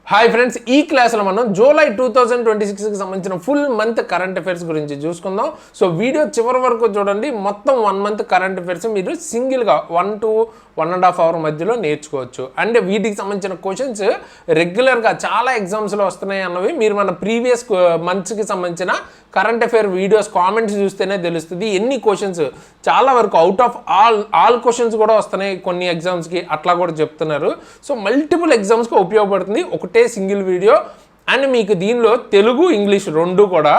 Hi friends, ఈ క్లాస్లో మనం జూలై 2026కి సంబంధించిన ఫుల్ మంత్ కరెంట్ అఫైర్స్ గురించి చూసుకుందాం. సో వీడియో చివరి వరకు చూడండి. మొత్తం 1 మంత్ కరెంట్ అఫైర్స్ మీరు సింగిల్గా 1 to 1.5 hour మధ్యలో నేర్చుకోవచ్చు. అండ్ వీటికి సంబంధించిన క్వశ్చన్స్ రెగ్యులర్గా చాలా ఎగ్జామ్స్లో వస్తున్నాయి అన్నవి మీరు మన ప్రీవియస్ మంత్స్కి సంబంధించిన కరెంట్ అఫైర్ వీడియోస్ కామెంట్స్ చూస్తేనే తెలుస్తుంది. ఎన్ని క్వశ్చన్స్ చాలా వరకు అవుట్ ఆఫ్ ఆల్ క్వశ్చన్స్ కూడా వస్తున్నాయి కొన్ని ఎగ్జామ్స్కి, అట్లా కూడా చెప్తున్నారు. సో మల్టిపుల్ ఎగ్జామ్స్కి ఉపయోగపడుతుంది ఒకటే సింగిల్ వీడియో. అండ్ మీకు దీనిలో తెలుగు ఇంగ్లీష్ రెండు కూడా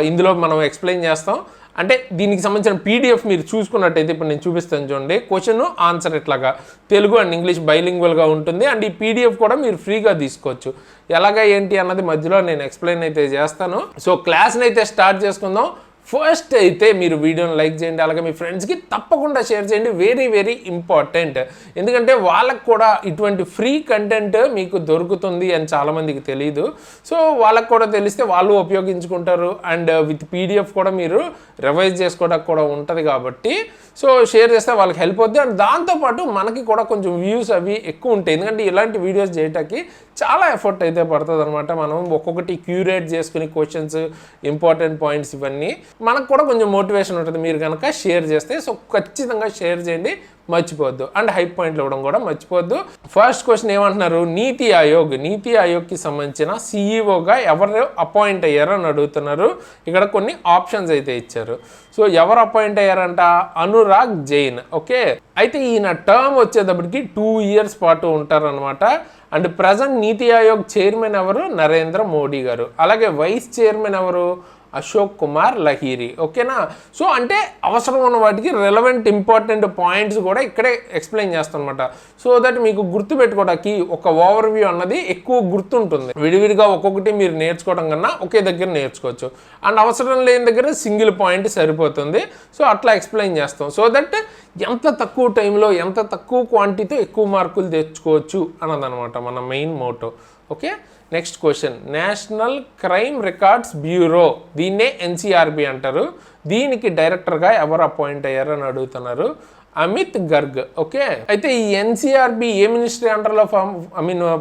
ఇందులో మనం ఎక్స్ప్లెయిన్ చేస్తాం. అంటే దీనికి సంబంధించిన పీడిఎఫ్ మీరు చూసుకున్నట్టయితే ఇప్పుడు నేను చూపిస్తాను చూడండి. క్వశ్చన్ ఆన్సర్ ఇట్లాగా తెలుగు అండ్ ఇంగ్లీష్ బైలింగ్వల్గా ఉంటుంది. అండ్ ఈ పీడిఎఫ్ కూడా మీరు ఫ్రీగా తీసుకోవచ్చు. ఎలాగా ఏంటి అన్నది మధ్యలో నేను ఎక్స్ప్లెయిన్ అయితే చేస్తాను. సో క్లాస్ని అయితే స్టార్ట్ చేసుకుందాం. ఫస్ట్ అయితే మీరు వీడియోని లైక్ చేయండి, అలాగే మీ ఫ్రెండ్స్కి తప్పకుండా షేర్ చేయండి. వెరీ వెరీ ఇంపార్టెంట్, ఎందుకంటే వాళ్ళకు కూడా ఇటువంటి ఫ్రీ కంటెంట్ మీకు దొరుకుతుంది అని చాలామందికి తెలియదు. సో వాళ్ళకు కూడా తెలిస్తే వాళ్ళు ఉపయోగించుకుంటారు. అండ్ విత్ పీడిఎఫ్ కూడా మీరు రివైజ్ చేసుకోవడానికి కూడా ఉంటుంది కాబట్టి సో షేర్ చేస్తే వాళ్ళకి హెల్ప్ అవుతుంది. అండ్ దాంతోపాటు మనకి కూడా కొంచెం వ్యూస్ అవి ఎక్కువ ఉంటాయి, ఎందుకంటే ఇలాంటి వీడియోస్ చేయడానికి చాలా ఎఫర్ట్ అయితే పడుతుంది అనమాట. మనం ఒక్కొక్కటి క్యూరేట్ చేసుకుని క్వశ్చన్స్, ఇంపార్టెంట్ పాయింట్స్ ఇవన్నీ మనకు కూడా కొంచెం మోటివేషన్ ఉంటుంది మీరు కనుక షేర్ చేస్తే. సో ఖచ్చితంగా షేర్ చేయండి, మర్చిపోవద్దు. అండ్ హైప్ పాయింట్లు ఇవ్వడం కూడా మర్చిపోవద్దు. ఫస్ట్ క్వశ్చన్ ఏమంటున్నారు, నీతి ఆయోగ్కి సంబంధించిన సిఈఓగా ఎవరు అపాయింట్ అయ్యారో అని అడుగుతున్నారు. ఇక్కడ కొన్ని ఆప్షన్స్ అయితే ఇచ్చారు. సో ఎవరు అపాయింట్ అయ్యారంట, అనురాగ్ జైన్. ఓకే, అయితే ఈయన టర్మ్ వచ్చేటప్పటికి 2 years పాటు ఉంటారనమాట. And present NITI Aayog chairman ఎవరు, నరేంద్ర మోడీ గారు. అలాగే వైస్ చైర్మన్ ఎవరు, అశోక్ కుమార్ లహీరి. ఓకేనా. సో అంటే అవసరం ఉన్న వాటికి రెలవెంట్ ఇంపార్టెంట్ పాయింట్స్ కూడా ఇక్కడే ఎక్స్ప్లెయిన్ చేస్తాను అనమాట. సో దట్ మీకు గుర్తుపెట్టుకోవడానికి ఒక ఓవర్ వ్యూ అన్నది ఎక్కువ గుర్తుంటుంది. విడివిడిగా ఒక్కొక్కటి మీరు నేర్చుకోవడం కన్నా ఒకే దగ్గర నేర్చుకోవచ్చు. అండ్ అవసరం లేని దగ్గర సింగిల్ పాయింట్ సరిపోతుంది. సో అట్లా ఎక్స్ప్లెయిన్ చేస్తాం. సో దట్ ఎంత తక్కువ టైంలో ఎంత తక్కువ క్వాంటిటీతో ఎక్కువ మార్కులు తెచ్చుకోవచ్చు అన్నదనమాట మన main motto. Okay, next question, national crime records bureau, దీన్నే ఎన్సీఆర్బి అంటారు. దీనికి డైరెక్టర్గా ఎవరు అపాయింట్ అయ్యారు అని అడుగుతున్నారు, అమిత్ గర్గ్. ఓకే, అయితే ఈ ఎన్సీఆర్బి ఏ మినిస్ట్రీ అండర్లో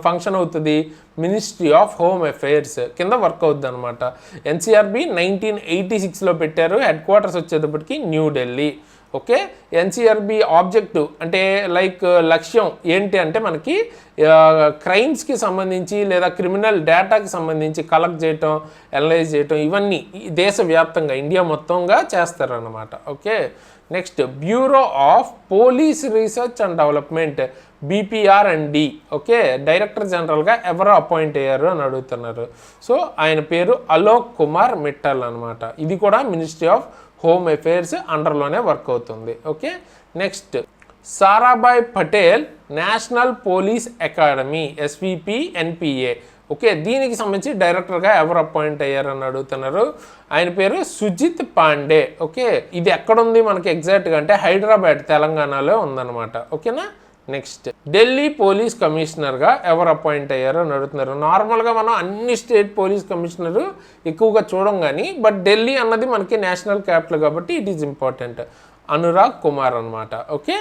ఫంక్షన్ అవుతుంది, మినిస్ట్రీ ఆఫ్ హోమ్ అఫైర్స్ కింద వర్క్ అవుతుంది అనమాట. ఎన్సీఆర్బి 1986లో పెట్టారు. హెడ్ క్వార్టర్స్ వచ్చేటప్పటికి న్యూఢిల్లీ. ఓకే, ఎన్సీఆర్బి ఆబ్జెక్టివ్ అంటే లైక్ లక్ష్యం ఏంటి అంటే మనకి క్రైమ్స్కి సంబంధించి లేదా క్రిమినల్ డేటాకి సంబంధించి కలెక్ట్ చేయటం, అనలైజ్ చేయటం, ఇవన్నీ దేశవ్యాప్తంగా ఇండియా మొత్తంగా చేస్తారన్నమాట. Okay, next bureau of police research and development, BPR&D. Okay, director జనరల్గా ఎవరు అపాయింట్ అయ్యారు అని అడుగుతున్నారు. సో ఆయన పేరు అలోక్ కుమార్ మిట్టల్ అనమాట. ఇది కూడా మినిస్ట్రీ ఆఫ్ హోమ్ అఫైర్స్ అండర్లోనే వర్క్ అవుతుంది. Okay, next Sarabhai Patel national police academy, SVP/NPA. Okay, దీనికి సంబంధించి డైరెక్టర్గా ఎవరు అపాయింట్ అయ్యారని అడుగుతున్నారు. ఆయన పేరు సుజిత్ పాండే. ఓకే, ఇది ఎక్కడుంది మనకి ఎగ్జాక్ట్గా అంటే హైదరాబాద్, తెలంగాణలో ఉందన్నమాట. ఓకేనా. నెక్స్ట్ ఢిల్లీ పోలీస్ కమిషనర్గా ఎవరు అపాయింట్ అయ్యారో అని అడుగుతున్నారు. నార్మల్గా మనం అన్ని స్టేట్ పోలీస్ కమిషనర్ ఎక్కువగా చూడం కానీ బట్ ఢిల్లీ అన్నది మనకి నేషనల్ క్యాపిటల్ కాబట్టి it is important. Anurag Kumar అనమాట. Okay,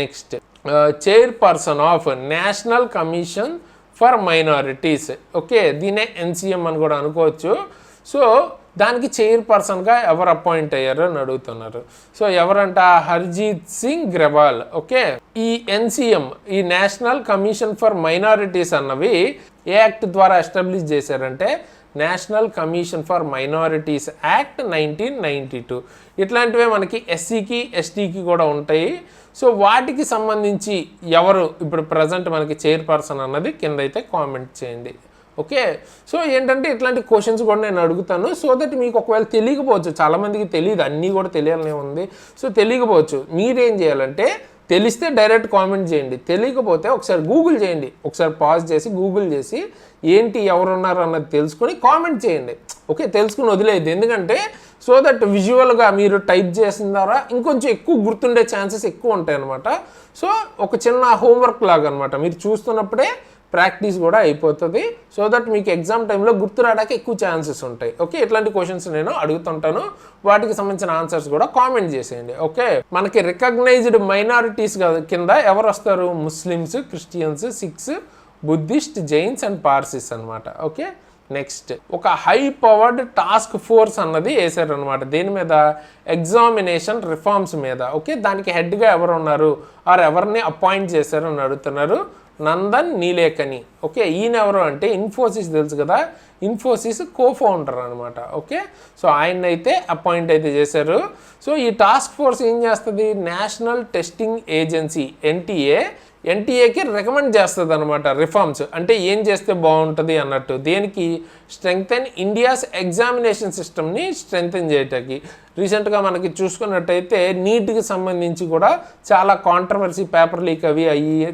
next chairperson of national commission for minorities. Okay, దీనే NCM అని కూడా అనుకోవచ్చు. సో దానికి చైర్పర్సన్గా ఎవరు అపాయింట్ అయ్యారో అని అడుగుతున్నారు. సో ఎవరంట, హర్జీత్ సింగ్ గ్రెవాల్. ఓకే, ఈ NCM ఈ నేషనల్ కమిషన్ ఫర్ మైనారిటీస్ అన్నవి ఏ యాక్ట్ ద్వారా ఎస్టాబ్లిష్ చేశారంటే national commission for minorities act 1992. ఇట్లాంటివే మనకి SCకి STకి కూడా ఉంటాయి. సో వాటికి సంబంధించి ఎవరు ఇప్పుడు ప్రజెంట్ మనకి చైర్పర్సన్ అన్నది కింద అయితే కామెంట్ చేయండి. ఓకే, సో ఏంటంటే ఇట్లాంటి క్వశ్చన్స్ కూడా నేను అడుగుతాను. సో దట్ మీకు ఒకవేళ తెలియకపోవచ్చు, చాలామందికి తెలియదు, అన్నీ కూడా తెలియాలనే ఉంది. సో తెలియకపోవచ్చు, మీరేం చేయాలంటే తెలిస్తే డైరెక్ట్ కామెంట్ చేయండి, తెలియకపోతే ఒకసారి గూగుల్ చేయండి, ఒకసారి పాజ్ చేసి గూగుల్ చేసి ఏంటి ఎవరున్నారు అన్నది తెలుసుకొని కామెంట్ చేయండి. ఓకే, తెలుసుకుని వదిలేదు, ఎందుకంటే సో దట్ విజువల్గా మీరు టైప్ చేసిన ద్వారా ఇంకొంచెం ఎక్కువ గుర్తుండే ఛాన్సెస్ ఎక్కువ ఉంటాయి అనమాట. సో ఒక చిన్న హోంవర్క్ లాగా అనమాట, మీరు చూస్తున్నప్పుడే ప్రాక్టీస్ కూడా అయిపోతుంది. సో దట్ మీకు ఎగ్జామ్ టైంలో గుర్తు రావడానికి ఎక్కువ ఛాన్సెస్ ఉంటాయి. ఓకే, ఇట్లాంటి క్వశ్చన్స్ నేను అడుగుతుంటాను, వాటికి సంబంధించిన ఆన్సర్స్ కూడా కామెంట్ చేసేయండి. ఓకే, మనకి రికగ్నైజ్డ్ మైనారిటీస్ కింద ఎవరు వస్తారు, Muslims, Christians, Sikhs, Buddhist, Jains and Parsis అనమాట. ఓకే, నెక్స్ట్ ఒక హై పవర్డ్ టాస్క్ ఫోర్స్ అన్నది వేసారు అనమాట. దేని మీద? ఎగ్జామినేషన్ రిఫార్మ్స్ మీద. ఓకే, దానికి హెడ్గా ఎవరు ఉన్నారు ఆర్ ఎవరిని అపాయింట్ చేశారు అని అడుగుతున్నారు. నందన్ నీలేకని. ఓకే, ఈయన ఎవరు అంటే ఇన్ఫోసిస్ తెలుసు కదా, ఇన్ఫోసిస్ కో-ఫౌండర్ అనమాట. ఓకే, సో ఆయన అయితే అపాయింట్ అయితే చేశారు. సో ఈ టాస్క్ ఫోర్స్ ఏం చేస్తుంది? నేషనల్ టెస్టింగ్ ఏజెన్సీ ఎన్టీఏకి రికమెండ్ చేస్తుంది అనమాట రిఫార్మ్స్. అంటే ఏం చేస్తే బాగుంటుంది అన్నట్టు. దేనికి? స్ట్రెంగ్తెన్ ఇండియాస్ ఎగ్జామినేషన్ సిస్టమ్ని స్ట్రెంగ్తెన్ చేయటానికి. రీసెంట్గా మనకి చూసుకున్నట్టయితే నీట్కి సంబంధించి కూడా చాలా కాంట్రవర్సీ, పేపర్ లీక్ అవి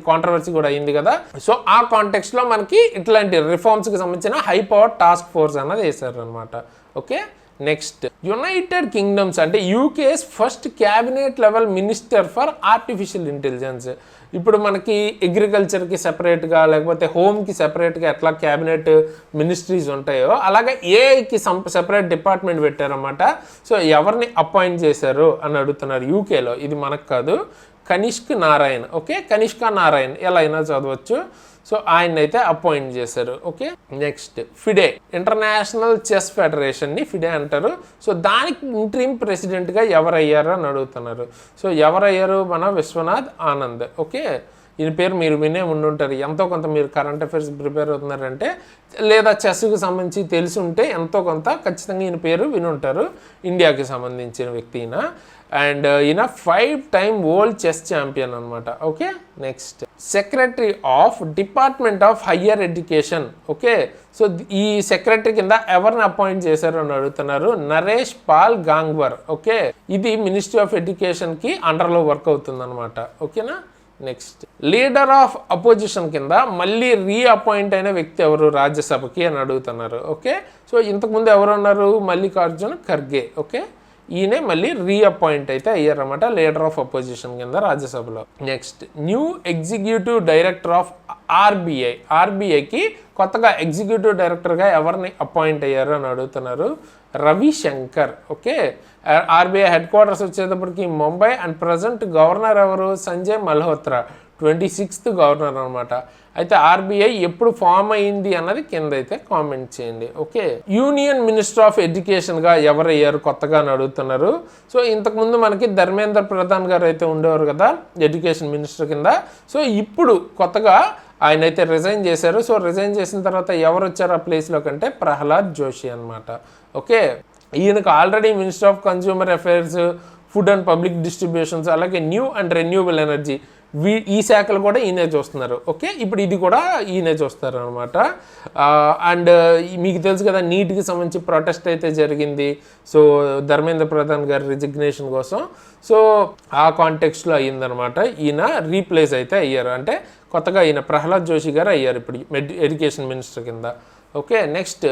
కాంట్రవర్సీ కూడా అయింది కదా. సో ఆ కాంటెక్స్ట్లో మనకి ఇట్లాంటి రిఫార్మ్స్కి సంబంధించిన హై పవర్ టాస్క్ ఫోర్స్ అన్నది వేశారు అనమాట. ఓకే, నెక్స్ట్ యునైటెడ్ కింగ్డమ్స్ అంటే UK's first cabinet level minister for artificial intelligence. ఇప్పుడు మనకి అగ్రికల్చర్కి సెపరేట్గా లేకపోతే హోమ్కి సెపరేట్గా ఎట్లా క్యాబినెట్ మినిస్ట్రీస్ ఉంటాయో అలాగే ఏఐకి సెపరేట్ డిపార్ట్మెంట్ పెట్టారన్నమాట. సో ఎవరిని అపాయింట్ చేశారు అని అడుగుతున్నారు యూకేలో. ఇది మనకు కాదు, కనిష్క్ నారాయణ్. ఓకే, కనిష్క నారాయణ్ ఎలా అయినా చదవచ్చు. సో ఆయన అయితే అపాయింట్ చేశారు. Okay, next FIDE international chess ఫెడరేషన్ని ఫిడే అంటారు. సో దానికి ఇంట్రీమ్ ప్రెసిడెంట్గా ఎవరయ్యారు అని అడుగుతున్నారు. సో ఎవరయ్యారు? మన విశ్వనాథ్ ఆనంద్. ఓకే, ఈయన పేరు మీరు వినే ఉండుంటారు. ఎంతో కొంత మీరు కరెంట్ అఫైర్స్ ప్రిపేర్ అవుతున్నారంటే లేదా చెస్కి సంబంధించి తెలిసి ఉంటే ఎంతో కొంత ఖచ్చితంగా ఈయన పేరు వినుంటారు. ఇండియాకి సంబంధించిన వ్యక్తి ఈయన. అండ్ ఈయన 5 టైమ్ వరల్డ్ చెస్ ఛాంపియన్ అనమాట. Okay, next secretary of department of higher education. Okay, so ఈ సెక్రటరీ కింద ఎవరిని అపాయింట్ చేశారు అని అడుగుతున్నారు. నరేష్ పాల్ గాంగ్వర్. ఓకే, ఇది మినిస్ట్రీ ఆఫ్ ఎడ్యుకేషన్కి అండర్లో వర్క్ అవుతుంది అనమాట. ఓకేనా, నెక్స్ట్ లీడర్ ఆఫ్ అపోజిషన్ కింద మళ్ళీ రీఅపాయింట్ అయిన వ్యక్తి ఎవరు రాజ్యసభకి అని అడుగుతున్నారు. ఓకే, సో ఇంతకుముందు ఎవరు ఉన్నారు? మల్లికార్జున్ ఖర్గే. ఓకే, ఈయనే మళ్ళీ రీఅపాయింట్ అయితే అయ్యారన్నమాట లీడర్ ఆఫ్ అపోజిషన్ కింద రాజ్యసభలో. Next new executive director of ఆర్బీఐకి కొత్తగా ఎగ్జిక్యూటివ్ డైరెక్టర్గా ఎవరిని అపాయింట్ అయ్యారు అని అడుగుతున్నారు. Ravishankar. Okay, RBI head quarters వచ్చేటప్పటికి ముంబై అండ్ ప్రజెంట్ గవర్నర్ ఎవరు? సంజయ్ మల్హోత్రా, 26th గవర్నర్ అనమాట. అయితే ఆర్బీఐ ఎప్పుడు ఫామ్ అయింది అన్నది కింద అయితే కామెంట్ చేయండి. ఓకే, యూనియన్ మినిస్టర్ ఆఫ్ ఎడ్యుకేషన్గా ఎవరయ్యారు కొత్తగా అని అడుగుతున్నారు. సో ఇంతకుముందు మనకి ధర్మేంద్ర ప్రధాన్ గారు అయితే ఉండేవారు కదా ఎడ్యుకేషన్ మినిస్టర్ కింద. సో ఇప్పుడు కొత్తగా ఆయన అయితే రిజైన్ చేశారు. సో రిజైన్ చేసిన తర్వాత ఎవరు వచ్చారు ఆ ప్లేస్లో కంటే ప్రహ్లాద్ జోషి అనమాట. ఓకే, ఈయనకు already minister of consumer affairs, food and public distributions అలాగే న్యూ అండ్ రెన్యూవబుల్ ఎనర్జీ ఈ శాఖలు కూడా ఈయనే చూస్తున్నారు. ఓకే, ఇప్పుడు ఇది కూడా ఈయనే చూస్తారు అనమాట. అండ్ మీకు తెలుసు కదా నీట్కి సంబంధించి ప్రొటెస్ట్ అయితే జరిగింది. సో ధర్మేంద్ర ప్రధాన్ గారి రిజిగ్నేషన్ కోసం. సో ఆ కాంటెక్స్ట్లో అయ్యిందనమాట. ఈయన రీప్లేస్ అయితే అయ్యారు. అంటే కొత్తగా ఈయన ప్రహ్లాద్ జోషి గారు అయ్యారు ఇప్పుడు ఎడ్యుకేషన్ మినిస్టర్ కింద. Okay, next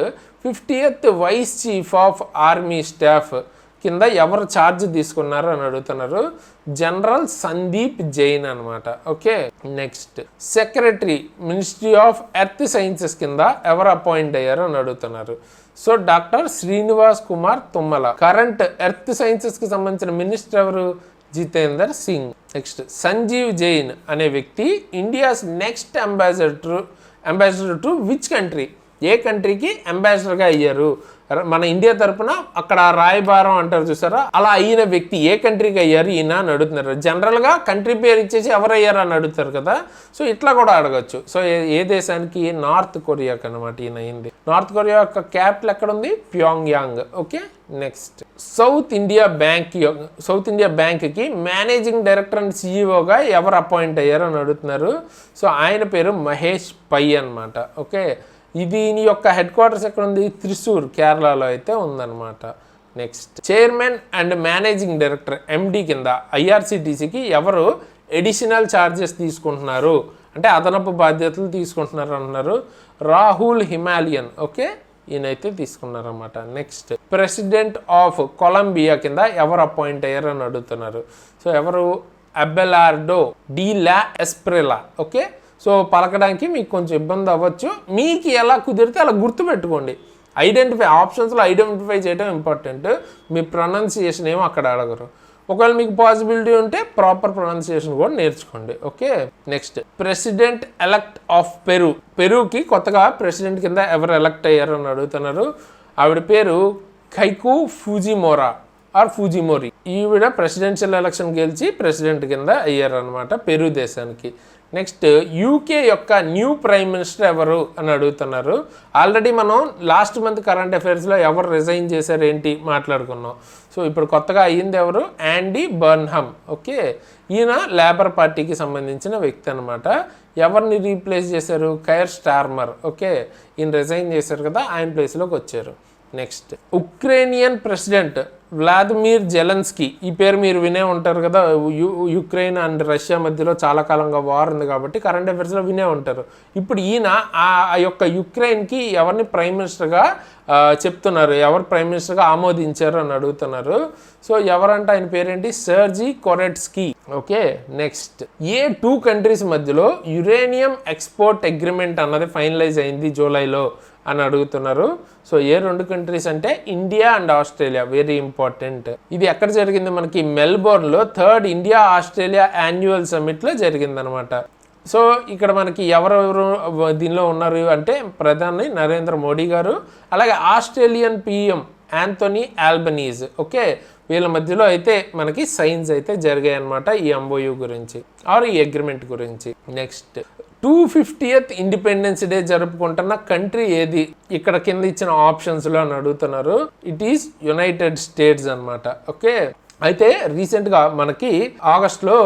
50th vice chief of army staff కింద ఎవరు ఛార్జ్ తీసుకున్నారు అని అడుగుతున్నారు. జనరల్ సందీప్ జైన్ అనమాట. Okay, next secretary ministry of earth sciences కింద ఎవరు అపాయింట్ అయ్యారు అని అడుగుతున్నారు. So doctor Srinivas Kumar Tummala. Current earth సైన్సెస్కి సంబంధించిన మినిస్టర్ ఎవరు? జితేందర్ సింగ్. నెక్స్ట్ సంజీవ్ జైన్ అనే వ్యక్తి India's next ambassador to which country? ఏ కంట్రీకి అంబాసిడర్గా అయ్యారు? మన ఇండియా తరపున అక్కడ రాయబారం అంటారు చూసారా, అలా అయిన వ్యక్తి ఏ కంట్రీకి అయ్యారు ఈయన అని అడుగుతున్నారు. జనరల్గా కంట్రీ పేరు ఇచ్చేసి ఎవరయ్యారు అని అడుగుతారు కదా. సో ఇట్లా కూడా అడగచ్చు. సో ఏ దేశానికి? నార్త్ కొరియాకి అనమాట ఈయన అయింది. నార్త్ కొరియా యొక్క క్యాపిటల్ ఎక్కడ ఉంది? Pyongyang. Okay, next south India బ్యాంక్కి మేనేజింగ్ డైరెక్టర్ అండ్ సిఇఓగా ఎవరు అపాయింట్ అయ్యారు అని అడుగుతున్నారు. సో ఆయన పేరు మహేష్ పై అనమాట. ఓకే, దీని యొక్క హెడ్ క్వార్టర్స్ ఎక్కడ ఉంది? త్రిశూర్, కేరళలో అయితే ఉందన్నమాట. Next chairman and managing director MD కింద ఐఆర్సిటీసీకి ఎవరు ఎడిషనల్ ఛార్జెస్ తీసుకుంటున్నారు అంటే అదనపు బాధ్యతలు తీసుకుంటున్నారు అంటున్నారు. రాహుల్ హిమాలయన్. ఓకే, ఈయనైతే తీసుకున్నారన్నమాట. నెక్స్ట్ ప్రెసిడెంట్ ఆఫ్ కొలంబియా కింద ఎవరు అపాయింట్ అయ్యారు అని అడుగుతున్నారు. సో ఎవరు? Abelardo de la Espriella. Okay, so పలకడానికి మీకు కొంచెం ఇబ్బంది అవ్వచ్చు. మీకు ఎలా కుదిరితే అలా గుర్తుపెట్టుకోండి. ఆప్షన్స్లో ఐడెంటిఫై చేయడం ఇంపార్టెంట్. మీ ప్రొనౌన్సియేషన్ ఏమో అక్కడ అడగరు. ఒకవేళ మీకు పాసిబిలిటీ ఉంటే ప్రాపర్ ప్రొనౌన్సియేషన్ కూడా నేర్చుకోండి. Okay, next president elect of పెరూకి కొత్తగా ప్రెసిడెంట్ కింద ఎవరు ఎలక్ట్ అయ్యారు అని అడుగుతున్నారు. ఆవిడ పేరు కైకు ఫూజిమోరి. ఈవిడ ప్రెసిడెన్షియల్ ఎలక్షన్ గెలిచి ప్రెసిడెంట్ కింద అయ్యారు అనమాట పెరూ దేశానికి. నెక్స్ట్ యూకే యొక్క న్యూ ప్రైమ్ మినిస్టర్ ఎవరు అని అడుగుతున్నారు. ఆల్రెడీ మనం లాస్ట్ మంత్ కరెంట్ అఫైర్స్లో ఎవరు రిజైన్ చేశారు ఏంటి మాట్లాడుకున్నాం. సో ఇప్పుడు కొత్తగా అయ్యింది ఎవరు, యాండీ బర్న్హమ్. ఓకే, ఈయన లేబర్ పార్టీకి సంబంధించిన వ్యక్తి అనమాట. ఎవరిని రీప్లేస్ చేశారు, కైర్ స్టార్మర్. ఓకే, ఈయన రిజైన్ చేశారు కదా, ఆయన ప్లేస్లోకి వచ్చారు. Next Ukrainian president Vladimir Zelensky. ఈ పేరు మీరు వినే ఉంటారు కదా, యుక్రెయిన్ అండ్ రష్యా మధ్యలో చాలా కాలంగా వార్ ఉంది కాబట్టి కరెంట్ అఫైర్స్లో వినే ఉంటారు. ఇప్పుడు ఈయన ఆ యొక్క యుక్రెయిన్కి ఎవరిని ప్రైమ్ మినిస్టర్గా చెప్తున్నారు, ఎవరు ప్రైమ్ మినిస్టర్గా ఆమోదించారు అని అడుగుతున్నారు. సో ఎవరంటే ఆయన పేరేంటి, సెర్జీ కొరెట్స్కీ. ఓకే, నెక్స్ట్ ఏ 2 కంట్రీస్ మధ్యలో యురేనియం ఎక్స్పోర్ట్ అగ్రిమెంట్ అన్నది ఫైనలైజ్ అయింది జూలైలో అని అడుగుతున్నారు. సో ఏ 2 కంట్రీస్ అంటే India and Australia. Very important. ఇది ఎక్కడ జరిగింది, మనకి మెల్బోర్న్లో 3rd ఇండియా ఆస్ట్రేలియా యాన్యువల్ సమ్మిట్లో జరిగిందనమాట. సో ఇక్కడ మనకి ఎవరెవరు దీనిలో ఉన్నారు అంటే ప్రధాని నరేంద్ర మోడీ గారు, అలాగే ఆస్ట్రేలియన్ పిఎం యాంథోనీ ఆల్బనీజ్. ఓకే, వీళ్ళ మధ్యలో అయితే మనకి సైన్స్ అయితే జరిగాయి అనమాట ఈ ఎంఓయూ గురించి ఆర్ ఈ అగ్రిమెంట్ గురించి. నెక్స్ట్ 250th ఇండిపెండెన్స్ డే జరుపుకుంటున్న కంట్రీ ఏది, ఇక్కడ కింద ఇచ్చిన ఆప్షన్స్లో అని అడుగుతున్నారు. ఇట్ ఈస్ యునైటెడ్ స్టేట్స్ అనమాట. ఓకే, అయితే రీసెంట్గా మనకి ఆగస్ట్లో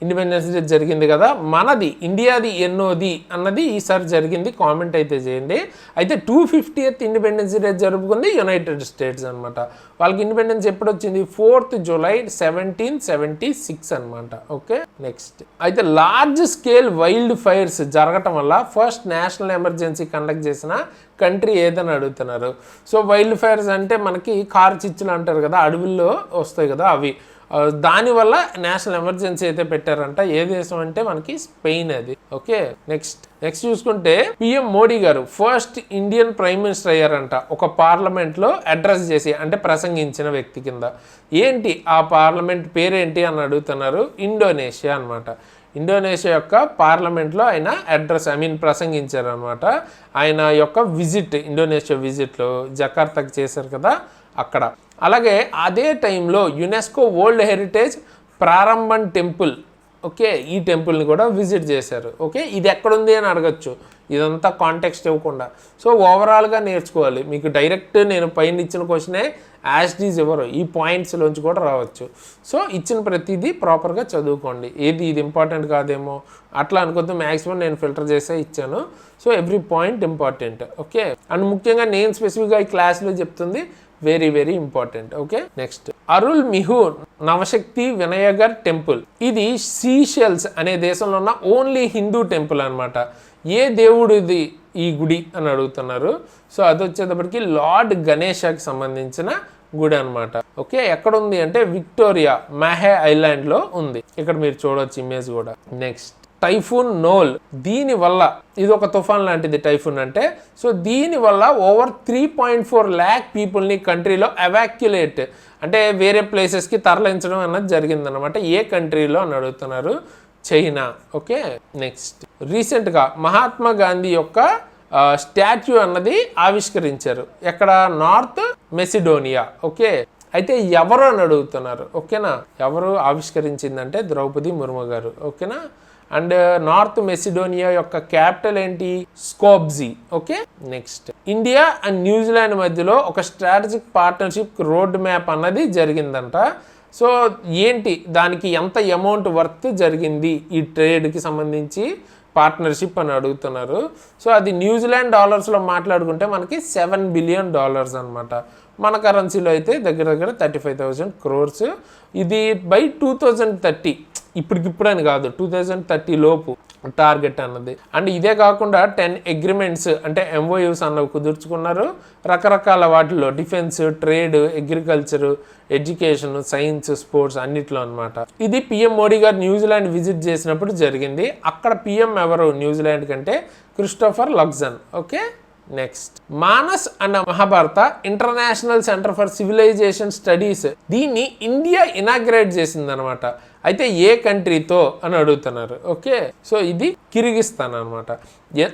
ఇండిపెండెన్స్ డే జరిగింది కదా, మనది ఇండియాది ఎన్నోది అన్నది ఈసారి జరిగింది, కామెంట్ అయితే చేయండి. అయితే 250th ఇండిపెండెన్స్ డే జరుపుకుంది యునైటెడ్ స్టేట్స్ అనమాట. వాళ్ళకి ఇండిపెండెన్స్ ఎప్పుడు వచ్చింది, 4th జూలై 1776 అనమాట. ఓకే, నెక్స్ట్ అయితే లార్జ్ స్కేల్ వైల్డ్ ఫైర్స్ జరగటం వల్ల ఫస్ట్ నేషనల్ ఎమర్జెన్సీ కండక్ట్ చేసిన కంట్రీ ఏదని అడుగుతున్నారు. సో వైల్డ్ ఫైర్స్ అంటే మనకి కారు చిచ్చులు అంటారు కదా, అడవుల్లో వస్తాయి కదా అవి, దానివల్ల నేషనల్ ఎమర్జెన్సీ అయితే పెట్టారంట. ఏ దేశం అంటే మనకి స్పెయిన్ అది. ఓకే, నెక్స్ట్ చూసుకుంటే పిఎం మోడీ గారు ఫస్ట్ ఇండియన్ ప్రైమ్ మినిస్టర్ అయ్యారంట ఒక పార్లమెంట్లో అడ్రస్ చేసి, అంటే ప్రసంగించిన వ్యక్తి కింద. ఏంటి ఆ పార్లమెంట్ పేరేంటి అని అడుగుతున్నారు. ఇండోనేషియా అనమాట. ఇండోనేషియా యొక్క పార్లమెంట్లో ఆయన ప్రసంగించారు అనమాట. ఆయన యొక్క విజిట్, ఇండోనేషియా విజిట్లో జకార్తాకి చేశారు కదా అక్కడ. అలాగే అదే టైంలో UNESCO world heritage Prambanan temple, okay, ఈ టెంపుల్ని కూడా విజిట్ చేశారు. ఓకే, ఇది ఎక్కడుంది అని అడగచ్చు, ఇదంతా కాంటెక్స్ట్ ఇవ్వకుండా. సో ఓవరాల్గా నేర్చుకోవాలి. మీకు డైరెక్ట్ నేను పైన ఇచ్చిన క్వశ్చనే యాస్టీజ్ ఎవరు, ఈ పాయింట్స్లోంచి కూడా రావచ్చు. సో ఇచ్చిన ప్రతిదీ ప్రాపర్గా చదువుకోండి. ఇది ఇంపార్టెంట్ కాదేమో అట్లా అనుకోద్దు, మ్యాక్సిమం నేను ఫిల్టర్ చేసే ఇచ్చాను. So every point important. Okay, and ముఖ్యంగా నేను స్పెసిఫిక్గా ఈ క్లాస్లో చెప్తుంది very very important. Okay, next Arul Mihu Navasakthi Vinayagar temple. ఇది సీషెల్స్ అనే దేశంలో ఉన్న ఓన్లీ హిందూ టెంపుల్ అనమాట. ఏ దేవుడిది ఈ గుడి అని అడుగుతున్నారు. సో అది వచ్చేటప్పటికి లార్డ్ గణేషకి సంబంధించిన గుడి అనమాట. ఓకే, ఎక్కడ ఉంది అంటే విక్టోరియా మాహే ఐలాండ్లో ఉంది. ఇక్కడ మీరు చూడవచ్చు ఇమేజ్ కూడా. Next typhoon నోల్. దీనివల్ల ఇది ఒక తుఫాన్ లాంటిది టైఫూన్ అంటే. సో దీనివల్ల ఓవర్ 3.4 lakh పీపుల్ని కంట్రీలో ఎవాక్యులేట్ అంటే వేరే ప్లేసెస్కి తరలించడం అన్నది జరిగిందనమాట. ఏ కంట్రీలో అని అడుగుతున్నారు, చైనా. ఓకే, నెక్స్ట్ రీసెంట్గా మహాత్మా గాంధీ యొక్క స్టాచ్యూ అన్నది ఆవిష్కరించారు. ఎక్కడ, నార్త్ మెసిడోనియా. ఓకే, అయితే ఎవరు అని అడుగుతున్నారు. ఓకేనా, ఎవరు ఆవిష్కరించిందంటే ద్రౌపది ముర్ము గారు. ఓకేనా, అండ్ నార్త్ మెసిడోనియా యొక్క క్యాపిటల్ ఏంటి, Skopje. Okay, next India and New Zealand మధ్యలో ఒక స్ట్రాటజిక్ పార్ట్నర్షిప్ రోడ్ మ్యాప్ అన్నది జరిగిందంట. సో ఏంటి, దానికి ఎంత అమౌంట్ వర్త్ జరిగింది ఈ ట్రేడ్కి సంబంధించి పార్ట్నర్షిప్ అని అడుగుతున్నారు. సో అది న్యూజిలాండ్ డాలర్స్లో మాట్లాడుకుంటే మనకి $7 billion అనమాట. మన కరెన్సీలో అయితే దగ్గర దగ్గర 35,000 crores. ఇది బై 2030, ఇప్పటికిప్పుడని కాదు, 2030 లోపు టార్గెట్ అన్నది. అండ్ ఇదే కాకుండా 10 అగ్రిమెంట్స్ అంటే ఎంఓయూస్ అన్నవి కుదుర్చుకున్నారు రకరకాల వాటిలో, defence, trade, agriculture, education, science, sports అన్నిట్లో అనమాట. ఇది పిఎం మోడీ గారు న్యూజిలాండ్ విజిట్ చేసినప్పుడు జరిగింది. అక్కడ పిఎం ఎవరు న్యూజిలాండ్ కంటే, Christopher Luxon. Okay, next Manas and Mahabharata international centre for civilisation studies దీన్ని ఇండియా ఇనాగ్రేట్ చేసింది అనమాట. అయితే ఏ కంట్రీతో అని అడుగుతున్నారు. ఓకే, సో ఇది కిర్గిస్తాన్ అనమాట.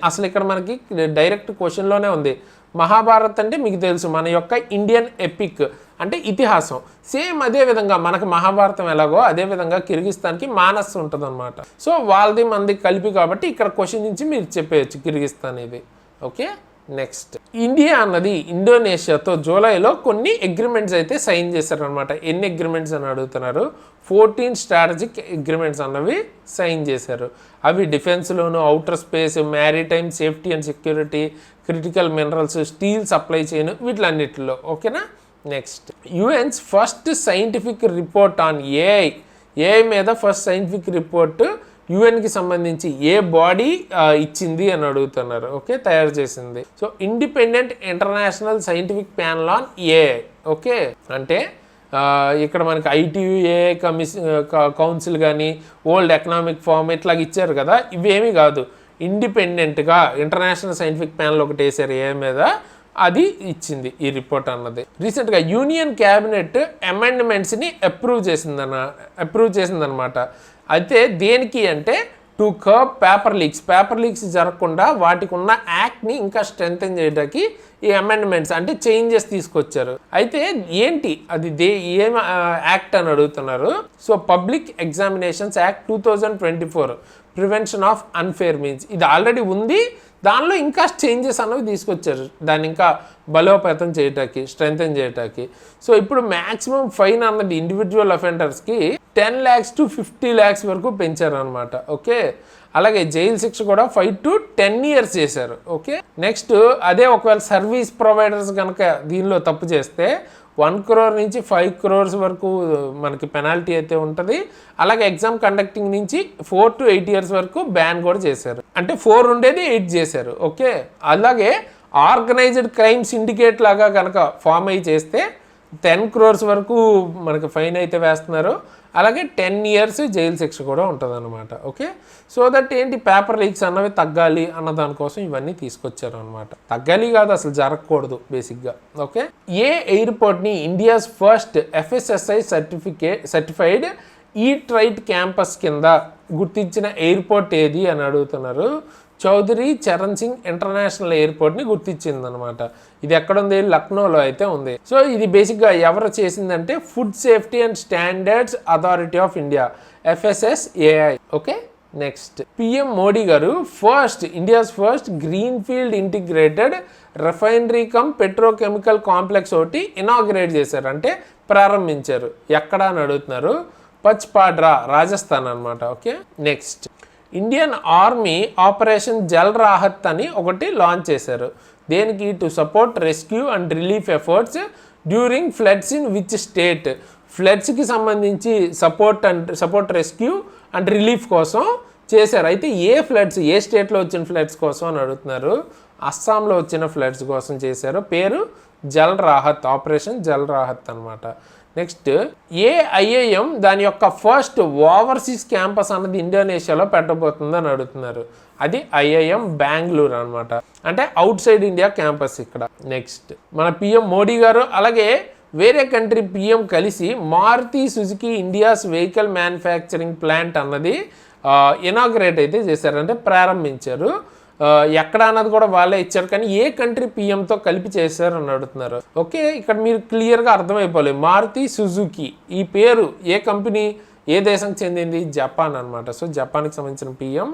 అసలు ఇక్కడ మనకి డైరెక్ట్ క్వశ్చన్లోనే ఉంది. మహాభారత్ అంటే మీకు తెలుసు మన యొక్క ఇండియన్ ఎపిక్ అంటే ఇతిహాసం. సేమ్ అదే విధంగా మనకు మహాభారతం ఎలాగో అదే విధంగా కిర్గిస్తాన్కి మానస్ ఉంటుంది అనమాట. సో వాళ్ళది మనది కలిపి కాబట్టి ఇక్కడ క్వశ్చన్ నుంచి మీరు చెప్పేయచ్చు కిర్గిస్తాన్ ఇది. ఓకే, నెక్స్ట్ ఇండియా అన్నది ఇండోనేషియాతో జూలైలో కొన్ని అగ్రిమెంట్స్ అయితే సైన్ చేశారనమాట. ఎన్ని అగ్రిమెంట్స్ అని అడుగుతున్నారు. 14 స్ట్రాటజిక్ అగ్రిమెంట్స్ అన్నవి సైన్ చేశారు. అవి డిఫెన్స్లోను, outer space, maritime safety and security, critical minerals, steel supply chain వీటిలన్నిటిలో. ఓకేనా. Next UN's first scientific report on AI మీద ఫస్ట్ సైంటిఫిక్ రిపోర్ట్ యుఎన్కి సంబంధించి ఏ బాడీ ఇచ్చింది అని అడుగుతున్నారు. ఓకే, తయారు చేసింది. So independent international scientific panel on AI. Okay, అంటే ఇక్కడ మనకి ఐటీఏ కౌన్సిల్ కానీ వరల్డ్ ఎకనామిక్ ఫోరం ఇట్లాగ ఇచ్చారు కదా, ఇవేమీ కాదు. ఇండిపెండెంట్గా ఇంటర్నేషనల్ సైంటిఫిక్ ప్యానల్ ఒకటి వేసారు ఏ మీద, అది ఇచ్చింది ఈ రిపోర్ట్ అన్నది. రీసెంట్గా యూనియన్ క్యాబినెట్ అమెండ్మెంట్స్ని అప్రూవ్ చేసిందనమాట. అయితే దేనికి అంటే టు కర్బ్ పేపర్ లీక్స్ జరగకుండా వాటికి ఉన్న యాక్ట్ని ఇంకా స్ట్రెంథెన్ చేయడానికి ఈ అమెండ్మెంట్స్ అంటే చేంజెస్ తీసుకొచ్చారు. అయితే ఏంటి అది ఏం యాక్ట్ అని అడుగుతున్నారు. So public examinations act 2024 prevention of unfair means ఇది ఆల్రెడీ ఉంది, దానిలో ఇంకా చేంజెస్ అనేవి తీసుకొచ్చారు దాన్ని ఇంకా బలోపేతం చేయటానికి, స్ట్రెంథెన్ చేయటానికి. సో ఇప్పుడు మ్యాక్సిమం ఫైన్ అన్నది ఇండివిజువల్ అఫెండర్స్కి 10 lakhs to 50 lakhs వరకు పెంచారు అనమాట. ఓకే, అలాగే జైలు శిక్ష కూడా 5 to 10 years చేశారు. ఓకే, నెక్స్ట్ అదే ఒకవేళ సర్వీస్ ప్రొవైడర్స్ కనుక దీనిలో తప్పు చేస్తే 1 crore నుంచి 5 crores వరకు మనకి పెనాల్టీ అయితే ఉంటుంది. అలాగే ఎగ్జామ్ కండక్టింగ్ నుంచి 4 to 8 years వరకు బ్యాన్ కూడా చేశారు. అంటే 4 ఉండేది 8 చేశారు. ఓకే, అలాగే ఆర్గనైజ్డ్ క్రైమ్ సిండికేట్ లాగా కనుక ఫామ్ అయ్యి చేస్తే 10 crores వరకు మనకి ఫైన్ అయితే వేస్తున్నారు. అలాగే 10 years జైలు శిక్ష కూడా ఉంటుంది అనమాట. ఓకే, సో దట్ ఏంటి పేపర్ లీక్స్ అన్నవి తగ్గాలి అన్న దానికోసం ఇవన్నీ తీసుకొచ్చారు అనమాట. తగ్గాలి కాదు, అసలు జరగకూడదు బేసిక్గా. ఓకే, ఏ ఎయిర్పోర్ట్ని India's first FSSAI certified eat right campus కింద గుర్తించిన ఎయిర్పోర్ట్ ఏది అని అడుగుతున్నారు. చౌదరి చరణ్ సింగ్ ఇంటర్నేషనల్ ఎయిర్పోర్ట్ని గుర్తించింది అనమాట. ఇది ఎక్కడుంది, లక్నోలో అయితే ఉంది. సో ఇది బేసిక్గా ఎవరు చేసిందంటే food safety and standards authority of India FSSAI. Okay, next PM Modi గారు India's first green field integrated refinery cum petrochemical complex ఒకటి ఇనాగ్రేట్ చేశారు, అంటే ప్రారంభించారు. ఎక్కడ అని అడుగుతున్నారు. పచ్పాడ్రా, రాజస్థాన్ అనమాట. Okay, next Indian army operation Jal Rahat అని ఒకటి లాంచ్ చేశారు. దేనికి, to support rescue and relief efforts during floods in which state. ఫ్లడ్స్కి సంబంధించి సపోర్ట్ రెస్క్యూ అండ్ రిలీఫ్ కోసం చేశారు. అయితే ఏ స్టేట్లో వచ్చిన ఫ్లడ్స్ కోసం అని అడుగుతున్నారు. అస్సాంలో వచ్చిన ఫ్లడ్స్ కోసం చేశారు. పేరు జల్ రాహత్, ఆపరేషన్ జల్ రాహత్ అనమాట. నెక్స్ట్ IIM దాని యొక్క ఫస్ట్ ఓవర్సీస్ క్యాంపస్ అన్నది ఇండోనేషియాలో పెట్టబోతుందని అడుగుతున్నారు. అది IIM బెంగళూరు అనమాట, అంటే అవుట్ సైడ్ ఇండియా క్యాంపస్ ఇక్కడ. నెక్స్ట్ మన పిఎం మోడీ గారు అలాగే వేరే కంట్రీ పిఎం కలిసి Maruti Suzuki India's vehicle manufacturing plant అన్నది ఇనాగ్రేట్ అయితే చేశారు, అంటే ప్రారంభించారు. ఎక్కడ అన్నది కూడా వాళ్ళే ఇచ్చారు, కానీ ఏ కంట్రీ పిఎంతో కలిపి చేశారు అని అడుగుతున్నారు. ఓకే, ఇక్కడ మీరు క్లియర్గా అర్థమైపోవాలి. మారుతి సుజుకి ఈ పేరు ఏ కంపెనీ, ఏ దేశంకి చెందింది, జపాన్ అనమాట. సో జపాన్కి సంబంధించిన పిఎం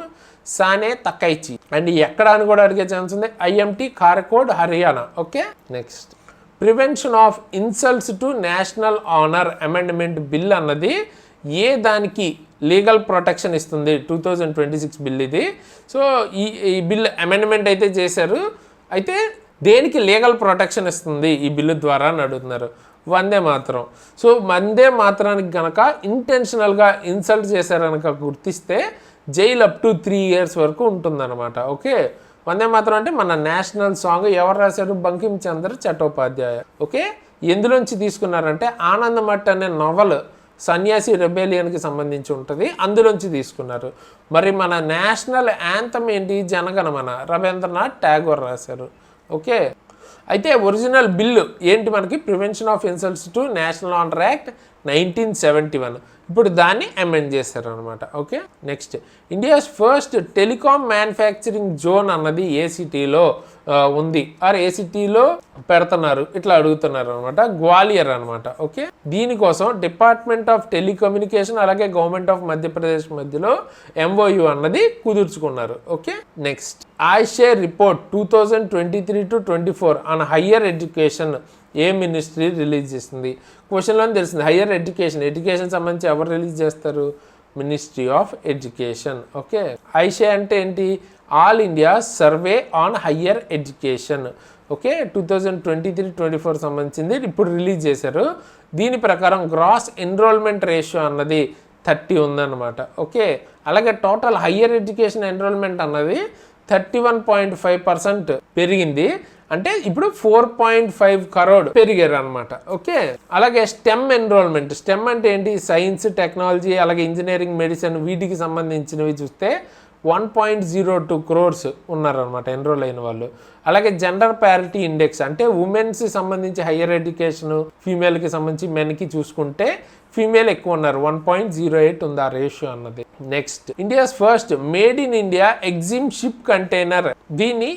సానే తకైచి. అండ్ ఎక్కడ అని కూడా అడిగే ఛాన్స్ ఉంది. IMT Kharkhoda, Haryana. Okay, next prevention of insults to national honour amendment bill అన్నది ఏ దానికి లీగల్ ప్రొటెక్షన్ ఇస్తుంది. 2026 బిల్ ఇది. సో ఈ బిల్ అమెండ్మెంట్ అయితే చేశారు. అయితే దేనికి లీగల్ ప్రొటెక్షన్ ఇస్తుంది ఈ బిల్లు ద్వారా అని అడుగుతున్నారు. వందే మాత్రం. సో వందే మాత్రానికి కనుక ఇంటెన్షనల్గా ఇన్సల్ట్ చేశారు కనుక గుర్తిస్తే జైలు అప్ టు 3 years వరకు ఉంటుందన్నమాట. ఓకే, వందే మాత్రం అంటే మన నేషనల్ సాంగ్ ఎవరు రాశారు, బంకిం చంద్ర చట్టోపాధ్యాయ. ఓకే, ఎందులోంచి తీసుకున్నారంటే ఆనందమఠ్ అనే నవల్ సన్యాసి రెబేలియన్కి సంబంధించి ఉంటుంది, అందులోంచి తీసుకున్నారు. మరి మన నేషనల్ యాంథమ్ ఏంటి, జనగణమన, రవీంద్రనాథ్ ఠాగూర్ రాశారు. ఓకే. అయితే ఒరిజినల్ బిల్లు ఏంటి మనకి, prevention of insults to national honour act 1971. ఇప్పుడు దాన్ని అమెండ్ చేశారు అనమాట. Okay. Next, India's first telecom manufacturing zone అన్నది ఏ సిటీలో ఉంది, ఆర్ ఏ సిటీలో పెడుతున్నారు, ఇట్లా అడుగుతున్నారు అనమాట. గ్వాలియర్ అనమాట. ఓకే. దీనికోసం డిపార్ట్మెంట్ ఆఫ్ టెలికమ్యూనికేషన్ అలాగే గవర్నమెంట్ ఆఫ్ మధ్యప్రదేశ్ మధ్యలో MOU అన్నది కుదుర్చుకున్నారు. Okay. Next, AISHE report 2023-24 on higher education ఏ మినిస్ట్రీ రిలీజ్ చేసింది? క్వశ్చన్లో తెలిసింది. హయ్యర్ ఎడ్యుకేషన్ సంబంధించి ఎవరు రిలీజ్ చేస్తారు? Ministry of education. Okay. AISHE అంటే ఏంటి? All India survey on higher education. Okay. 2023-24 సంబంధించింది ఇప్పుడు రిలీజ్ చేశారు. దీని ప్రకారం గ్రాస్ ఎన్రోల్మెంట్ రేషియో అన్నది 30 ఉందన్నమాట. ఓకే. అలాగే టోటల్ హయ్యర్ ఎడ్యుకేషన్ ఎన్రోల్మెంట్ అన్నది 31.5% పెరిగింది. అంటే ఇప్పుడు 4.5 crore పెరిగారు అనమాట. ఓకే. అలాగే స్టెమ్ ఎన్రోల్మెంట్, స్టెమ్ అంటే ఏంటి? సైన్స్, టెక్నాలజీ అలాగే ఇంజనీరింగ్, మెడిసిన్ వీటికి సంబంధించినవి చూస్తే 1.02 crores ఉన్నారనమాట ఎన్రోల్ అయిన వాళ్ళు. అలాగే జెండర్ ప్యారిటీ ఇండెక్స్ అంటే ఉమెన్స్ సంబంధించి హయ్యర్ ఎడ్యుకేషన్, ఫీమేల్కి సంబంధించి మెన్కి చూసుకుంటే ఫీమేల్ ఎక్కువ ఉన్నారు, 1.08 ఉంది ఆ రేషియో అన్నది. Next, India's first made in India EXIM ship container, దీన్ని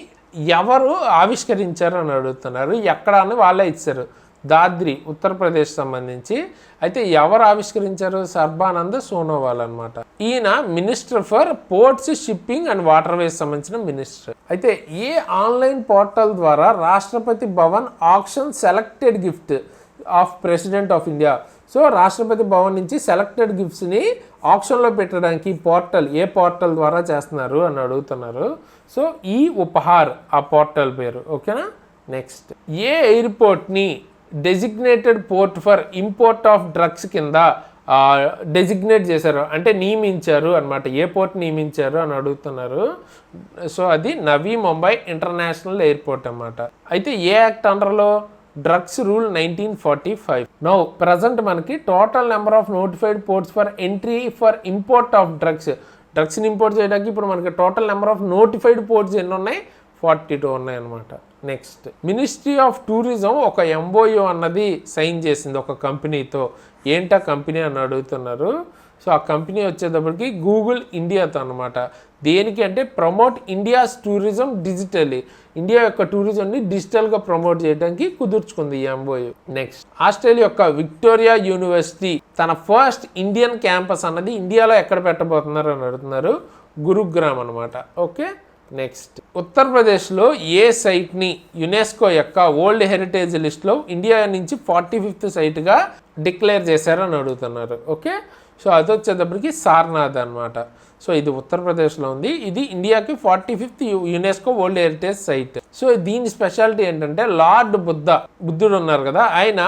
ఎవరు ఆవిష్కరించారు అని అడుగుతున్నారు. ఎక్కడ అని వాళ్ళే ఇచ్చారు. దాద్రి, ఉత్తరప్రదేశ్ సంబంధించి. అయితే ఎవరు ఆవిష్కరించారు? సర్బానంద్ సోనోవాల్ అనమాట. ఈయన minister for ports, shipping and waterways సంబంధించిన మినిస్టర్. అయితే ఏ ఆన్లైన్ పోర్టల్ ద్వారా Rashtrapati Bhavan auction selected gift of president of India? So Rashtrapati Bhavan నుంచి సెలెక్టెడ్ గిఫ్ట్స్ని ఆప్షన్లో పెట్టడానికి పోర్టల్ ఏ పోర్టల్ ద్వారా చేస్తున్నారు అని అడుగుతున్నారు. సో ఈ ఉపహార్ ఆ పోర్టల్ పేరు. ఓకేనా. నెక్స్ట్, ఏ ఎయిర్పోర్ట్ని designated port for import of drugs కింద డెసిగ్నేట్ చేశారు అంటే నియమించారు అనమాట. ఏ పోర్ట్ నియమించారు అని అడుగుతున్నారు. సో అది నవీ ముంబై ఇంటర్నేషనల్ ఎయిర్పోర్ట్ అన్నమాట. అయితే ఏ యాక్ట్ అండర్లో? Drugs rule 1945. నౌ ప్రజెంట్ మనకి total number of notified ports for entry for import of డ్రగ్స్ని ఇంపోర్ట్ చేయడానికి ఇప్పుడు మనకి total number of notified ports ఎన్ని ఉన్నాయి? 42 ఉన్నాయి అనమాట. నెక్స్ట్, మినిస్ట్రీ ఆఫ్ టూరిజం ఒక MOU అన్నది సైన్ చేసింది ఒక కంపెనీతో. ఏంటా కంపెనీ అని అడుగుతున్నారు. సో ఆ కంపెనీ వచ్చేటప్పటికి గూగుల్ ఇండియాతో అనమాట. దేనికి అంటే promote India's tourism digitally, India యొక్క టూరిజంని డిజిటల్గా ప్రమోట్ చేయడానికి కుదుర్చుకుంది ఈ MOU. నెక్స్ట్, ఆస్ట్రేలియా యొక్క విక్టోరియా యూనివర్సిటీ తన ఫస్ట్ ఇండియన్ క్యాంపస్ అన్నది ఇండియాలో ఎక్కడ పెట్టబోతున్నారు అని అడుగుతున్నారు. గురుగ్రామ్ అనమాట. ఓకే. నెక్స్ట్, ఉత్తరప్రదేశ్లో ఏ సైట్ని యునెస్కో యొక్క వరల్డ్ హెరిటేజ్ లిస్ట్లో ఇండియా నుంచి 45th సైట్గా డిక్లేర్ చేశారని అడుగుతున్నారు. ఓకే. సో అది వచ్చేటప్పటికి సార్నాథ్ అనమాట. సో ఇది ఉత్తరప్రదేశ్లో ఉంది. ఇది ఇండియాకి 45th UNESCO world heritage site. So దీని స్పెషాలిటీ ఏంటంటే లార్డ్ బుద్ధుడు ఉన్నారు కదా, ఆయన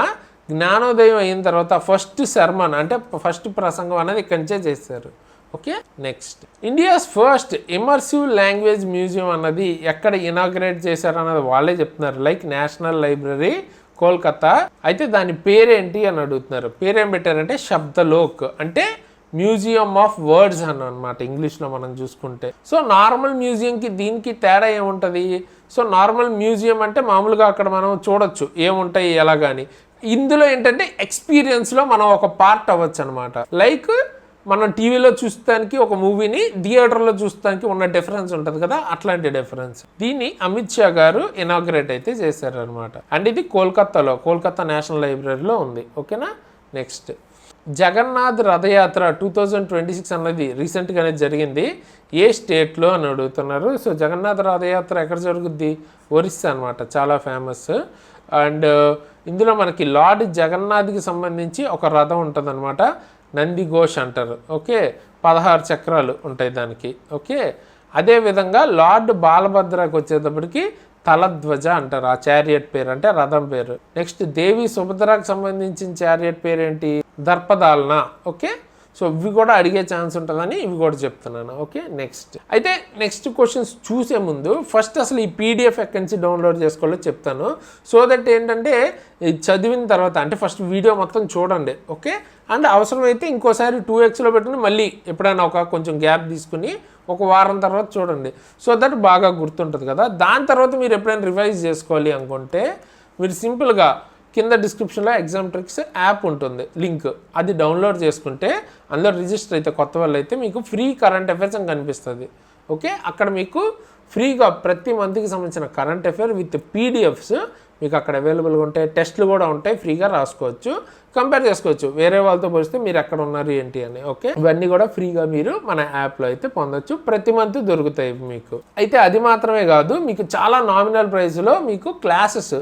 జ్ఞానోదయం అయిన తర్వాత ఫస్ట్ సెర్మన్ అంటే ఫస్ట్ ప్రసంగం అనేది ఇక్కడి నుంచే చేశారు. Okay. Next, India's first immersive language museum అన్నది ఎక్కడ ఇనాగ్రేట్ చేశారు అన్నది వాళ్ళే చెప్తున్నారు. Like national library Kolkata. అయితే దాని పేరేంటి అని అడుగుతున్నారు. పేరేం పెట్టారంటే శబ్దలోక్, అంటే మ్యూజియం ఆఫ్ వర్డ్స్ అని అనమాట ఇంగ్లీష్లో మనం చూసుకుంటే. సో నార్మల్ మ్యూజియంకి దీనికి తేడా ఏముంటుంది? సో నార్మల్ మ్యూజియం అంటే మామూలుగా అక్కడ మనం చూడొచ్చు ఏముంటాయి ఎలాగాని. ఇందులో ఏంటంటే ఎక్స్పీరియన్స్లో మనం ఒక పార్ట్ అవ్వచ్చు అనమాట. లైక్ మనం టీవీలో చూస్తానికి ఒక మూవీని థియేటర్లో చూస్తానికి ఉన్న డిఫరెన్స్ ఉంటుంది కదా, అట్లాంటి డిఫరెన్స్. దీన్ని అమిత్ షా గారు ఇనాగ్రేట్ అయితే చేశారనమాట. అండ్ ఇది కోల్కతా నేషనల్ లైబ్రరీలో ఉంది. ఓకేనా. నెక్స్ట్, జగన్నాథ్ రథయాత్ర 2026 అన్నది రీసెంట్గానే జరిగింది. ఏ స్టేట్లో అని అడుగుతున్నారు. సో జగన్నాథ్ రథయాత్ర ఎక్కడ జరుగుద్ది? ఒరిస్సా అనమాట. చాలా ఫేమస్. అండ్ ఇందులో మనకి లార్డ్ జగన్నాథ్కి సంబంధించి ఒక రథం ఉంటుంది అనమాట, నంది ఘోష్ అంటారు. ఓకే. 16 చక్రాలు ఉంటాయి దానికి. ఓకే. అదేవిధంగా లార్డ్ బాలభద్రకి వచ్చేటప్పటికి తలధ్వజ అంటారు. ఆ చారియట్ పేరు అంటే రథం పేరు. నెక్స్ట్, దేవి సుభద్రకు సంబంధించిన చారియట్ పేరు ఏంటి? దర్పదాలన. ఓకే. సో ఇవి కూడా అడిగే ఛాన్స్ ఉంటుందని ఇవి కూడా చెప్తున్నాను. ఓకే, నెక్స్ట్ క్వశ్చన్స్ చూసే ముందు ఫస్ట్ అసలు ఈ పీడిఎఫ్ ఎక్కడి నుంచి డౌన్లోడ్ చేసుకోవాలో చెప్తాను. సో దట్ ఏంటంటే ఇది చదివిన తర్వాత అంటే ఫస్ట్ వీడియో మొత్తం చూడండి. ఓకే, అండ్ అవసరమైతే ఇంకోసారి 2xలో పెట్టుకుని మళ్ళీ ఎప్పుడైనా కొంచెం గ్యాప్ తీసుకుని ఒక వారం తర్వాత చూడండి. సో దట్ బాగా గుర్తుంటుంది కదా. దాని తర్వాత మీరు ఎప్పుడైనా రివైజ్ చేసుకోవాలి అనుకుంటే మీరు సింపుల్గా కింద డిస్క్రిప్షన్లో ఎగ్జామ్ ట్రిక్స్ యాప్ ఉంటుంది, లింక్, అది డౌన్లోడ్ చేసుకుంటే అందులో రిజిస్టర్ అయితే కొత్త వాళ్ళు అయితే మీకు ఫ్రీ కరెంట్ అఫైర్స్ అని కనిపిస్తుంది. ఓకే, అక్కడ మీకు ఫ్రీగా ప్రతి మంత్కి సంబంధించిన కరెంట్ అఫైర్ విత్ పీడిఎఫ్స్ మీకు అక్కడ అవైలబుల్గా ఉంటాయి. టెస్ట్లు కూడా ఉంటాయి, ఫ్రీగా రాసుకోవచ్చు, కంపేర్ చేసుకోవచ్చు వేరే వాళ్ళతో పోలిస్తే మీరు ఎక్కడ ఉన్నారు ఏంటి అని. ఓకే, ఇవన్నీ కూడా ఫ్రీగా మీరు మన యాప్లో అయితే పొందొచ్చు, ప్రతి మంత్ దొరుకుతాయి మీకు. అయితే అది మాత్రమే కాదు, మీకు చాలా నామినల్ ప్రైస్లో మీకు క్లాసెస్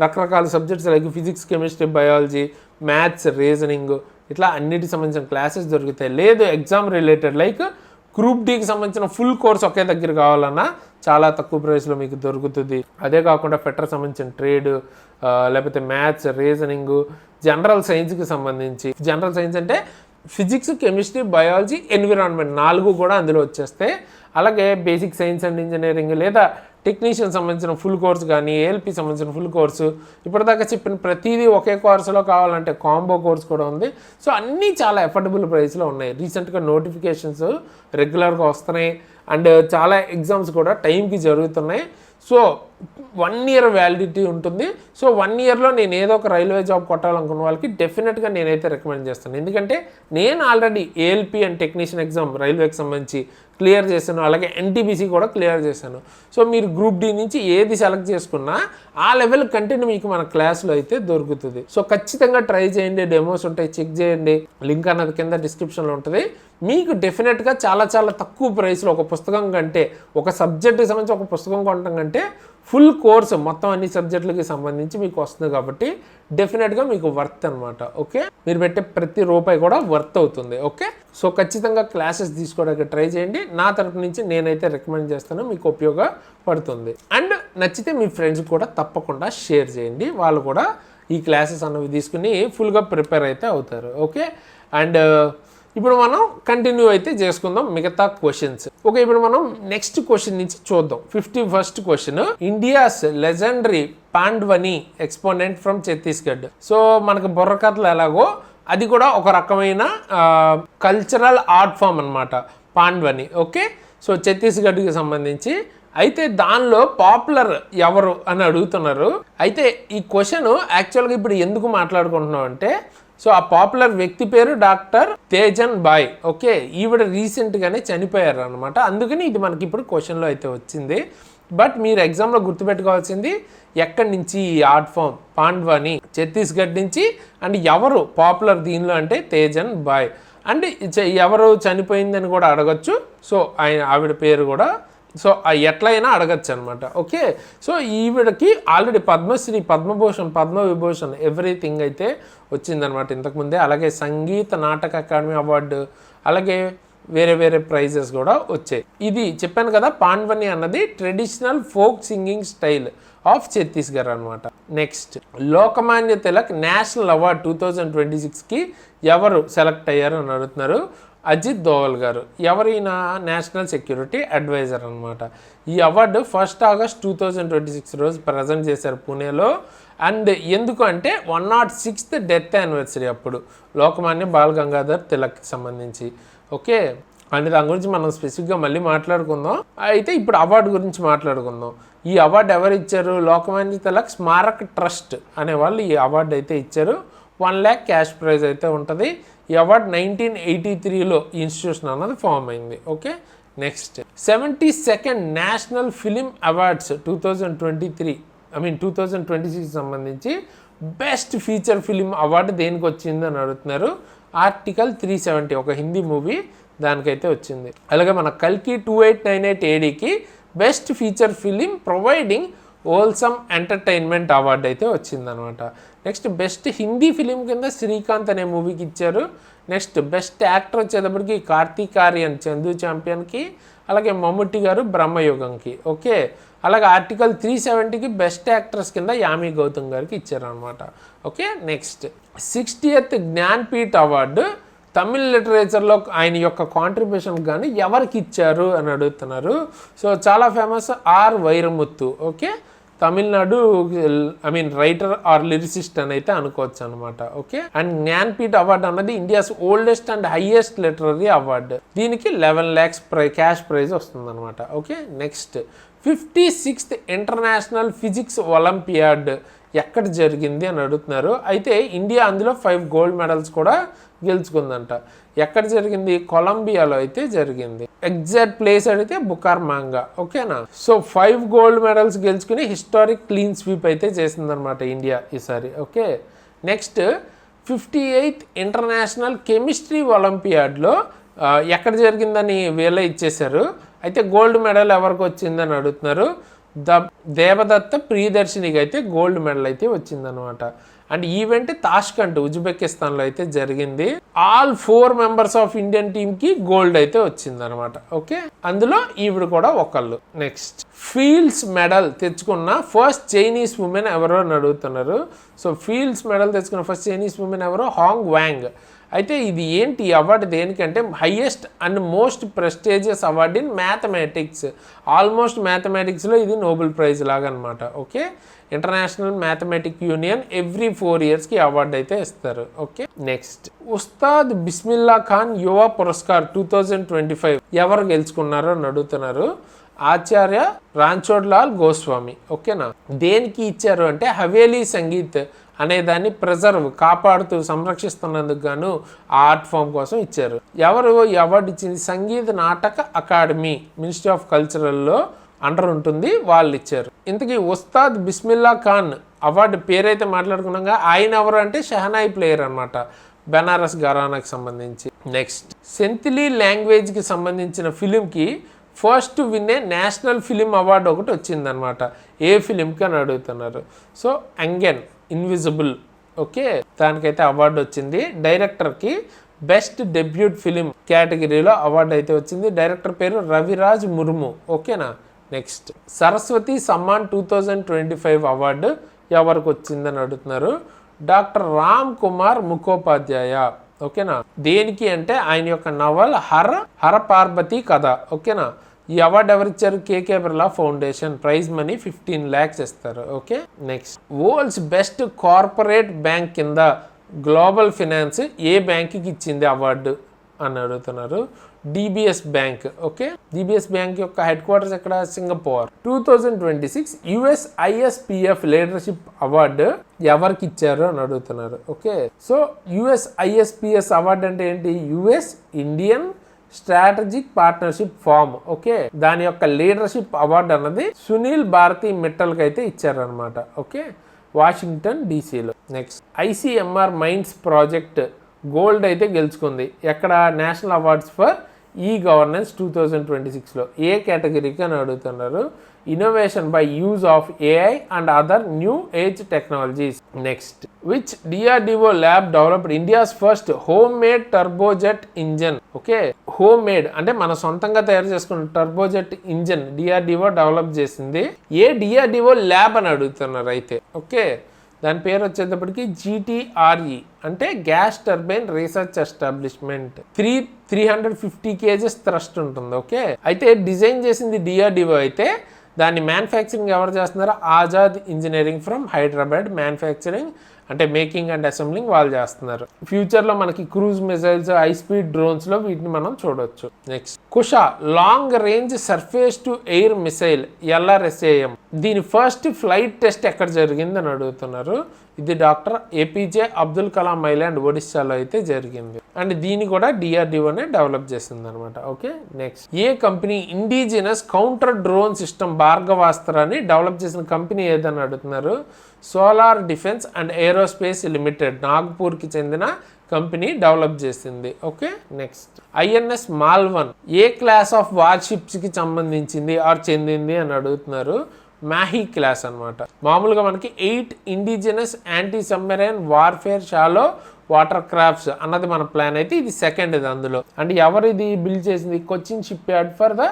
రకరకాల subjects like physics, chemistry, biology, maths, reasoning ఇట్లా అన్నిటికి సంబంధించిన క్లాసెస్ దొరుకుతాయి. లేదు ఎగ్జామ్ రిలేటెడ్ లైక్ గ్రూప్ డీకి సంబంధించిన ఫుల్ కోర్స్ ఒకే దగ్గర కావాలన్నా చాలా తక్కువ ప్రైస్లో మీకు దొరుకుతుంది. అదే కాకుండా ఫెటర్ సంబంధించిన ట్రేడ్, లేకపోతే మ్యాథ్స్, రీజనింగ్, జనరల్ సైన్స్కి సంబంధించి, జనరల్ సైన్స్ అంటే ఫిజిక్స్, కెమిస్ట్రీ, బయాలజీ, ఎన్విరాన్మెంట్ 4 కూడా అందులో వచ్చేస్తాయి. అలాగే బేసిక్ సైన్స్ అండ్ ఇంజనీరింగ్ లేదా టెక్నీషియన్ సంబంధించిన ఫుల్ కోర్స్ కానీ, ఏఎల్పి సంబంధించిన ఫుల్ కోర్సు, ఇప్పటిదాకా చెప్పిన ప్రతిదీ ఒకే కోర్సులో కావాలంటే కాంబో కోర్స్ కూడా ఉంది. సో అన్నీ చాలా అఫోర్డబుల్ ప్రైస్లో ఉన్నాయి. రీసెంట్గా నోటిఫికేషన్స్ రెగ్యులర్గా వస్తున్నాయి అండ్ చాలా ఎగ్జామ్స్ కూడా టైంకి జరుగుతున్నాయి. సో 1 year వ్యాలిడిటీ ఉంటుంది. సో 1 yearలో నేను ఏదో ఒక రైల్వే జాబ్ కొట్టాలనుకున్న వాళ్ళకి డెఫినెట్గా నేనైతే రికమెండ్ చేస్తాను. ఎందుకంటే నేను already ALP and technician exam రైల్వేకి సంబంధించి క్లియర్ చేశాను, అలాగే ఎన్టీబీసీ కూడా క్లియర్ చేశాను. సో మీరు గ్రూప్ డి నుంచి ఏది సెలెక్ట్ చేసుకున్నా ఆ లెవెల్ కంటెంట్ మీకు మన క్లాస్లో అయితే దొరుకుతుంది. సో ఖచ్చితంగా ట్రై చేయండి, డెమోస్ ఉంటాయి, చెక్ చేయండి, లింక్ అన్నది కింద డిస్క్రిప్షన్లో ఉంటుంది. మీకు డెఫినెట్గా చాలా చాలా తక్కువ ప్రైస్లో ఒక పుస్తకం కంటే, ఒక సబ్జెక్ట్కి సంబంధించి ఒక పుస్తకం కొనడం కంటే ఫుల్ కోర్స్ మొత్తం అన్ని సబ్జెక్టులకి సంబంధించి మీకు వస్తుంది కాబట్టి డెఫినెట్గా మీకు వర్త్ అనమాట. ఓకే, మీరు పెట్టే ప్రతి రూపాయి కూడా వర్త్ అవుతుంది. ఓకే, సో ఖచ్చితంగా క్లాసెస్ తీసుకోవడానికి ట్రై చేయండి. నా తరపు నుంచి నేనైతే రికమెండ్ చేస్తాను, మీకు ఉపయోగపడుతుంది. అండ్ నచ్చితే మీ ఫ్రెండ్స్ కూడా తప్పకుండా షేర్ చేయండి, వాళ్ళు కూడా ఈ క్లాసెస్ అన్నవి తీసుకుని ఫుల్గా ప్రిపేర్ అయితే అవుతారు. ఓకే, అండ్ ఇప్పుడు మనం కంటిన్యూ అయితే చేసుకుందాం మిగతా క్వశ్చన్స్. ఓకే, ఇప్పుడు మనం నెక్స్ట్ క్వశ్చన్ నుంచి చూద్దాం. 51st question, India's legendary Pandwani exponent from Chhattisgarh. So మనకు బుర్రకథలు ఎలాగో అది కూడా ఒక రకమైన కల్చరల్ ఆర్ట్ ఫామ్ అనమాట పాండ్వని. ఓకే, సో ఛత్తీస్గఢ్కి సంబంధించి. అయితే దానిలో పాపులర్ ఎవరు అని అడుగుతున్నారు. అయితే ఈ క్వశ్చన్ యాక్చువల్గా ఇప్పుడు ఎందుకు మాట్లాడుకుంటున్నాం అంటే, సో ఆ పాపులర్ వ్యక్తి పేరు డాక్టర్ తేజన్ బాయ్. ఓకే, ఈవిడ రీసెంట్గానే చనిపోయారు అనమాట, అందుకని ఇది మనకి ఇప్పుడు క్వశ్చన్లో అయితే వచ్చింది. బట్ మీరు ఎగ్జామ్లో గుర్తుపెట్టుకోవాల్సింది ఎక్కడి నుంచి ఈ ఆర్ట్ ఫామ్ పాండ్వాని, ఛత్తీస్గఢ్ నుంచి. అండ్ ఎవరు పాపులర్ దీనిలో అంటే తేజన్ బాయ్. అండ్ ఎవరు చనిపోయిందని కూడా అడగచ్చు. సో ఆవిడ పేరు కూడా సో ఎట్లయినా అడగచ్చు అనమాట. ఓకే, సో ఈవిడకి ఆల్రెడీ పద్మశ్రీ, పద్మభూషణ్, పద్మవిభూషణ్ ఎవ్రీథింగ్ అయితే వచ్చిందనమాట ఇంతకుముందే. అలాగే సంగీత నాటక అకాడమీ అవార్డు, అలాగే వేరే వేరే ప్రైజెస్ కూడా వచ్చాయి. ఇది చెప్పాను కదా, పాండ్వని అన్నది traditional folk singing style of Chhattisgarh అనమాట. Next, Lokmanya Tilak national award 2026కి ఎవరు సెలెక్ట్ అయ్యారు అని అడుగుతున్నారు. అజిత్ దోవల్ గారు. ఎవరైనా నేషనల్ సెక్యూరిటీ అడ్వైజర్ అనమాట. ఈ అవార్డు 1 August 2026 రోజు ప్రజెంట్ చేశారు పూణేలో. అండ్ ఎందుకు అంటే 106th డెత్ యానివర్సరీ అప్పుడు లోకమాన్య బాల్ గంగాధర్ తిలక్కి సంబంధించి. ఓకే, అండ్ దాని గురించి మనం స్పెసిఫిక్గా మళ్ళీ మాట్లాడుకుందాం. అయితే ఇప్పుడు అవార్డు గురించి మాట్లాడుకుందాం. ఈ అవార్డు ఎవరు ఇచ్చారు? లోకమాన్య తిలక్ స్మారక్ ట్రస్ట్ అనే వాళ్ళు ఈ అవార్డు అయితే ఇచ్చారు. 1 lakh క్యాష్ ప్రైజ్ అయితే ఉంటుంది. ఈ అవార్డు 1983లో ఇన్స్టిట్యూషన్ అన్నది ఫామ్ అయింది. Okay, next 72nd national film awards 2026 సంబంధించి బెస్ట్ ఫీచర్ ఫిలిం అవార్డు దేనికి వచ్చింది అని అడుగుతున్నారు. ఆర్టికల్ 370 ఒక హిందీ మూవీ దానికైతే వచ్చింది. అలాగే మన కల్కి 2898 ADకి best feature film providing wholesome entertainment award అయితే వచ్చిందనమాట. నెక్స్ట్ బెస్ట్ హిందీ ఫిలిం కింద శ్రీకాంత్ అనే మూవీకి ఇచ్చారు. నెక్స్ట్ బెస్ట్ యాక్టర్ వచ్చేటప్పటికి కార్తీక్ ఆర్యన్ చందు ఛాంపియన్కి, అలాగే మమ్ముట్టి గారు బ్రహ్మయుగంకి. ఓకే, అలాగే ఆర్టికల్ 370కి బెస్ట్ యాక్ట్రెస్ కింద యామి గౌతమ్ గారికి ఇచ్చారనమాట. Okay, next 60th Jnanpith award Tamil లిటరేచర్లో ఆయన యొక్క కాంట్రిబ్యూషన్ కానీ ఎవరికి ఇచ్చారు అని అడుగుతున్నారు. సో చాలా famous are Vairamuthu. Okay, Tamil Nadu writer or lyricist అని అయితే అనుకోవచ్చు అనమాట. ఓకే, అండ్ జ్ఞాన్పీఠ్ అవార్డు అన్నది India's oldest and highest literary award. దీనికి 11 lakhs క్యాష్ ప్రైజ్ వస్తుంది అనమాట. Okay, next 56th international physics olympiad ఎక్కడ జరిగింది అని అడుగుతున్నారు. అయితే ఇండియా అందులో 5 gold medals కూడా గెలుచుకుందంట. ఎక్కడ జరిగింది? కొలంబియాలో అయితే జరిగింది. ఎగ్జాక్ట్ ప్లేస్ అడిగితే బుకార్మాంగా. ఓకేనా? సో 5 gold medals గెలుచుకుని హిస్టారిక్ క్లీన్ స్వీప్ అయితే చేసిందనమాట ఇండియా ఈసారి. Okay, next 58th international chemistry ఒలింపియాడ్లో ఎక్కడ జరిగిందని వీళ్ళే ఇచ్చేశారు. అయితే గోల్డ్ మెడల్ ఎవరికి వచ్చిందని అడుగుతున్నారు. దేవదత్త ప్రియదర్శినికి అయితే గోల్డ్ మెడల్ అయితే వచ్చిందనమాట. అండ్ ఈవెంట్ తాష్కంట్ ఉజ్బెకిస్తాన్లో అయితే జరిగింది. ఆల్ 4 members ఆఫ్ ఇండియన్ టీమ్కి గోల్డ్ అయితే వచ్చిందనమాట. ఓకే, అందులో ఈవిడ కూడా ఒకళ్ళు. నెక్స్ట్ ఫీల్డ్స్ మెడల్ తెచ్చుకున్న ఫస్ట్ చైనీస్ ఉమెన్ ఎవరో అని అడుగుతున్నారు. సో ఫీల్డ్స్ మెడల్ తెచ్చుకున్న ఫస్ట్ చైనీస్ ఉమెన్ ఎవరో? Hong Wang. అయితే ఇది ఏంటి అవార్డు దేనికంటే highest and most prestigious award in mathematics. Almost మ్యాథమెటిక్స్లో ఇది నోబెల్ ప్రైజ్ లాగా అనమాట. Okay, international mathematic union every 4 yearsకి అవార్డు అయితే ఇస్తారు. ఓకే, నెక్స్ట్ ఉస్తాద్ బిస్మిల్లా ఖాన్ యువ పురస్కార్ 2025 ఎవరు గెలుచుకున్నారో అని అడుగుతున్నారు. ఆచార్య రాంచోడ్లాల్ గోస్వామి. ఓకేనా? దేనికి ఇచ్చారు అంటే హవేలీ సంగీత్ అనే దాన్ని కాపాడుతూ సంరక్షిస్తున్నందుకు గాను ఆర్ట్ ఫామ్ కోసం ఇచ్చారు. ఎవరు ఈ అవార్డు ఇచ్చింది? Sangeet Natak academy, ministry of కల్చరల్లో under ఉంటుంది, వాళ్ళు ఇచ్చారు. ఇంతకీ ఉస్తాద్ బిస్మిల్లా ఖాన్ అవార్డు పేరైతే మాట్లాడుకున్నాగా ఆయన ఎవరు అంటే షహనాయి ప్లేయర్ అనమాట, బెనారస్ ఘరానాకి సంబంధించి. నెక్స్ట్ సెంతిలీ లాంగ్వేజ్కి సంబంధించిన ఫిలింకి ఫస్ట్ విన్నే నేషనల్ ఫిలిం అవార్డు ఒకటి వచ్చిందనమాట. ఏ ఫిలింకి అని అడుగుతున్నారు. సో అంగెన్ ఇన్విజిబుల్. ఓకే, దానికైతే అవార్డు వచ్చింది. డైరెక్టర్కి బెస్ట్ డెబ్యూట్ ఫిలిం కేటగిరీలో అవార్డు అయితే వచ్చింది. డైరెక్టర్ పేరు రవిరాజ్ ముర్ము. ఓకేనా? నెక్స్ట్ సరస్వతి సమ్మాన్ 2025 అవార్డు ఎవరికి వచ్చిందని అడుగుతున్నారు. డాక్టర్ రామ్ కుమార్ ముఖోపాధ్యాయ. ఓకేనా? దేనికి అంటే ఆయన యొక్క నవల్ హర పార్వతి కథ. ఓకేనా? ఈ అవార్డు ఎవరిచ్చారు? KK Birla foundation. Prize money 15 lakhs ఇస్తారు. Okay, next world's best corporate bank కింద గ్లోబల్ ఫినాన్స్ ఏ బ్యాంక్కి ఇచ్చింది అవార్డు అని అడుగుతున్నారు. DBS bank. Okay, DBS bank యొక్క హెడ్ క్వార్టర్స్ ఎక్కడ? Singapore. 2026 US ISPF leadership award ఎవరికి ఇచ్చారు అని అడుగుతున్నారు. Okay, so US ISPS award అంటే ఏంటి? US Indian strategic partnership forum. Okay, దాని యొక్క లీడర్షిప్ అవార్డు అన్నది సునీల్ భారతి మిట్టల్కి అయితే ఇచ్చారనమాట. ఓకే, వాషింగ్టన్ డీసీలో. Next ICMR minds project gold అయితే గెలుచుకుంది. ఎక్కడ? National awards for e governance 2026లో. ఏ కేటగిరీకి అని అడుగుతున్నారు. Innovation by use of AI and other new age technologies. Next which DRDO lab developed India's first home made turbojet engine. Okay, home made అంటే మన సొంతంగా తయారు చేసుకున్న టర్బోజెట్ ఇంజన్ డిఆర్డిఓ డెవలప్ చేసింది. ఏ డిఆర్డిఓ ల్యాబ్ అని అడుగుతున్నారు అయితే. ఓకే, దాని పేరు వచ్చేటప్పటికి GTRE అంటే gas turbine research establishment. 350 kgs thrust ఉంటుంది. ఓకే, అయితే డిజైన్ చేసింది డిఆర్డిఓ అయితే దాన్ని మ్యానుఫ్యాక్చరింగ్ ఎవరు చేస్తున్నారు? Azad engineering from Hyderabad. Manufacturing అంటే మేకింగ్ అండ్ అసెంబ్లింగ్ వాళ్ళు చేస్తున్నారు. ఫ్యూచర్లో మనకి క్రూజ్ మిసైల్స్, హై స్పీడ్ డ్రోన్స్లో వీటిని మనం చూడవచ్చు. Next Kusha long range surface to air missile LRSAM. దీని ఫస్ట్ ఫ్లైట్ టెస్ట్ ఎక్కడ జరిగింది అని అడుగుతున్నారు. ఇది doctor APJ Abdul Kalam island ఒడిస్సాలో అయితే జరిగింది. అండ్ దీన్ని కూడా డిఆర్డిఓనే డెవలప్ చేసింది అనమాట. ఓకే, నెక్స్ట్ ఏ company indigenous counter drone system భార్గవాస్త్రాన్ని డెవలప్ చేసిన కంపెనీ ఏదని అడుగుతున్నారు. Solar defence and aerospace limited నాగ్పూర్కి చెందిన కంపెనీ డెవలప్ చేసింది. ఓకే, నెక్స్ట్ INS మాల్వన్ ఏ క్లాస్ ఆఫ్ వార్షిప్స్కి సంబంధించింది ఆర్ చెందింది అని అడుగుతున్నారు. మాహీ క్లాస్ అనమాట. మామూలుగా మనకి 8 indigenous anti submarine warfare shallow water crafts అన్నది మన ప్లాన్ అయితే ఇది సెకండ్ ఇది అందులో. అండ్ ఎవరు ఇది బిల్డ్ చేసింది? Cochin ship yard for the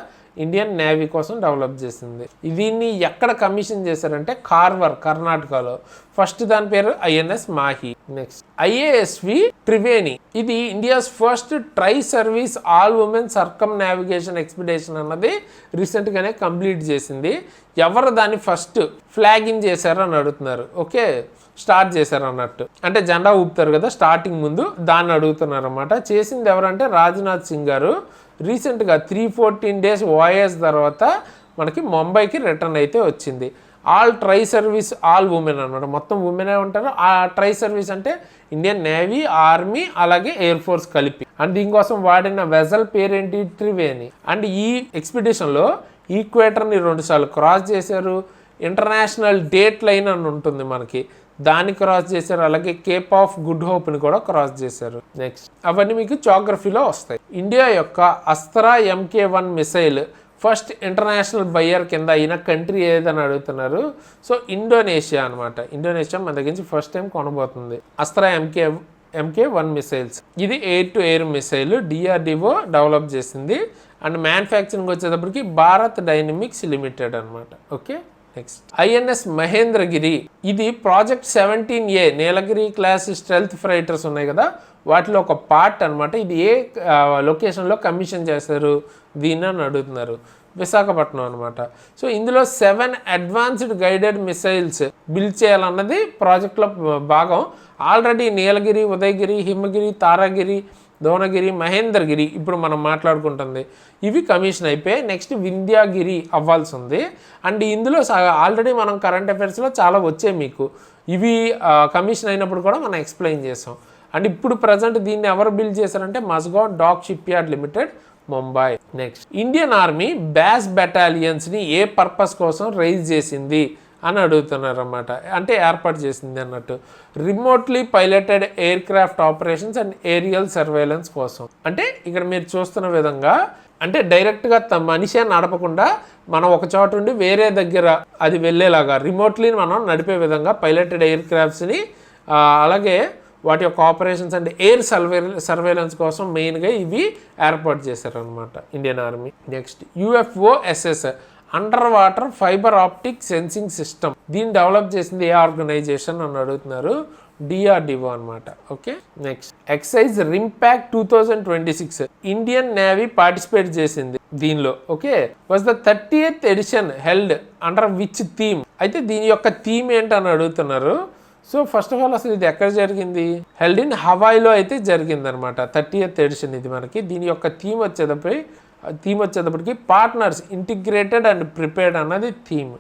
Indian navy కోసం డెవలప్ చేసింది. దీన్ని ఎక్కడ కమిషన్ చేశారంటే కార్వర్, కర్ణాటకలో. ఫస్ట్ దాని పేరు INS Mahe. Next IASV Triveni, ఇది India's first tri service all women circumnavigation expedition అన్నది రీసెంట్గానే కంప్లీట్ చేసింది. ఎవరు దాన్ని ఫస్ట్ ఫ్లాగింగ్ చేశారు అని అడుగుతున్నారు. ఓకే, స్టార్ట్ చేశారు అన్నట్టు, అంటే జెండా ఊపుతారు కదా స్టార్టింగ్ ముందు, దాన్ని అడుగుతున్నారు అన్నమాట. చేసింది ఎవరంటే రాజ్నాథ్ సింగ్ గారు. రీసెంట్గా 314 days వాయేజ్ తర్వాత మనకి ముంబైకి రిటర్న్ అయితే వచ్చింది. All try service all women అన్నమాట, మొత్తం ఉమెనే ఉంటారు. ఆ ట్రై సర్వీస్ అంటే ఇండియన్ నేవీ, ఆర్మీ, అలాగే ఎయిర్ ఫోర్స్ కలిపి. అండ్ దీనికోసం వాడిన వెజల్ పేరేంటి, త్రివేణి. అండ్ ఈ ఎక్స్పిడిషన్లో ఈక్వేటర్ని 2 సార్లు క్రాస్ చేశారు. ఇంటర్నేషనల్ డేట్ లైన్ అని ఉంటుంది మనకి, దాన్ని క్రాస్ చేశారు. అలాగే కేప్ ఆఫ్ గుడ్ హోప్ని కూడా క్రాస్ చేశారు. నెక్స్ట్ అవన్నీ మీకు జాగ్రఫీలో వస్తాయి. ఇండియా యొక్క Astra MK1 missile first international buyer కింద అయిన కంట్రీ ఏదని అడుగుతున్నారు. సో ఇండోనేషియా అనమాట. ఇండోనేషియా మన దగ్గర నుంచి ఫస్ట్ టైం కొనబోతుంది అస్త్రా MK1 మిసైల్స్. ఇది air to air missile, DRDO develop చేసింది. అండ్ మ్యానుఫ్యాక్చరింగ్ వచ్చేటప్పటికి భారత్ డైనమిక్స్ లిమిటెడ్ అనమాట. ఓకే, నెక్స్ట్ INS మహేంద్రగిరి, ఇది project 17A Nilgiri class stealth frigates ఉన్నాయి కదా, వాటిలో ఒక పార్ట్ అనమాట. ఇది ఏ లొకేషన్లో కమిషన్ చేస్తారు దీన్ని అని అడుగుతున్నారు. విశాఖపట్నం అనమాట. సో ఇందులో 7 అడ్వాన్స్డ్ గైడెడ్ మిసైల్స్ బిల్డ్ చేయాలన్నది ప్రాజెక్ట్లో భాగం. ఆల్రెడీ నీలగిరి, ఉదయగిరి, హిమగిరి, తారాగిరి, దోనగిరి, మహేంద్రగిరి ఇప్పుడు మనం మాట్లాడుకుంటుంది, ఇవి కమిషన్ అయిపోయి నెక్స్ట్ వింధ్యాగిరి అవ్వాల్సి ఉంది. అండ్ ఇందులో ఆల్రెడీ మనం కరెంట్ అఫైర్స్లో చాలా వచ్చాయి మీకు, ఇవి కమిషన్ అయినప్పుడు కూడా మనం ఎక్స్ప్లెయిన్ చేసాం. అండ్ ఇప్పుడు ప్రజెంట్ దీన్ని ఎవరు బిల్డ్ చేశారంటే Mazagon dock shipyard limited, Mumbai. Next Indian army బ్యాస్ బెటాలియన్స్ని ఏ పర్పస్ కోసం రైజ్ చేసింది అని అడుగుతున్నారు అన్నమాట, అంటే ఏర్పాటు చేసింది అన్నట్టు. Remotely piloted aircraft operations and aerial surveillance కోసం. అంటే ఇక్కడ మీరు చూస్తున్న విధంగా అంటే డైరెక్ట్గా మనిషే నడపకుండా మనం ఒక చోట ఉండి వేరే దగ్గర అది వెళ్ళేలాగా రిమోట్లీ మనం నడిపే విధంగా పైలటెడ్ ఎయిర్ క్రాఫ్ట్స్ని, అలాగే వాటి యొక్క ఆపరేషన్స్ అండ్ ఎయిర్ సర్వేలెన్స్ కోసం మెయిన్గా ఇవి ఏర్పాటు చేశారనమాట Indian army. Next UFOSS underwater fibre optic sensing system, దీన్ని డెవలప్ చేసింది ఏ ఆర్గనైజేషన్ అని అడుగుతున్నారు, DRDO అనమాట. Okay, next exercise RIMPAC 2026 Indian navy participate చేసింది దీనిలో. Okay, was the 30th edition held under which theme, అయితే దీని యొక్క థీమ్ ఏంటని అడుగుతున్నారు. సో ఫస్ట్ ఆఫ్ ఆల్ అసలు ఇది ఎక్కడ జరిగింది, హెల్డ్ ఇన్ హవాయిలో అయితే జరిగింది అనమాట. 30th ఎడిషన్ ఇది మనకి. దీని యొక్క థీమ్ వచ్చేటప్పటికి పార్ట్నర్స్ ఇంటిగ్రేటెడ్ అండ్ ప్రిపేర్డ్ అన్నది థీమ్.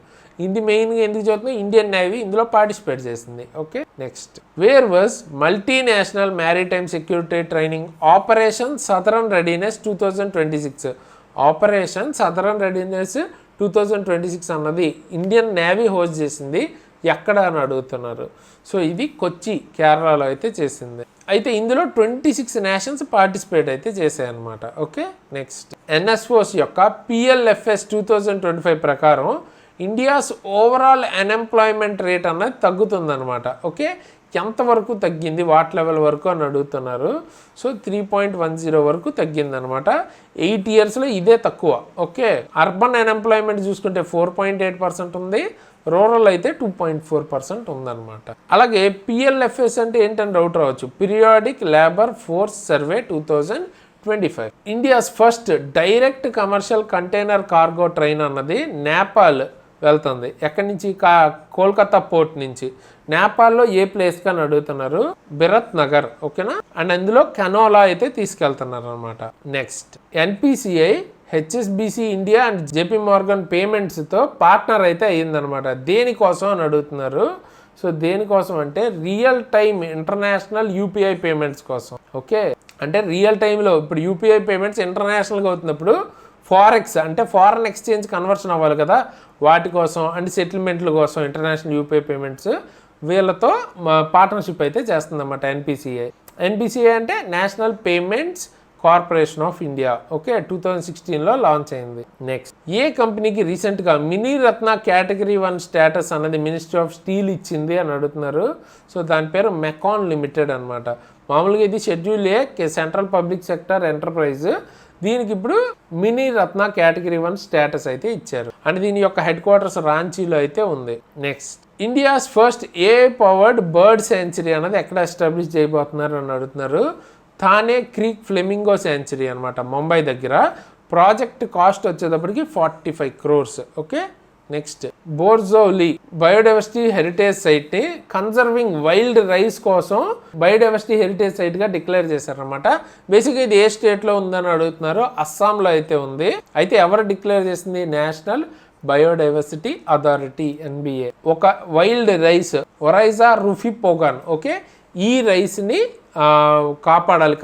ఇది మెయిన్గా ఎందుకు చదువుతుంది, ఇండియన్ నేవీ ఇందులో పార్టిసిపేట్ చేసింది. Okay, next where was multinational maritime security training operation southern readiness 2026. Operation southern readiness 2026 అన్నది ఇండియన్ నేవీ హోస్ట్ చేసింది. ఎక్కడ అని అడుగుతున్నారు. సో ఇది కొచ్చి, కేరళలో అయితే చేసింది. అయితే ఇందులో 26 నేషన్స్ పార్టిసిపేట్ అయితే చేశాయన్నమాట. ఓకే, నెక్స్ట్ NSOs యొక్క PLFS 2025 ప్రకారం ఇండియాస్ ఓవరాల్ అన్ఎంప్లాయ్మెంట్ రేట్ అన్నది తగ్గుతుందన్నమాట. ఓకే, ఎంతవరకు తగ్గింది, వాట్ లెవెల్ వరకు అని అడుగుతున్నారు. సో 3.10 వరకు తగ్గిందనమాట. 8 yearsలో ఇదే తక్కువ. ఓకే, అర్బన్ అన్ఎంప్లాయ్మెంట్ చూసుకుంటే 4.8% ఉంది, రూరల్ అయితే 2.4% ఉందన్నమాట. అలాగే PLFS అంటే ఏంటని డౌట్ రావచ్చు, periodic labour force survey 2025. India's first direct commercial container cargo train అన్నది నేపాల్ వెళ్తుంది. ఎక్కడి నుంచి, కోల్కతా పోర్ట్ నుంచి. నేపాల్లో ఏ ప్లేస్కి అని అడుగుతున్నారు, బిరత్ నగర్. ఓకేనా, అండ్ అందులో కెనోలా అయితే తీసుకెళ్తున్నారు అనమాట. Next NPCI HSBC India and JP Morgan పేమెంట్స్తో పార్ట్నర్ అయితే అయ్యిందనమాట. దేనికోసం అని అడుగుతున్నారు. సో దేనికోసం అంటే real time international UPI payments కోసం. ఓకే, అంటే రియల్ టైంలో ఇప్పుడు UPI పేమెంట్స్ ఇంటర్నేషనల్గా అవుతున్నప్పుడు ఫారెక్స్ అంటే ఫారెన్ ఎక్స్చేంజ్ కన్వర్షన్ అవ్వాలి కదా, వాటి కోసం అండ్ సెటిల్మెంట్ల కోసం ఇంటర్నేషనల్ UPI పేమెంట్స్ వీళ్ళతో పార్ట్నర్షిప్ అయితే చేస్తుందన్నమాట NPCI అంటే national payments corporation of India. Okay, 2016లో లాంచ్ అయింది. నెక్స్ట్ ఏ కంపెనీకి రీసెంట్గా మినీ రత్న కేటగిరీ 1 స్టేటస్ అన్నది మినిస్ట్రీ ఆఫ్ స్టీల్ ఇచ్చింది అని అడుగుతున్నారు. సో దాని పేరు మెకాన్ లిమిటెడ్ అనమాట. మామూలుగా ఇది షెడ్యూల్ ఏ సెంట్రల్ పబ్లిక్ సెక్టర్ ఎంటర్ప్రైజ్. దీనికి ఇప్పుడు మినీ రత్న కేటగిరీ 1 స్టేటస్ అయితే ఇచ్చారు. అండ్ దీని యొక్క హెడ్ క్వార్టర్స్ రాంచీలో అయితే ఉంది. Next India's first AI powered bird century అన్నది ఎక్కడ ఎస్టాబ్లిష్ చేయబోతున్నారు అని అడుగుతున్నారు. థానే క్రీక్ ఫ్లెమింగో సెంచరీ అనమాట, ముంబై దగ్గర. ప్రాజెక్ట్ కాస్ట్ వచ్చేటప్పటికి 45 crores. Okay, next Borjuli biodiversity heritage సైట్ని కన్జర్వింగ్ వైల్డ్ రైస్ కోసం బయోడైవర్సిటీ హెరిటేజ్ సైట్గా డిక్లేర్ చేశారనమాట. బేసిక్గా ఇది ఏ స్టేట్లో ఉందని అడుగుతున్నారు. అస్సాంలో అయితే ఉంది. అయితే ఎవరు డిక్లేర్ చేసింది? National biodiversity authority, NBA. ఒక వైల్డ్ రైస్ ఒరైజా రూఫిపోగాన్, ఓకే, ఈ రైస్ని కాపాడాలి,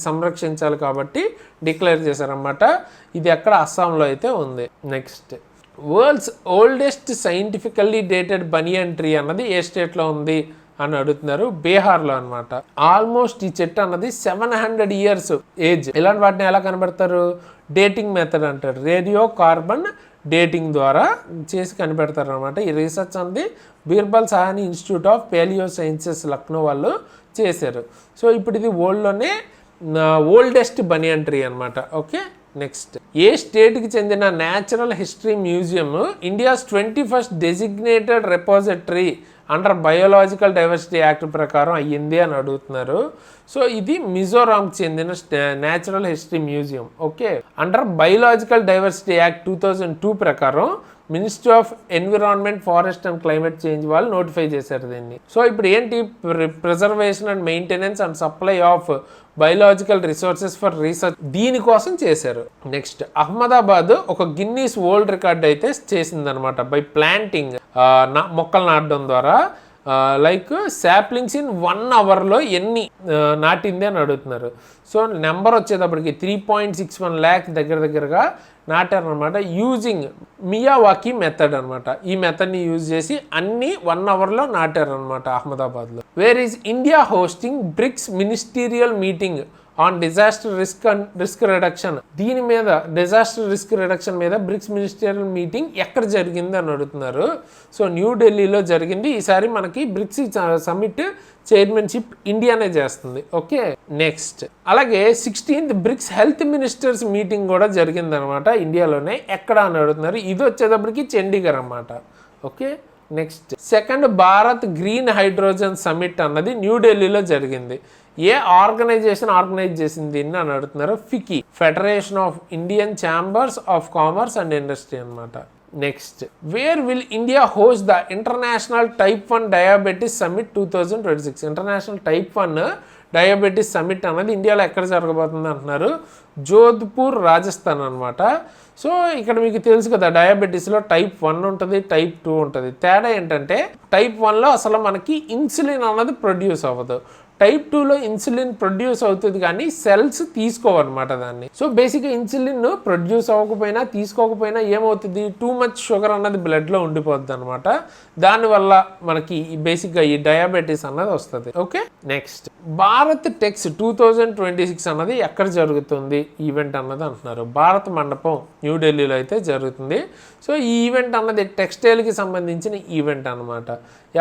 సంరక్షించాలి కాబట్టి డిక్లేర్ చేశారన్నమాట. ఇది ఎక్కడ? అస్సాంలో అయితే ఉంది. Next world's oldest scientifically dated బనియన్ ట్రీ అన్నది ఏ స్టేట్లో ఉంది అని అడుగుతున్నారు. బీహార్లో అనమాట. ఆల్మోస్ట్ ఈ చెట్టు అన్నది 700 years ఏజ్. ఇలాంటి వాటిని ఎలా కనబెడతారు? డేటింగ్ మెథడ్ అంటారు. రేడియో కార్బన్ డేటింగ్ ద్వారా చేసి కనిపెడతారు అనమాట. ఈ రీసెర్చ్ అనేది Birbal Sahni institute of palaeo sciences Lucknow వాళ్ళు చేశారు. సో ఇప్పుడు ఇది వరల్డ్లోనే ఓల్డెస్ట్ బనియన్ ట్రీ అనమాట. ఓకే, నెక్స్ట్ ఏ స్టేట్కి చెందిన natural history museum India's 21st designated repository under biological diversity act ప్రకారం అయ్యింది అని అడుగుతున్నారు. సో ఇది మిజోరాంకి చెందిన natural history museum. Okay, under biological diversity act 2002 ప్రకారం ministry of environment, forest and climate change వాళ్ళు నోటిఫై చేశారు దీన్ని. సో ఇప్పుడు ఏంటి? Preservation and maintenance and supply of biological resources for research, దీనికోసం చేశారు. నెక్స్ట్ అహ్మదాబాద్ ఒక గిన్నీస్ వరల్డ్ రికార్డ్ అయితే చేసిందనమాట బై ప్లాంటింగ్, మొక్కలు నాటడం ద్వారా. లైక్ శాప్లింగ్స్ ఇన్ 1 hourలో ఎన్ని నాటింది అని అడుగుతున్నారు. సో నెంబర్ వచ్చేటప్పటికి 3.61 lakhs దగ్గరగా నాటారనమాట. యూజింగ్ మియావాకీ మెథడ్ అనమాట. ఈ మెథడ్ని యూజ్ చేసి అన్ని 1 hourలో నాటారనమాట అహ్మదాబాద్లో. Where is India hosting BRICS ministerial meeting on disaster risk reduction. దీని మీద డిజాస్టర్ రిస్క్ రిడక్షన్ మీద బ్రిక్స్ మినిస్టీరియల్ మీటింగ్ ఎక్కడ జరిగింది అని అడుగుతున్నారు. సో న్యూఢిల్లీలో జరిగింది. ఈసారి మనకి బ్రిక్స్ సమ్మిట్ చైర్మన్షిప్ ఇండియానే చేస్తుంది. ఓకే, నెక్స్ట్ అలాగే 16th bricks health ministers meeting కూడా జరిగిందనమాట ఇండియాలోనే. ఎక్కడ అని అడుగుతున్నారు. ఇది వచ్చేటప్పటికి చండీగఢ్ అన్నమాట. Okay, next second Bharat green hydrogen summit అన్నది న్యూఢిల్లీలో జరిగింది. ఏ ఆర్గనైజేషన్ ఆర్గనైజ్ చేసింది దీన్ని అని అడుగుతున్నారు. FICCI, federation of Indian chambers of commerce and industry అనమాట. Next where will India host the international type 1 diabetes summit 2026. International type 1 diabetes summit అన్నది ఇండియాలో ఎక్కడ జరగబోతుంది అంటున్నారు. జోధ్పూర్, రాజస్థాన్ అనమాట. సో ఇక్కడ మీకు తెలుసు కదా, డయాబెటీస్లో టైప్ 1 ఉంటుంది, టైప్ 2 ఉంటుంది. తేడా ఏంటంటే టైప్ 1లో అసలు మనకి ఇన్సులిన్ అన్నది ప్రొడ్యూస్ అవ్వదు. టైప్ 2లో ఇన్సులిన్ ప్రొడ్యూస్ అవుతుంది కానీ సెల్స్ తీసుకోవన్నమాట దాన్ని. సో బేసిక్గా ఇన్సులిన్ ప్రొడ్యూస్ అవ్వకపోయినా తీసుకోకపోయినా ఏమవుతుంది? టూ మచ్ షుగర్ అన్నది బ్లడ్లో ఉండిపోద్ది అనమాట. దానివల్ల మనకి బేసిక్గా ఈ డయాబెటీస్ అన్నది వస్తుంది. ఓకే, నెక్స్ట్ భారత్ టెక్స్ 2026 అన్నది ఎక్కడ జరుగుతుంది ఈవెంట్ అన్నది అంటున్నారు. భారత్ మండపం న్యూఢిల్లీలో అయితే జరుగుతుంది. సో ఈ ఈవెంట్ అన్నది టెక్స్టైల్కి సంబంధించిన ఈవెంట్ అనమాట.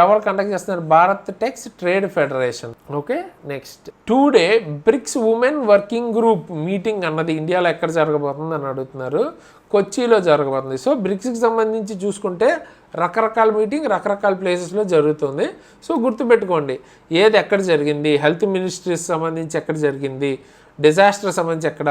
ఎవరు కండక్ట్ చేస్తున్నారు? Bharat Tex trade federation. Okay, next today BRICS women working group meeting అన్నది ఇండియాలో ఎక్కడ జరగబోతుంది అని అడుగుతున్నారు. కొచ్చిలో జరగబోతుంది. సో బ్రిక్స్కి సంబంధించి చూసుకుంటే రకరకాల మీటింగ్ రకరకాల ప్లేసెస్లో జరుగుతుంది. సో గుర్తుపెట్టుకోండి ఏది ఎక్కడ జరిగింది, హెల్త్ మినిస్ట్రీస్ సంబంధించి ఎక్కడ జరిగింది, డిజాస్టర్ సంబంధించి ఎక్కడ,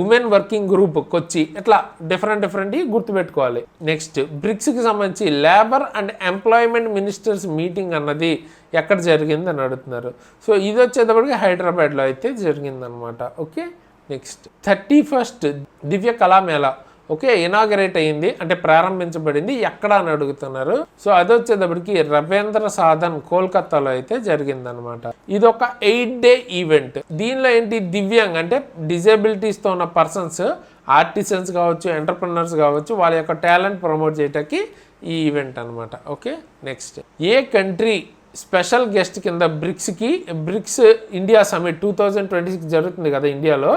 ఉమెన్ వర్కింగ్ గ్రూప్ కొచ్చి, ఇట్లా డిఫరెంట్ గుర్తుపెట్టుకోవాలి. నెక్స్ట్ బ్రిక్స్కి సంబంధించి labour and employment ministers meeting అన్నది ఎక్కడ జరిగింది అని అడుగుతున్నారు. సో ఇది వచ్చేటప్పటికి హైదరాబాద్లో అయితే జరిగిందనమాట. ఓకే, నెక్స్ట్ 31st దివ్య కళామేళా ఓకే ఇనాగరేట్ అయ్యింది, అంటే ప్రారంభించబడింది. ఎక్కడ అని అడుగుతున్నారు. సో అది వచ్చేటప్పటికి రవీంద్ర సాధన్ కోల్కతాలో అయితే జరిగిందనమాట. ఇది ఒక 8-day ఈవెంట్. దీనిలో ఏంటి? దివ్యాంగ్ అంటే డిజేబిలిటీస్తో ఉన్న పర్సన్స్, ఆర్టిసన్స్ కావచ్చు, ఎంటర్ప్రినర్స్ కావచ్చు, వాళ్ళ యొక్క టాలెంట్ ప్రమోట్ చేయడానికి ఈ ఈవెంట్ అనమాట. ఓకే, నెక్స్ట్ ఏ కంట్రీ స్పెషల్ గెస్ట్ కింద బ్రిక్స్ ఇండియా సమ్మిట్ 2026 జరుగుతుంది కదా ఇండియాలో,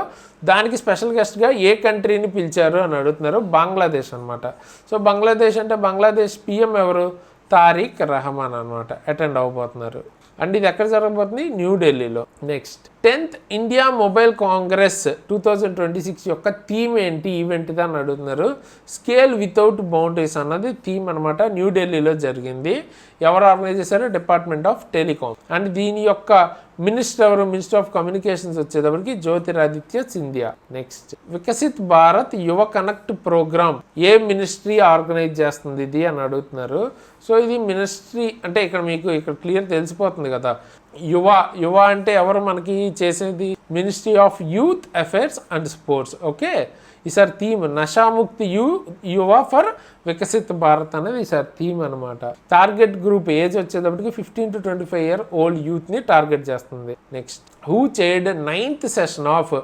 దానికి స్పెషల్ గెస్ట్గా ఏ కంట్రీని పిలిచారు అని అడుగుతున్నారు. బంగ్లాదేశ్ అనమాట. సో బంగ్లాదేశ్ అంటే బంగ్లాదేశ్ PM ఎవరు? తారిక్ రహమాన్ అనమాట అటెండ్ అవ్వబోతున్నారు. అండ్ ఇది ఎక్కడ జరగబోతుంది? న్యూఢిల్లీలో. Next 10th India mobile Congress 2026 యొక్క థీమ్ ఏంటి, ఈవెంట్ అని అడుగుతున్నారు. స్కేల్ వితౌట్ బౌండరీస్ అన్నది థీమ్ అనమాట. న్యూఢిల్లీలో జరిగింది. ఎవరు ఆర్గనైజ్ చేశారు? Department of telecom. అండ్ దీని యొక్క మినిస్టర్ ఎవరు? మినిస్టర్ ఆఫ్ కమ్యూనికేషన్స్ వచ్చేటప్పటికి జ్యోతిరాదిత్య సింధియా. నెక్స్ట్ వికసిత్ భారత్ యువ కనెక్ట్ ప్రోగ్రామ్ ఏ మినిస్ట్రీ ఆర్గనైజ్ చేస్తుంది ఇది అని అడుగుతున్నారు. సో ఇది మినిస్ట్రీ అంటే ఇక్కడ మీకు ఇక్కడ క్లియర్ తెలిసిపోతుంది కదా. యువ అంటే ఎవరు మనకి చేసేది? Ministry of youth affairs and sports. Okay, ఈసారి థీమ్ నషాముక్తి యువ ఫర్ వికసిత్ భారత్ అనేది ఈసారి థీమ్ అనమాట. టార్గెట్ గ్రూప్ ఏజ్ వచ్చేటప్పటికి 15 to 25 year ఓల్డ్ యూత్ని టార్గెట్ చేస్తుంది. Next who chaired 9th session of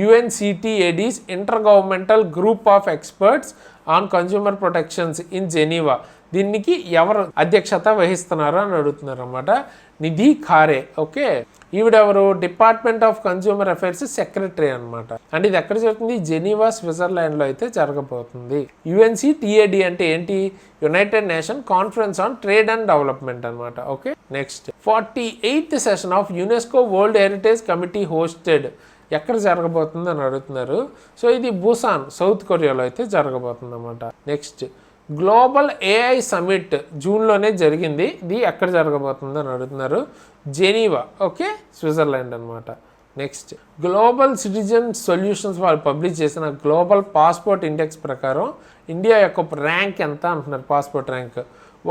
UNCTAD's intergovernmental group of experts on consumer protections in Geneva. దీనికి ఎవరు అధ్యక్షత వహిస్తున్నారు అని అడుగుతున్నారు అన్నమాట. నిధి ఖారే. ఓకే, ఈవిడెవరు? Department of consumer affairs secretary అనమాట. అండ్ ఇది ఎక్కడ జరుగుతుంది? జెనీవా స్విట్జర్లాండ్లో అయితే జరగబోతుంది. UNCTAD అంటే ఏంటి? United Nation conference on trade and development అనమాట. Okay, next 48th session of UNESCO world heritage committee hosted ఎక్కడ జరగబోతుంది అని అడుగుతున్నారు. సో ఇది బుసాన్ సౌత్ కొరియాలో అయితే జరగబోతుంది అనమాట. నెక్స్ట్ గ్లోబల్ AI సమిట్ జూన్లోనే జరిగింది. ఇది ఎక్కడ జరగబోతుంది అని అడుగుతున్నారు. జెనీవా. ఓకే, స్విట్జర్లాండ్ అనమాట. నెక్స్ట్ గ్లోబల్ సిటిజన్ సొల్యూషన్స్ వాళ్ళు పబ్లిష్ చేసిన గ్లోబల్ పాస్పోర్ట్ ఇండెక్స్ ప్రకారం ఇండియా యొక్క ర్యాంక్ ఎంత అంటున్నారు? పాస్పోర్ట్ ర్యాంక్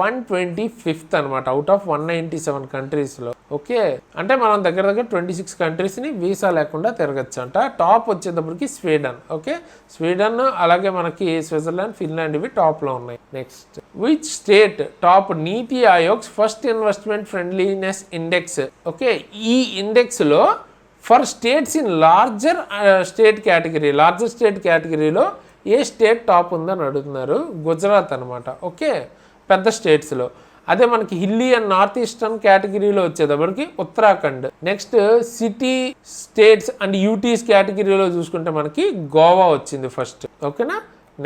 125th అనమాట అవుట్ ఆఫ్ 197 కంట్రీస్లో. ఓకే, అంటే మనం దగ్గర 26 కంట్రీస్ని వీసా లేకుండా తిరగచ్చు అంట. టాప్ వచ్చేటప్పటికి స్వీడన్. ఓకే, స్వీడన్ అలాగే మనకి స్విట్జర్లాండ్, ఫిన్లాండ్ ఇవి టాప్లో ఉన్నాయి. Next which state top NITI Aayog's first investment friendliness index. Okay, ఈ ఇండెక్స్లో for states in larger state కేటగిరీలో ఏ స్టేట్ టాప్ ఉందని అడుగుతున్నారు. గుజరాత్ అనమాట. ఓకే, పెద్ద స్టేట్స్లో. అదే మనకి హిల్లీ అండ్ నార్త్ ఈస్టర్న్ కేటగిరీలో వచ్చేటప్పటికి Uttarakhand. Next city states and UTs కేటగిరీలో చూసుకుంటే మనకి గోవా వచ్చింది ఫస్ట్. ఓకేనా.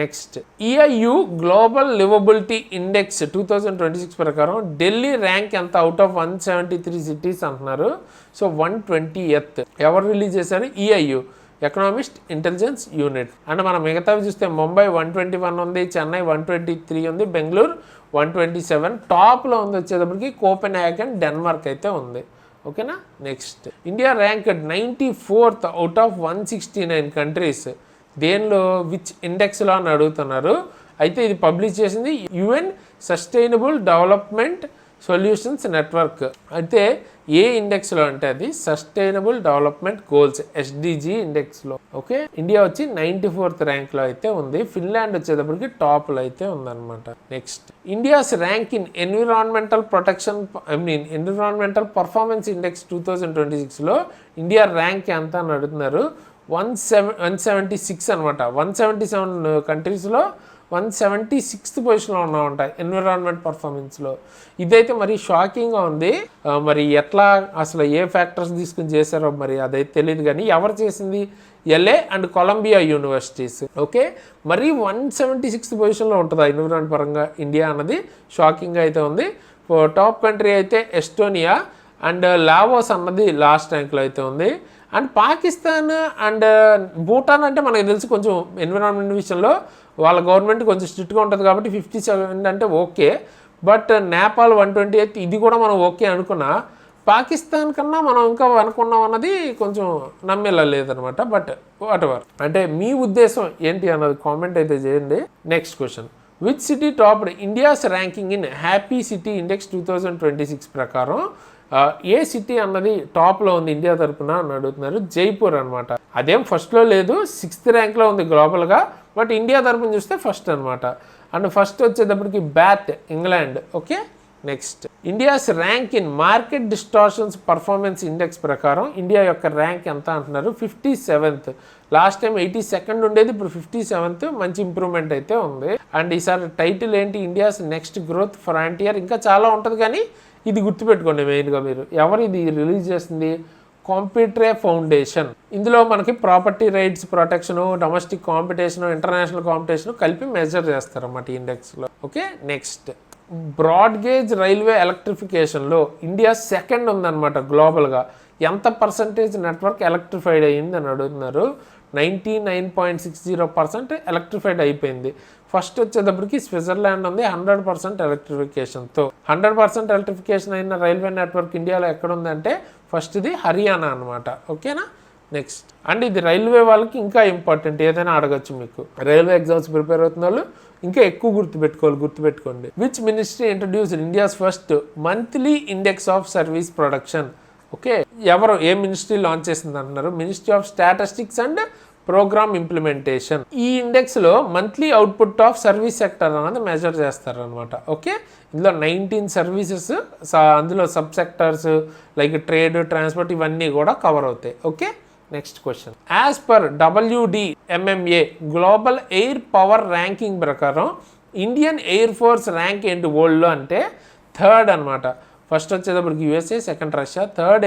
Next EU global liveability index 2026 ప్రకారం ఢిల్లీ ర్యాంక్ ఎంత అవుట్ ఆఫ్ 173 సిటీస్ అంటున్నారు. సో 120th ఎవరు రిలీజ్ చేశారు? EU economist intelligence unit. And మనం మిగతావి చూస్తే ముంబై 121 ఉంది, చెన్నై 123 ఉంది, బెంగళూరు 127. టాప్లో ఉంది వచ్చేటప్పటికి కోపెన్హాగన్ డెన్మార్క్ అయితే ఉంది. ఓకేనా. Next India rank 94th out of 169 countries. దేనిలో? విచ్ ఇండెక్స్లో అని అడుగుతున్నారు. అయితే ఇది పబ్లిష్ చేసింది UN sustainable development solutions network. అయితే ఏ ఇండెక్స్లో అంటే అది సస్టైనబుల్ డెవలప్మెంట్ గోల్స్ SDG ఇండెక్స్లో. ఓకే, ఇండియా వచ్చి 94th ర్యాంక్లో అయితే ఉంది. ఫిన్లాండ్ వచ్చేటప్పటికి టాప్లో అయితే ఉందన్నమాట. Next India's rank in environmental performance index 2026లో ఇండియా ర్యాంక్ ఎంత అని అడుగుతున్నారు. 176 అనమాట. 177 కంట్రీస్లో 176th పొజిషన్లో ఉన్నామంట ఎన్విరాన్మెంట్ పర్ఫార్మెన్స్లో. ఇదైతే మరి షాకింగ్గా ఉంది. మరి ఎట్లా అసలు ఏ ఫ్యాక్టర్స్ తీసుకుని చేశారో మరి అదైతే తెలియదు. కానీ ఎవరు చేసింది? LA and Colombia universities. Okay, మరి 176th పొజిషన్లో ఉంటుందా ఎన్విరాన్మెంట్ పరంగా ఇండియా అన్నది షాకింగ్గా అయితే ఉంది. టాప్ కంట్రీ అయితే ఎస్టోనియా అండ్ లావోస్ అన్నది లాస్ట్ ర్యాంక్లో అయితే ఉంది. అండ్ పాకిస్తాన్ అండ్ భూటాన్ అంటే మనకు తెలిసి కొంచెం ఎన్విరాన్మెంట్ విషయంలో వాళ్ళ గవర్నమెంట్ కొంచెం స్ట్రిక్ట్గా ఉంటుంది కాబట్టి 57 అంటే ఓకే. బట్ నేపాల్ 128 ఇది కూడా మనం ఓకే అనుకున్నా, పాకిస్తాన్ కన్నా మనం ఇంకా అనుకున్నాం అన్నది కొంచెం నమ్మేలా లేదనమాట. బట్ వాట్ ఎవర్, అంటే మీ ఉద్దేశం ఏంటి అన్నది కామెంట్ అయితే చేయండి. Next question, which city topped India's ranking in happy city index 2026 ప్రకారం ఏ సిటీ అన్నది టాప్లో ఉంది ఇండియా తరపున అని అడుగుతున్నారు. జైపూర్ అనమాట. అదేం ఫస్ట్లో లేదు, 6th ర్యాంక్లో ఉంది గ్లోబల్గా. బట్ ఇండియా తరపున చూస్తే ఫస్ట్ అనమాట. అండ్ ఫస్ట్ వచ్చేటప్పటికి bath England. Okay, next India's rank in market distortions performance index ప్రకారం ఇండియా యొక్క ర్యాంక్ ఎంత అంటున్నారు. 57th. లాస్ట్ టైం 82nd ఉండేది, ఇప్పుడు 57th. మంచి ఇంప్రూవ్మెంట్ అయితే ఉంది. అండ్ ఈసారి టైటిల్ ఏంటి? India's next growth frontier. ఇంకా చాలా ఉంటుంది కానీ ఇది గుర్తుపెట్టుకోండి మెయిన్గా మీరు. ఎవరు ఇది రిలీజ్ చేసింది? Competere Foundation. ఇందులో మనకి property rights protection, domestic competition, international competition కలిపి మెజర్ చేస్తారన్నమాట ఈ ఇండెక్స్లో. Okay, next broad gauge railway ఎలక్ట్రిఫికేషన్లో ఇండియా సెకండ్ ఉందన్నమాట గ్లోబల్గా. ఎంత పర్సంటేజ్ నెట్వర్క్ ఎలక్ట్రిఫైడ్ అయ్యింది అని అడుగుతున్నారు. 99.60% ఎలక్ట్రిఫైడ్ అయిపోయింది. ఫస్ట్ వచ్చేటప్పటికి స్విట్జర్లాండ్ ఉంది 100% ఎలక్ట్రిఫికేషన్తో. 100% ఎలక్ట్రిఫికేషన్ అయిన రైల్వే నెట్వర్క్ ఇండియాలో ఎక్కడ ఉందంటే ఫస్ట్ది హర్యానా అనమాట. ఓకేనా. నెక్స్ట్ అండ్ ఇది రైల్వే వాళ్ళకి ఇంకా ఇంపార్టెంట్, ఏదైనా అడగచ్చు మీకు. రైల్వే ఎగ్జామ్స్ ప్రిపేర్ అవుతున్న వాళ్ళు ఇంకా ఎక్కువ గుర్తుపెట్టుకోండి. Which ministry introduced India's first monthly index of service production? Okay, ఏ మినిస్ట్రీ లాంచ్ చేసింది అంటున్నారు? Ministry of statistics and programme implementation. ఈ ఇండెక్స్లో monthly output of service sector అనేది మెజర్ చేస్తారనమాట. ఓకే, ఇందులో 19 సర్వీసెస్, అందులో sub sectors like trade, transport ఇవన్నీ కూడా కవర్ అవుతాయి. Okay, next question. As per WDMMA global air power ranking ప్రకారం ఇండియన్ ఎయిర్ ఫోర్స్ ర్యాంక్ ఏంటి వరల్డ్లో అంటే థర్డ్ అనమాట. ఫస్ట్ వచ్చేటప్పటికి USA, second Russia, third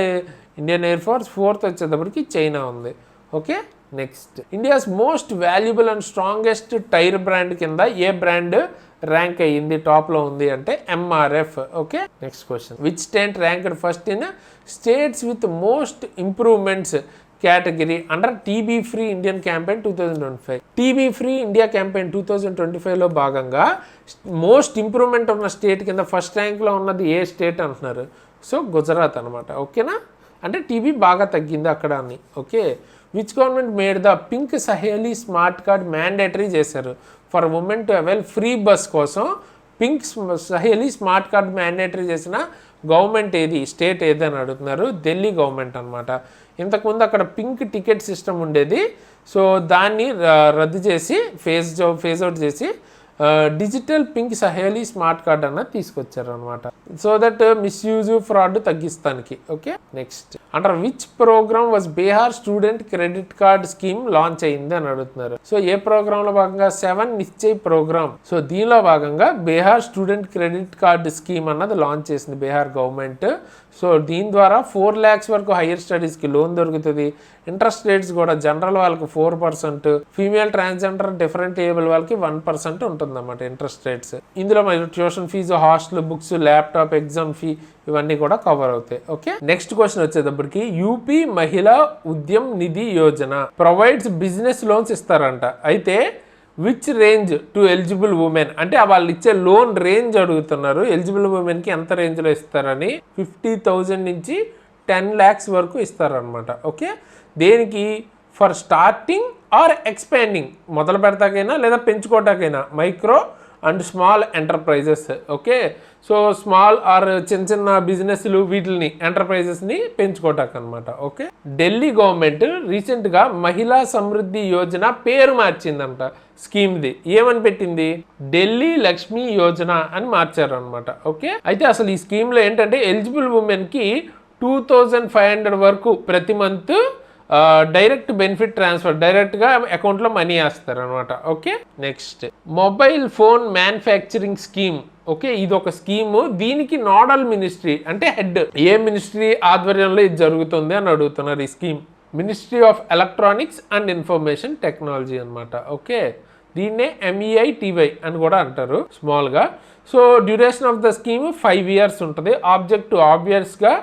Indian air force, fourth వచ్చేటప్పటికి చైనా ఉంది. Okay, next. India's most valuable and strongest tyre brand కింద ఏ బ్రాండ్ ర్యాంక్ అయ్యింది, టాప్లో ఉంది అంటే MRF. Okay, next question. Which state ranked first in states with most improvements category under TB free Indian campaign 2025? TB free India campaign 2025లో భాగంగా most improvement ఉన్న state కింద ఫస్ట్ ర్యాంక్లో ఉన్నది ఏ స్టేట్ అంటున్నారు? సో గుజరాత్ అనమాట. ఓకేనా, అంటే టీబీ బాగా తగ్గింది అక్కడ అని. Okay, which government made the pink Saheli smart card mandatory చేశారు for women to avail free bus కోసం? Pink Saheli smart card mandatory చేసిన గవర్నమెంట్ ఏది, స్టేట్ ఏది అని అడుగుతున్నారు? ఢిల్లీ గవర్నమెంట్ అనమాట. ఇంతకుముందు అక్కడ పింక్ టికెట్ సిస్టమ్ ఉండేది, సో దాన్ని రద్దు చేసి ఫేజ్ అవుట్ చేసి digital pink Saheli smart card అన్నది తీసుకొచ్చారు అనమాట. సో దట్ మిస్యూజ్, ఫ్రాడ్ తగ్గిస్తానికి. Okay, next. అంటారు which programme was Bihar student credit card scheme launch అయింది అని అడుగుతున్నారు? సో ఏ ప్రోగ్రాంలో భాగంగా 7 నిశ్చయ్ ప్రోగ్రామ్. సో దీనిలో భాగంగా Bihar student credit card scheme అన్నది లాంచ్ చేసింది బీహార్ గవర్నమెంట్. సో దీని ద్వారా 4 lakhs వరకు హైయర్ స్టడీస్కి లోన్ దొరుకుతుంది. ఇంట్రెస్ట్ రేట్స్ కూడా జనరల్ వాళ్ళకి 4%, ఫీమేల్ ట్రాన్స్జెండర్ డిఫరెంట్ ఏబుల్ వాళ్ళకి 1% ఉంటుందన్నమాట ఇంట్రెస్ట్ రేట్స్. ఇందులో మరి tuition fee, hostel, books, laptop, exam fee ఇవన్నీ కూడా కవర్ అవుతాయి. ఓకే, నెక్స్ట్ క్వశ్చన్ వచ్చేటప్పటికి UP Mahila Udyam Nidhi Yojana provides business loans ఇస్తారంట. అయితే which range to eligible women అంటే వాళ్ళు ఇచ్చే లోన్ రేంజ్ అడుగుతున్నారు. ఎలిజిబుల్ ఉమెన్కి ఎంత రేంజ్లో ఇస్తారని? 50,000 నుంచి 10 lakhs వరకు ఇస్తారనమాట. ఓకే, దేనికి? ఫర్ స్టార్టింగ్ ఆర్ ఎక్స్పాండింగ్, మొదలు పెడతాకైనా లేదా పెంచుకోవటాకైనా, micro and small enterprises. Okay, so small or చిన్న బిజినెస్లు వీటిని ఎంటర్ప్రైజెస్ని పెంచుకోవటానికి అనమాట. ఓకే, ఢిల్లీ గవర్నమెంట్ రీసెంట్గా మహిళా సమృద్ధి యోజన పేరు మార్చిందంట స్కీమ్ది. ఏమని పెట్టింది? ఢిల్లీ లక్ష్మీ యోజన అని మార్చారు అనమాట. ఓకే, అయితే అసలు ఈ స్కీమ్లో ఏంటంటే ఎలిజిబుల్ ఉమెన్కి 2,500 వరకు ప్రతి మంత్ డైరెక్ట్ బెనిఫిట్ ట్రాన్స్ఫర్, డైరెక్ట్గా అకౌంట్లో మనీ వేస్తారు అనమాట. Okay, next. Mobile phone manufacturing scheme. Okay, ఇది ఒక స్కీము. దీనికి నోడల్ మినిస్ట్రీ అంటే హెడ్ ఏ మినిస్ట్రీ ఆధ్వర్యంలో ఇది జరుగుతుంది అని అడుగుతున్నారు ఈ scheme? Ministry of electronics and information technology అనమాట. ఓకే, దీన్నే MEITY అని కూడా అంటారు స్మాల్గా. So duration of the scheme 5 years ఉంటుంది. ఆబ్జెక్టివ్ ఆబ్వియస్గా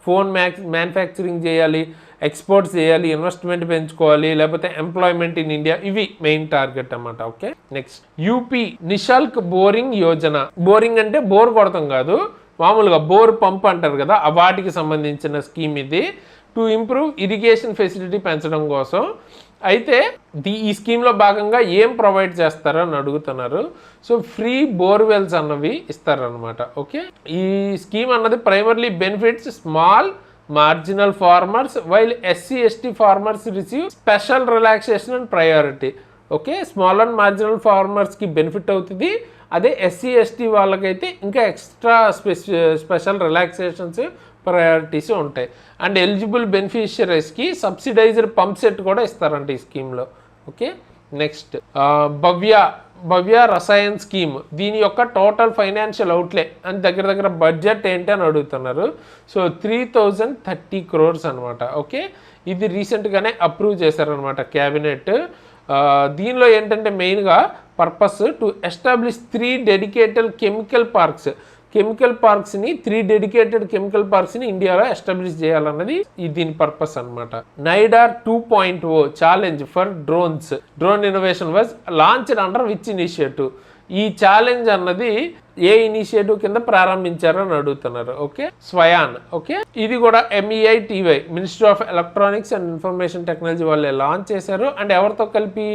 ఫోన్ మ్యానుఫ్యాక్చరింగ్ చేయాలి, ఎక్స్పోర్ట్స్ చేయాలి, ఇన్వెస్ట్మెంట్ పెంచుకోవాలి, లేకపోతే ఎంప్లాయ్మెంట్ ఇన్ ఇండియా, ఇవి మెయిన్ టార్గెట్ అన్నమాట. Okay, next. UP నిశల్క్ boring Yojana. Boring అంటే బోర్ కొడతాం కాదు, మామూలుగా బోర్ పంప్ అంటారు కదా, వాటికి సంబంధించిన స్కీమ్ ఇది. టు ఇంప్రూవ్ ఇరిగేషన్ ఫెసిలిటీ పెంచడం కోసం. అయితే ఈ స్కీమ్లో భాగంగా ఏం ప్రొవైడ్ చేస్తారో అని అడుగుతున్నారు. సో ఫ్రీ బోర్వెల్స్ అన్నవి ఇస్తారనమాట. ఓకే, ఈ స్కీమ్ అన్నది primarily benefits small marginal farmers while SC/ST farmers receive special relaxation and priority. Okay, small and marginal ఫార్మర్స్కి బెనిఫిట్ అవుతుంది. అదే SC/ST వాళ్ళకైతే ఇంకా ఎక్స్ట్రా స్పెషల్ రిలాక్సేషన్స్, ప్రయారిటీస్ ఉంటాయి. అండ్ ఎలిజిబుల్ బెనిఫిషియరీస్కి సబ్సిడైజ్డ్ పంప్ సెట్ కూడా ఇస్తారంట ఈ స్కీమ్లో. Okay, next. Bhavya Rasayan scheme. దీని యొక్క టోటల్ ఫైనాన్షియల్ అవుట్లే అని దగ్గర బడ్జెట్ ఏంటి అని అడుగుతున్నారు. సో 3,030 crores అనమాట. ఓకే, ఇది రీసెంట్గానే అప్రూవ్ చేశారనమాట క్యాబినెట్. దీనిలో ఏంటంటే మెయిన్గా purpose to establish 3 dedicated chemical పార్క్స్ని 3 డెడికేటెడ్ కెమికల్ పార్క్స్ని ఇండియాలో ఎస్టాబ్లిష్ చేయాలన్నది దీని పర్పస్ అనమాట. నైడా 2.0 challenge for drone innovation was launched under which initiative? ఈ ఛాలెంజ్ అన్నది ఏ ఇనిషియేటివ్ కింద ప్రారంభించారో అని అడుగుతున్నారు. ఓకే, స్వయాన్. ఓకే, ఇది కూడా MEITY ministry of electronics and information technology వాళ్ళే లాంచ్ చేశారు. అండ్ ఎవరితో కలిపి?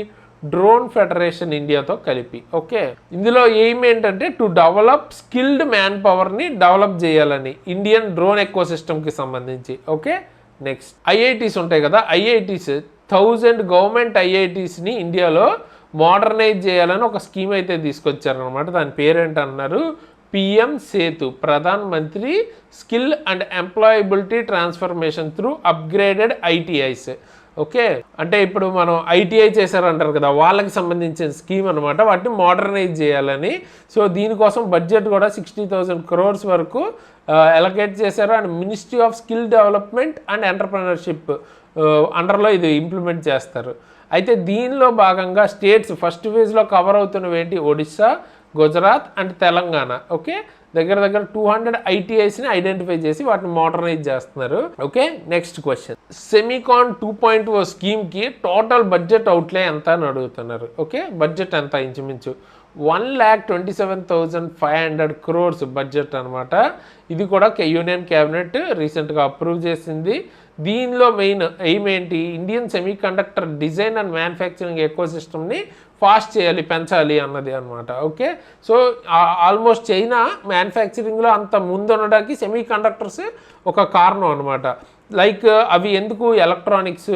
డ్రోన్ ఫెడరేషన్ ఇండియాతో కలిపి. ఓకే, ఇందులో ఎయిమ్ ఏంటంటే టు డెవలప్ స్కిల్డ్ మ్యాన్ పవర్ని డెవలప్ చేయాలని ఇండియన్ డ్రోన్ ఎకో సిస్టమ్కి సంబంధించి. ఓకే, నెక్స్ట్ IITs ఉంటాయి కదా, IITs 1000 గవర్నమెంట్ IITsని ఇండియాలో మోడర్నైజ్ చేయాలని ఒక స్కీమ్ అయితే తీసుకొచ్చారనమాట. దాని పేరేంటన్నారు? PM Setu, Pradhan Mantri skill and employability transformation through upgraded ITIs. Okay, అంటే ఇప్పుడు మనం ITI చేశారంటారు కదా, వాళ్ళకి సంబంధించిన స్కీమ్ అనమాట. వాటిని మోడర్నైజ్ చేయాలని. సో దీనికోసం బడ్జెట్ కూడా 60,000 crores వరకు అలొకేట్ చేశారు. And ministry of skill development and entrepreneurship అండర్లో ఇది ఇంప్లిమెంట్ చేస్తారు. అయితే దీనిలో భాగంగా స్టేట్స్ ఫస్ట్ ఫేజ్లో కవర్ అవుతున్నవి ఏంటి? ఒడిస్సా, గుజరాత్ అండ్ తెలంగాణ. ఓకే, దగ్గర 200 ITIsని ఐడెంటిఫై చేసి వాటిని మోడర్నైజ్ చేస్తున్నారు. Okay, next question. సెమీకాన్ 2.0 స్కీమ్కి టోటల్ బడ్జెట్ అవుట్లే ఎంత అని అడుగుతున్నారు. ఓకే, బడ్జెట్ ఎంత? ఇంచుమించు 1,27,500 crores బడ్జెట్ అనమాట. ఇది కూడా యూనియన్ క్యాబినెట్ రీసెంట్గా అప్రూవ్ చేసింది. దీనిలో మెయిన్ ఎయిమ్ ఏంటి? Indian semiconductor design and manufacturing ఎకో సిస్టమ్ని ఫాస్ట్ చేయాలి, పెంచాలి అన్నది అనమాట. ఓకే, సో ఆల్మోస్ట్ చైనా మ్యానుఫ్యాక్చరింగ్లో అంత ముందు ఉండడానికి సెమీకండక్టర్స్ ఒక కారణం అనమాట. లైక్ అవి ఎందుకు? ఎలక్ట్రానిక్స్,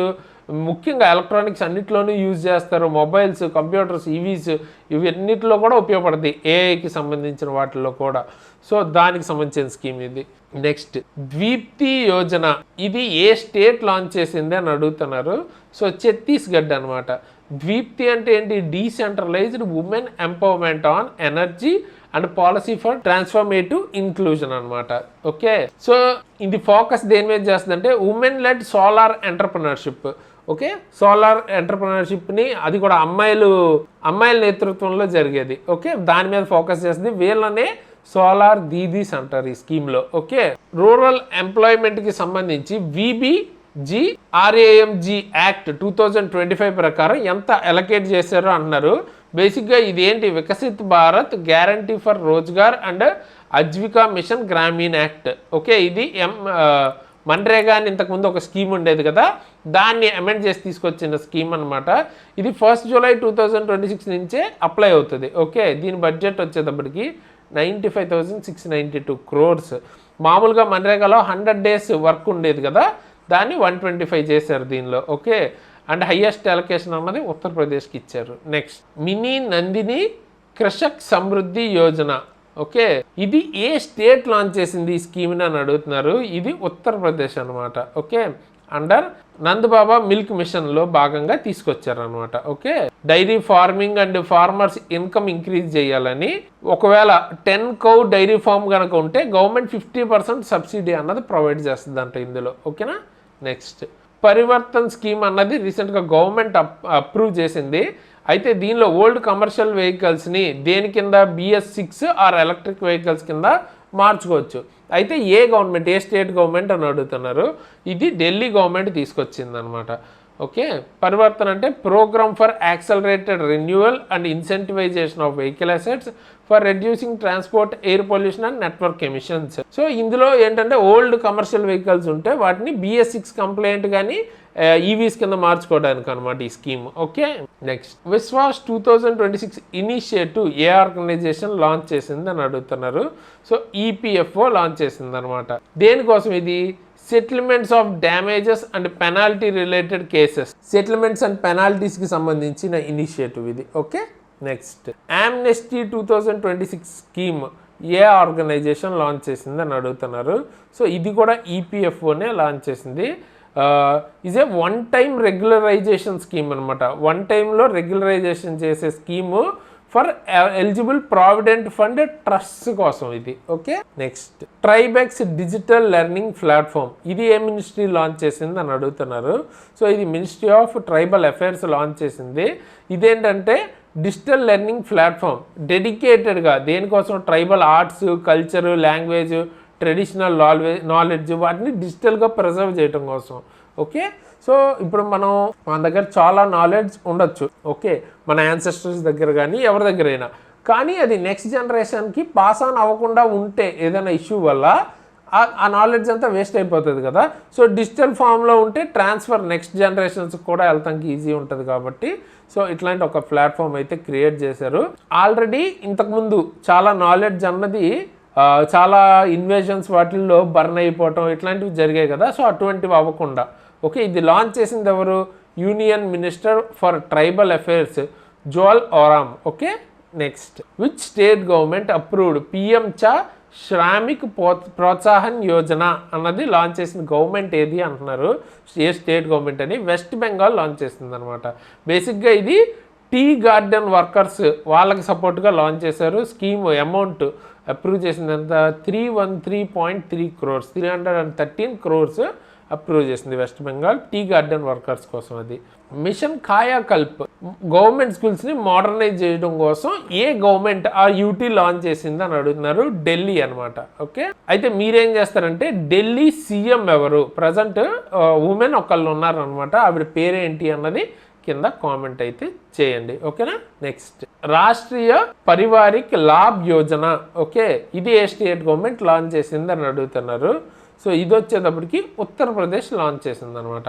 ముఖ్యంగా ఎలక్ట్రానిక్స్ అన్నిట్లోనూ యూజ్ చేస్తారు. మొబైల్స్, కంప్యూటర్స్, ఈవీస్ ఇవన్నిటిలో కూడా ఉపయోగపడుతుంది, AIకి సంబంధించిన వాటిల్లో కూడా. సో దానికి సంబంధించిన స్కీమ్ ఇది. నెక్స్ట్, ద్వీప్తి యోజన, ఇది ఏ స్టేట్ లాంచ్ చేసింది అని అడుగుతున్నారు. సో ఛత్తీస్గఢ్ అనమాట. ద్వీప్తి అంటే ఏంటి? Decentralised women empowerment on energy and policy for transformative inclusion అనమాట. ఓకే, సో ఇది ఫోకస్ దేని మీద చేస్తుంది అంటే women led solar entrepreneurship. Okay, solar ఎంటర్ప్రినర్షిప్ని అది కూడా అమ్మాయిల నేతృత్వంలో జరిగేది. ఓకే, దాని మీద ఫోకస్ చేస్తుంది. వీళ్ళనే సోలార్ దీదీస్ అంటారు ఈ స్కీమ్లో. ఓకే, రూరల్ ఎంప్లాయ్మెంట్కి సంబంధించి VBGRAMG యాక్ట్ 2025 ప్రకారం ఎంత అలొకేట్ చేశారో అన్నారు. బేసిక్గా ఇదేంటి? Viksit Bharat guarantee for Rozgar and Ajeevika mission Gramin act. Okay, ఇది మన్రేగా అని ఇంతకుముందు ఒక స్కీమ్ ఉండేది కదా, దాన్ని అమెండ్ చేసి తీసుకొచ్చిన స్కీమ్ అనమాట. ఇది 1 July 2026 నుంచే అప్లై అవుతుంది. ఓకే, దీని బడ్జెట్ వచ్చేటప్పటికి 95,692 crores. మామూలుగా మన్రేగాలో 100 days వర్క్ ఉండేది కదా, దాన్ని 125 చేశారు దీనిలో. ఓకే, అండ్ హయ్యెస్ట్ అలొకేషన్ అన్నది ఉత్తరప్రదేశ్కి ఇచ్చారు. Next, mini Nandini Krushak Samriddhi Yojana. Okay, ఇది ఏ స్టేట్ లాంచ్ చేసింది ఈ స్కీమ్ని అని అడుగుతున్నారు. ఇది ఉత్తరప్రదేశ్ అనమాట. ఓకే, అండర్ నందబాబా మిల్క్ మిషన్లో భాగంగా తీసుకొచ్చారనమాట. Okay, dairy farming and farmers income increase చేయాలని, ఒకవేళ 10 cow డైరీ ఫార్మ్ కనుక ఉంటే గవర్నమెంట్ 50% సబ్సిడీ అన్నది ప్రొవైడ్ చేస్తుంది అంట ఇందులో. ఓకేనా, నెక్స్ట్, పరివర్తన్ స్కీమ్ అన్నది రీసెంట్గా గవర్నమెంట్ అప్రూవ్ చేసింది. అయితే దీనిలో ఓల్డ్ కమర్షియల్ వెహికల్స్ని దేని కింద? BS6 ఆర్ ఎలక్ట్రిక్ వెహికల్స్ కింద మార్చుకోవచ్చు. అయితే ఏ గవర్నమెంట్, ఏ స్టేట్ గవర్నమెంట్ అని అడుగుతున్నారు. ఇది ఢిల్లీ గవర్నమెంట్ తీసుకొచ్చింది అనమాట. ఓకే, పరివర్తన అంటే programme for accelerated renewal and incentivisation of vehicle assets for reducing transport air pollution and network emissions. So ఇందులో ఏంటంటే ఓల్డ్ కమర్షియల్ వెహికల్స్ ఉంటే వాటిని BS6 కంప్లైంట్ కానీ EVs కింద మార్చుకోవడానికి అనమాట ఈ scheme. Okay, next, Vishwas 2026 initiative ఏ ఆర్గనైజేషన్ లాంచ్ చేసింది అని అడుగుతున్నారు. సో EPFO లాంచ్ చేసింది అనమాట. దేనికోసం ఇది? Settlements of damages and penalty related cases, settlements and పెనాల్టీస్కి సంబంధించిన ఇనిషియేటివ్ ఇది. ఓకే, నెక్స్ట్, ఆమ్నెస్టీ 2026 స్కీమ్ ఏ ఆర్గనైజేషన్ లాంచ్ చేసింది అని అడుగుతున్నారు. సో ఇది కూడా EPFOనే లాంచ్ చేసింది. Is a one time regularisation scheme అనమాట. వన్ టైంలో రెగ్యులరైజేషన్ చేసే scheme for eligible provident fund trust కోసం ఇది. Okay, next, Tribex digital learning platform, ఇది ఏ మినిస్ట్రీ లాంచ్ చేసింది అని అడుగుతున్నారు. సో ఇది ministry of tribal affairs launch చేసింది. ఇదేంటంటే డిజిటల్ లెర్నింగ్ ప్లాట్ఫామ్ డెడికేటెడ్గా దేనికోసం tribal arts, culture, language, traditional knowledge వాటిని డిజిటల్గా ప్రిజర్వ్ చేయడం కోసం. ఓకే, సో ఇప్పుడు మన దగ్గర చాలా నాలెడ్జ్ ఉండొచ్చు, ఓకే, మన యాన్సెస్టర్స్ దగ్గర కానీ ఎవరి దగ్గరైనా, కానీ అది నెక్స్ట్ జనరేషన్కి పాస్ ఆన్ అవ్వకుండా ఉంటే ఏదైనా ఇష్యూ వల్ల ఆ నాలెడ్జ్ అంతా వేస్ట్ అయిపోతుంది కదా. సో డిజిటల్ ఫామ్లో ఉంటే ట్రాన్స్ఫర్ నెక్స్ట్ జనరేషన్స్కి కూడా వెళ్తానికి ఈజీ ఉంటుంది కాబట్టి సో ఇట్లాంటి ఒక ప్లాట్ఫామ్ అయితే క్రియేట్ చేశారు. ఆల్రెడీ ఇంతకుముందు చాలా నాలెడ్జ్ అన్నది చాలా ఇన్వేషన్స్ వాటిల్లో బర్న్ అయిపోవటం ఇట్లాంటివి జరిగాయి కదా. సో అటువంటివి అవ్వకుండా ఓకే, ఇది లాంచ్ చేసింది ఎవరు? Union minister for tribal affairs Jual Oram. Okay, next which state government approved PM Cha Shramik Protsahan Yojana అన్నది లాంచ్ చేసిన గవర్నమెంట్ ఏది అంటున్నారు. ఏ స్టేట్ గవర్నమెంట్ అని? వెస్ట్ బెంగాల్ లాంచ్ చేసింది అనమాట. బేసిక్గా ఇది టీ గార్డెన్ వర్కర్స్ వాళ్ళకి సపోర్ట్గా లాంచ్ చేశారు. స్కీమ్ అమౌంట్ అప్రూవ్ చేసిందంత 313.3 crores, 313 crores అప్రూవ్ చేసింది West Bengal tea garden workers కోసం. అది మిషన్ కాయాకల్ప్ గవర్నమెంట్ స్కూల్స్ని మోడర్నైజ్ చేయడం కోసం ఏ గవర్నమెంట్ ఆ యూటీ లాంచ్ చేసింది అని అడుగుతున్నారు. ఢిల్లీ అనమాట. ఓకే, అయితే మీరేం చేస్తారంటే ఢిల్లీ సీఎం ఎవరు? ప్రజెంట్ ఉమెన్ ఒకళ్ళు ఉన్నారనమాట, ఆవిడ పేరేంటి అన్నది కింద కామెంట్ అయితే చేయండి. ఓకేనా. నెక్స్ట్ రాష్ట్రీయ పరివారిక్ లాభ్ యోజన. ఓకే, ఇది ఏ స్టేట్ గవర్నమెంట్ లాంచ్ చేసింది అని అడుగుతున్నారు. సో ఇది వచ్చేటప్పటికి ఉత్తరప్రదేశ్ లాంచ్ చేసింది అనమాట.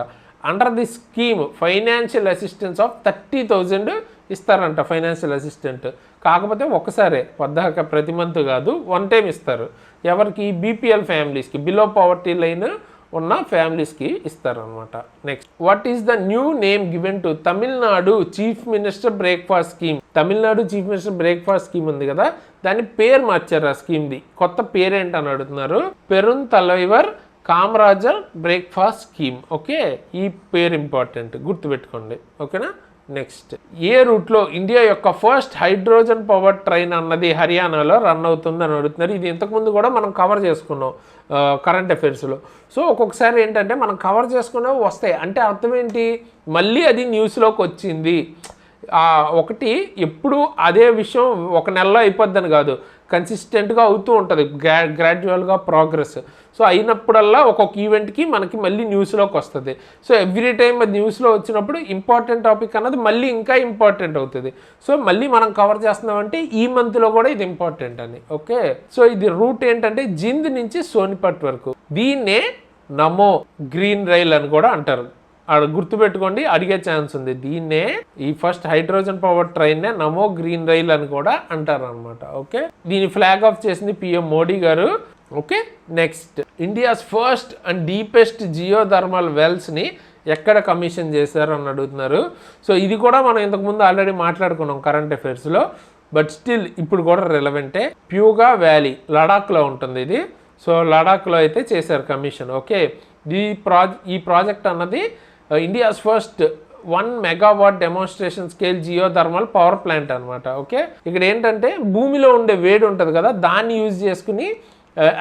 Under the scheme financial assistance of 30,000 ఇస్తారంట ఫైనాన్షియల్ అసిస్టెంట్. కాకపోతే ఒకసారే పద్దాక ప్రతి మంత్ కాదు, వన్ టైం ఇస్తారు. ఎవరికి? బీపీఎల్ ఫ్యామిలీస్కి, బిలో పవర్టీ లైన్ ఉన్న ఫ్యామిలీస్కి ఇస్తారనమాట. Next what is the new name given to Tamil Nadu chief minister breakfast scheme? Tamil Nadu chief minister breakfast scheme ఉంది కదా, దాని పేరు మార్చారు. ఆ స్కీమ్ది కొత్త పేరేంటని అడుగుతున్నారు. పెరుంతలైవర్ కామరాజర్ బ్రేక్ఫాస్ట్ స్కీమ్. ఓకే, ఈ పేరు ఇంపార్టెంట్, గుర్తుపెట్టుకోండి. ఓకేనా. నెక్స్ట్ ఏ రూట్లో ఇండియా యొక్క ఫస్ట్ హైడ్రోజన్ పవర్ ట్రైన్ అన్నది హర్యానాలో రన్ అవుతుందని అడుగుతున్నారు. ఇది ఇంతకుముందు కూడా మనం కవర్ చేసుకున్నాం కరెంట్ అఫైర్స్లో. సో ఒక్కొక్కసారి ఏంటంటే మనం కవర్ చేసుకునేవి వస్తాయి అంటే అర్థం ఏంటి, మళ్ళీ అది న్యూస్లోకి వచ్చింది. ఒకటి ఎప్పుడు అదే విషయం ఒక నెలలో అయిపోద్దని కాదు, కన్సిస్టెంట్గా అవుతూ ఉంటుంది, గ్రాడ్యువల్గా ప్రోగ్రెస్. సో అయినప్పుడల్లా ఒక్కొక్క ఈవెంట్కి మనకి మళ్ళీ న్యూస్లోకి వస్తుంది. సో ఎవ్రీ టైం అది న్యూస్లో వచ్చినప్పుడు ఇంపార్టెంట్ టాపిక్ అన్నది మళ్ళీ ఇంకా ఇంపార్టెంట్ అవుతుంది. సో మళ్ళీ మనం కవర్ చేస్తున్నామంటే ఈ మంత్లో కూడా ఇది ఇంపార్టెంట్ అని. ఓకే, సో ఇది రూట్ ఏంటంటే జింద్ నుంచి సోనిపట్ వరకు. దీన్నే నమో గ్రీన్ రైల్ అని కూడా అంటారు. గుర్తుపెట్టుకోండి, అడిగే ఛాన్స్ ఉంది. దీన్నే ఈ ఫస్ట్ హైడ్రోజన్ పవర్ ట్రైన్నే నమో గ్రీన్ రైల్ అని కూడా అంటారు అనమాట. ఓకే, దీని ఫ్లాగ్ ఆఫ్ చేసింది PM Modi garu. Okay, next India's first and deepest geothermal వెల్స్ని ఎక్కడ కమిషన్ చేశారు అని అడుగుతున్నారు. సో ఇది కూడా మనం ఇంతకుముందు ఆల్రెడీ మాట్లాడుకున్నాం కరెంట్ అఫైర్స్లో, బట్ స్టిల్ ఇప్పుడు కూడా రెలవెంటే. ప్యూగా వ్యాలీ లడాఖ్లో ఉంటుంది ఇది. సో లడాఖ్లో అయితే చేశారు కమిషన్. ఓకే, ఈ ప్రాజెక్ట్ అన్నది India's first 1 megawatt demonstration scale geothermal power plant అనమాట. ఓకే, ఇక్కడ ఏంటంటే భూమిలో ఉండే వేడి ఉంటుంది కదా, దాన్ని యూజ్ చేసుకుని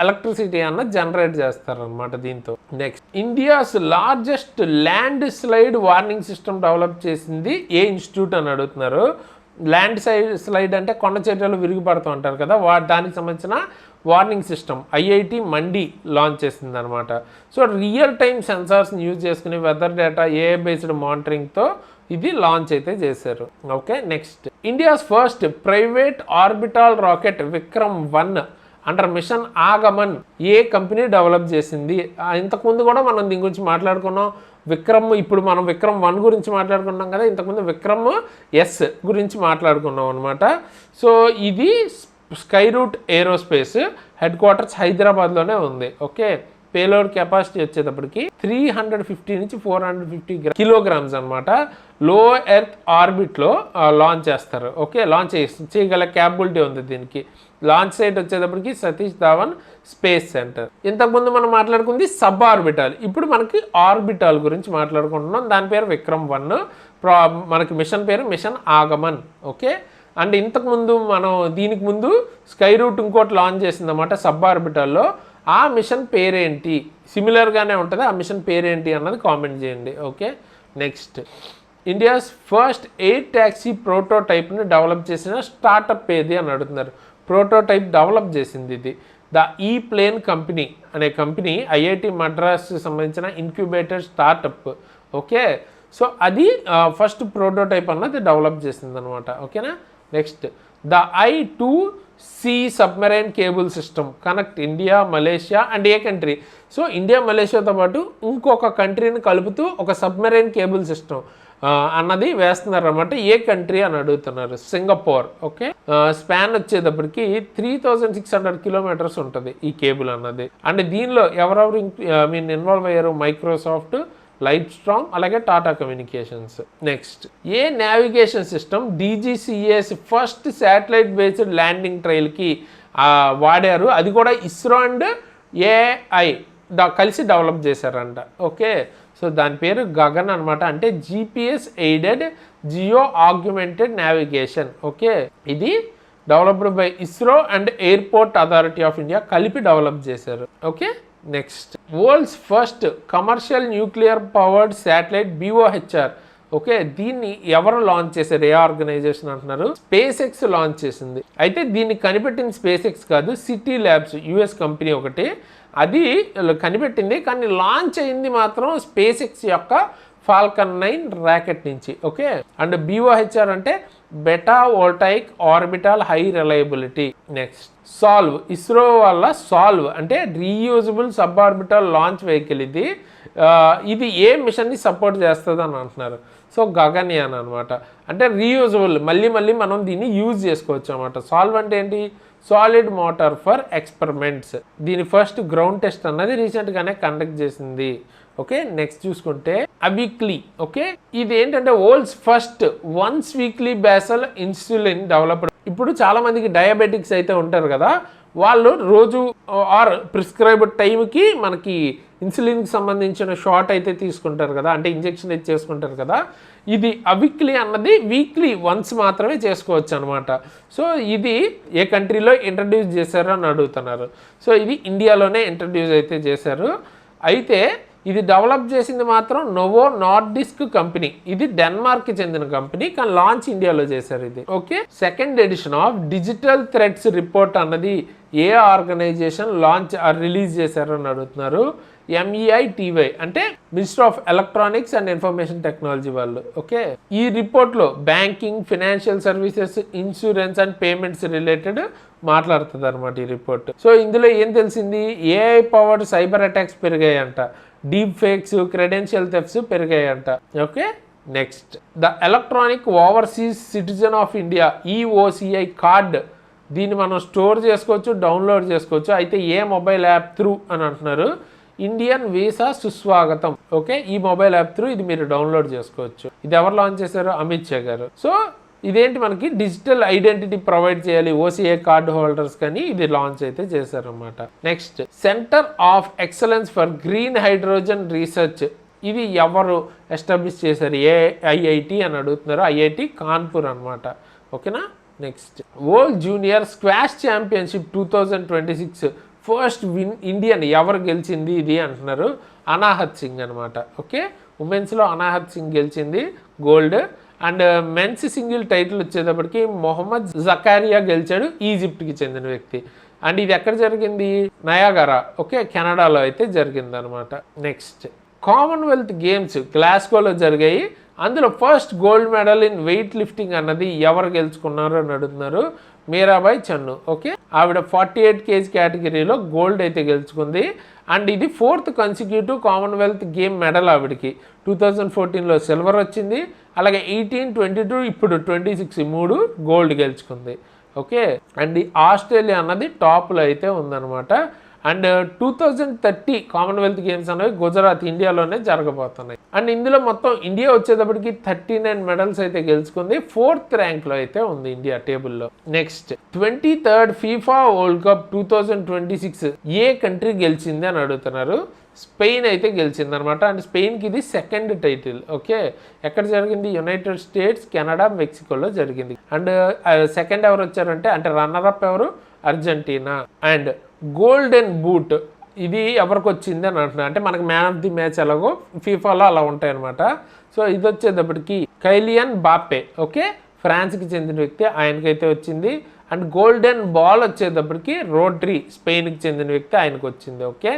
ఎలక్ట్రిసిటీ అన్న జనరేట్ చేస్తారనమాట దీంతో. Next India's largest land slide warning system develop చేసింది ఏ ఇన్స్టిట్యూట్ అని అడుగుతున్నారు. ల్యాండ్ స్లైడ్ అంటే కొండ చర్యలు విరిగిపడుతూ ఉంటారు కదా, దానికి సంబంధించిన warning system IIT Mandi launch చేసింది అనమాట. సో రియల్ టైమ్ సెన్సార్స్ని యూజ్ చేసుకుని వెదర్ డేటా ఏఐ బేస్డ్ మానిటరింగ్తో ఇది లాంచ్ అయితే చేశారు. Okay, next India's first private orbital rocket Vikram one under mission Agaman ఏ కంపెనీ డెవలప్ చేసింది? ఇంతకుముందు కూడా మనం దీని గురించి మాట్లాడుకున్నాం. విక్రమ్, ఇప్పుడు మనం విక్రమ్-1 గురించి మాట్లాడుకున్నాం కదా, ఇంతకుముందు విక్రమ్-S గురించి మాట్లాడుకున్నాం అనమాట. సో ఇది Skyroot Aerospace headquarters హైదరాబాద్లోనే ఉంది. ఓకే, పేలోడ్ కెపాసిటీ వచ్చేటప్పటికి 350 నుంచి 450 కిలోగ్రామ్స్ అనమాట. లో ఎర్త్ ఆర్బిట్లో లాంచ్ చేస్తారు. ఓకే, లాంచ్ చేయగల క్యాపబిలిటీ ఉంది దీనికి. లాంచ్ సైట్ వచ్చేటప్పటికి సతీష్ ధావన్ స్పేస్ సెంటర్. ఇంతకుముందు మనం మాట్లాడుకుంది సబ్ ఆర్బిటాల్, ఇప్పుడు మనకి ఆర్బిటాల్ గురించి మాట్లాడుకుంటున్నాం. దాని పేరు విక్రమ్-1, మనకి మిషన్ పేరు మిషన్ ఆగమన్. ఓకే, అండ్ ఇంతకుముందు మనం దీనికి ముందు స్కై రూట్ ఇంకోటి లాంచ్ చేసిందన్నమాట సబ్ ఆర్బిటాల్లో. ఆ మిషన్ పేరేంటి? సిమిలర్గానే ఉంటుంది, ఆ మిషన్ పేరేంటి అన్నది కామెంట్ చేయండి. Okay, next India's first air taxi ప్రోటోటైప్ని డెవలప్ చేసిన స్టార్టప్ ఏది అని అడుగుతున్నారు. ప్రోటోటైప్ డెవలప్ చేసింది ఇది ద ఈ ప్లేన్ కంపెనీ అనే కంపెనీ, ఐఐటి మద్రాస్ సంబంధించిన ఇంక్యుబేటర్ స్టార్టప్. ఓకే, సో అది ఫస్ట్ ప్రోటోటైప్ అన్నది డెవలప్ చేసింది అనమాట. ఓకేనా. Next the I-2C submarine cable system connect India, Malaysia and ఏ కంట్రీ. సో ఇండియా మలేషియాతో పాటు ఇంకొక కంట్రీని కలుపుతూ ఒక సబ్మెరైన్ కేబుల్ సిస్టమ్ అన్నది వేస్తున్నారు అనమాట. ఏ కంట్రీ అని అడుగుతున్నారు. సింగపూర్. ఓకే, స్పాన్ వచ్చేటప్పటికి 3600 కిలోమీటర్స్ ఉంటుంది ఈ కేబుల్ అన్నది. అండ్ దీనిలో ఎవరెవరు ఇన్వాల్వ్ అయ్యారు? మైక్రోసాఫ్ట్, లైట్ స్ట్రాంగ్, అలాగే టాటా కమ్యూనికేషన్స్. నెక్స్ట్ ఏ navigation system DGCA's first satellite based landing ట్రయల్కి వాడారు? అది కూడా ఇస్రో అండ్ AI కలిసి డెవలప్ చేశారంట. ఓకే, సో దాని పేరు గగన్ అనమాట. అంటే GPS aided geo augmented navigation. Okay, ఇది developed by ISRO and airport authority of India కలిపి డెవలప్ చేశారు. Okay, next world's first commercial nuclear powered satellite BOHR. Okay, దీన్ని ఎవరు లాంచ్ చేశారు? ఏ ఆర్గనైజేషన్ అంటున్నారు? స్పేస్ ఎక్స్ లాంచ్ చేసింది. అయితే దీన్ని కనిపెట్టింది స్పేస్ ఎక్స్ కాదు, సిటీ ల్యాబ్స్ US కంపెనీ ఒకటి అది కనిపెట్టింది. కానీ లాంచ్ అయింది మాత్రం స్పేస్ ఎక్స్ యొక్క ఫాల్కన్ 9 ర్యాకెట్ నుంచి. ఓకే, అండ్ BOHR అంటే beta voltaic orbital high reliability. Next సాల్వ్, ఇస్రో వల్ల సాల్వ్ అంటే reusable sub orbital launch vehicle. ఇది ఏ మిషన్ని సపోర్ట్ చేస్తుంది అని అంటున్నారు. సో గగన్యాన్ అనమాట. అంటే రీయూజబుల్, మళ్ళీ మనం దీన్ని యూజ్ చేసుకోవచ్చు అనమాట. సాల్వ్ అంటే ఏంటి? Solid motor for experiments. దీని ఫస్ట్ గ్రౌండ్ టెస్ట్ అన్నది రీసెంట్గానే కండక్ట్ చేసింది. ఓకే, నెక్స్ట్ చూసుకుంటే అబిక్లీ. ఓకే, ఇది ఏంటంటే world's first ones weekly basal insulin developed. ఇప్పుడు చాలా మందికి డయాబెటిక్స్ అయితే ఉంటారు కదా, వాళ్ళు రోజు ఆర్ ప్రిస్క్రైబ్డ్ టైంకి మనకి ఇన్సులిన్కి సంబంధించిన షాట్ అయితే తీసుకుంటారు కదా, అంటే ఇంజెక్షన్ అయితే చేసుకుంటారు కదా. ఇది అవిక్లీ అన్నది వీక్లీ వన్స్ మాత్రమే చేసుకోవచ్చు అనమాట. సో ఇది ఏ కంట్రీలో ఇంట్రడ్యూస్ చేశారు అని అడుగుతున్నారు. సో ఇది ఇండియాలోనే ఇంట్రడ్యూస్ అయితే చేశారు. అయితే ఇది డెవలప్ చేసింది మాత్రం నోవో నార్డిస్క్ కంపెనీ. ఇది డెన్మార్క్కి చెందిన కంపెనీ, కానీ లాంచ్ ఇండియాలో చేశారు ఇది. Okay, second edition of digital threats report అన్నది ఏ ఆర్గనైజేషన్ రిలీజ్ చేశారు అని అడుగుతున్నారు. MEITY అంటే minister of electronics and information technology వాళ్ళు. ఓకే, ఈ రిపోర్ట్లో banking, financial services, insurance and payments related మాట్లాడుతుంది అనమాట ఈ రిపోర్ట్. సో ఇందులో ఏం తెలిసింది? AI పవర్డ్ సైబర్ అటాక్స్ పెరిగాయంట, డీప్ ఫేక్స్, క్రెడెన్షియల్ థెఫ్ట్స్ పెరిగాయంట. Okay, next the electronic overseas citizen of India EOCI card. దీన్ని మనం స్టోర్ చేసుకోవచ్చు, డౌన్లోడ్ చేసుకోవచ్చు. అయితే ఏ మొబైల్ యాప్ త్రూ అని అంటున్నారు? ఇండియన్ వీసా సుస్వాగతం. ఓకే, ఈ మొబైల్ యాప్ త్రూ ఇది మీరు డౌన్లోడ్ చేసుకోవచ్చు. ఇది ఎవరు లాంచ్ చేశారు? అమిత్ షా గారు. సో ఇదేంటి, మనకి డిజిటల్ ఐడెంటిటీ ప్రొవైడ్ చేయాలి OCI కార్డు హోల్డర్స్ కానీ ఇది లాంచ్ అయితే చేశారన్నమాట. Next centre of excellence for green hydrogen research. ఇది ఎవరు ఎస్టాబ్లిష్ చేశారు? IIT అని అడుగుతున్నారు. IIT కాన్పూర్ అనమాట. ఓకేనా. Next world junior squash championship 2026 first Indian ఎవరు గెలిచింది ఇది అంటున్నారు? అనాహత్ సింగ్ అనమాట. ఓకే, ఉమెన్స్లో అనాహత్ సింగ్ గెలిచింది gold. And men's single title వచ్చేటప్పటికి మొహమ్మద్ జకారియా గెలిచాడు, ఈజిప్ట్కి చెందిన వ్యక్తి. అండ్ ఇది ఎక్కడ జరిగింది? నయాగరా. ఓకే, కెనడాలో అయితే జరిగింది అనమాట. నెక్స్ట్ కామన్వెల్త్ గేమ్స్ గ్లాస్గోలో జరిగాయి. అందులో first gold medal in weight lifting అన్నది ఎవరు గెలుచుకున్నారు అని అడుగుతున్నారు? మీరాబాయ్ చన్ను. ఓకే, ఆవిడ 48 kg కేటగిరీలో గోల్డ్ అయితే గెలుచుకుంది. అండ్ ఇది 4th consecutive Commonwealth game medal ఆవిడకి. 2014లో సిల్వర్ వచ్చింది, అలాగే 18, 22, ఇప్పుడు 26 3 గోల్డ్ గెలుచుకుంది. ఓకే, అండ్ ఆస్ట్రేలియా అన్నది టాప్లో అయితే ఉందన్నమాట. అండ్ 2030 కామన్వెల్త్ గేమ్స్ అనేవి గుజరాత్, ఇండియాలోనే జరగబోతున్నాయి. అండ్ ఇందులో మొత్తం ఇండియా వచ్చేటప్పటికి 39 మెడల్స్ అయితే గెలుచుకుంది. 4th ర్యాంక్లో అయితే ఉంది ఇండియా టేబుల్లో. Next 23rd FIFA world cup 2026 ఏ కంట్రీ గెలిచింది అని అడుగుతున్నారు? స్పెయిన్ అయితే గెలిచింది అనమాట. అండ్ స్పెయిన్కి ఇది 2nd టైటిల్. ఓకే, ఎక్కడ జరిగింది? యునైటెడ్ స్టేట్స్, కెనడా, మెక్సికోలో జరిగింది. అండ్ సెకండ్ ఎవరు వచ్చారంటే, అంటే రన్నర్ అప్ ఎవరు? అర్జెంటీనా. అండ్ గోల్డెన్ బూట్ ఇది ఎవరికి వచ్చింది అని అంటున్నా, అంటే మనకి మ్యాన్ ఆఫ్ ది మ్యాచ్ ఎలాగో ఫీఫాలో అలా ఉంటాయి అనమాట. సో ఇది వచ్చేటప్పటికి కైలియన్ బాపే, ఓకే, ఫ్రాన్స్కి చెందిన వ్యక్తి, ఆయనకైతే వచ్చింది. అండ్ గోల్డెన్ బాల్ వచ్చేటప్పటికి రోడ్రీ, స్పెయిన్కి చెందిన వ్యక్తి, ఆయనకు వచ్చింది. Okay,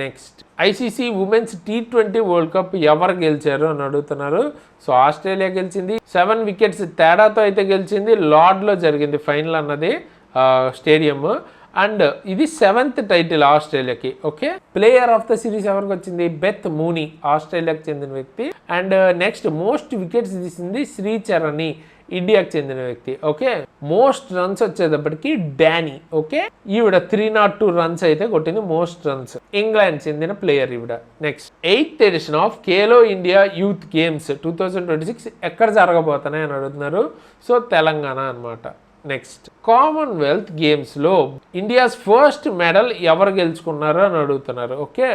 next ICC women's T20 world cup ఎవరు గెలిచారు అని అడుగుతున్నారు. సో ఆస్ట్రేలియా గెలిచింది, 7 వికెట్స్ తేడాతో అయితే గెలిచింది. లార్డ్లో జరిగింది ఫైనల్ అన్నది స్టేడియం. అండ్ ఇది 7th టైటిల్ ఆస్ట్రేలియాకి. Okay, player of the series ఎవరికి వచ్చింది? బెత్ మూనీ, ఆస్ట్రేలియాకి చెందిన వ్యక్తి. అండ్ నెక్స్ట్ మోస్ట్ వికెట్స్ తీసింది శ్రీచరణి, ఇండియాకి చెందిన వ్యక్తి. ఓకే, మోస్ట్ రన్స్ వచ్చేటప్పటికి డానీ. ఓకే, ఈవిడ 302 రన్స్ అయితే కొట్టింది, మోస్ట్ రన్స్. ఇంగ్లాండ్ చెందిన ప్లేయర్ ఈవిడ. Next 8th edition of Khelo India youth games 2026 ఎక్కడ జరగబోతున్నాయి అని అడుగుతున్నారు. సో తెలంగాణ అనమాట. నెక్స్ట్ కామన్వెల్త్ గేమ్స్లో ఇండియాస్ ఫస్ట్ మెడల్ ఎవరు గెలుచుకున్నారు అని అడుగుతున్నారు. ఓకే,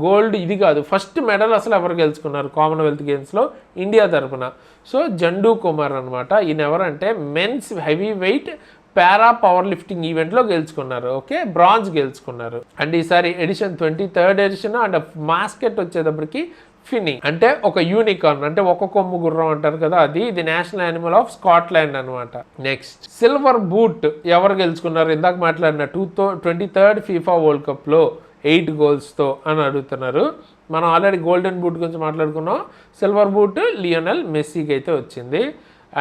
గోల్డ్ ఇది కాదు, ఫస్ట్ మెడల్ అసలు ఎవరు గెలుచుకున్నారు కామన్వెల్త్ గేమ్స్లో ఇండియా తరఫున? సో జండూ కుమార్ అనమాట. ఈయన ఎవరంటే men's heavyweight para powerlifting ఈవెంట్లో గెలుచుకున్నారు. ఓకే, బ్రాంజ్ గెలుచుకున్నారు. అండ్ ఈసారి edition 23rd edition. And mascot వచ్చేటప్పటికి ఫిని, అంటే ఒక యూనికార్న్, అంటే ఒక కొమ్ము గుర్రం అంటారు కదా, అది. ఇది నేషనల్ యానిమల్ ఆఫ్ స్కాట్లాండ్ అనమాట. నెక్స్ట్ సిల్వర్ బూట్ ఎవరు గెలుచుకున్నారు? ఇందాక మాట్లాడిన 23rd ఫీఫా వరల్డ్ కప్లో 8 గోల్స్తో అని అడుగుతున్నారు. మనం ఆల్రెడీ గోల్డెన్ బూట్ గురించి మాట్లాడుకున్నాం. సిల్వర్ బూట్ లియోనెల్ మెస్సీకి అయితే వచ్చింది.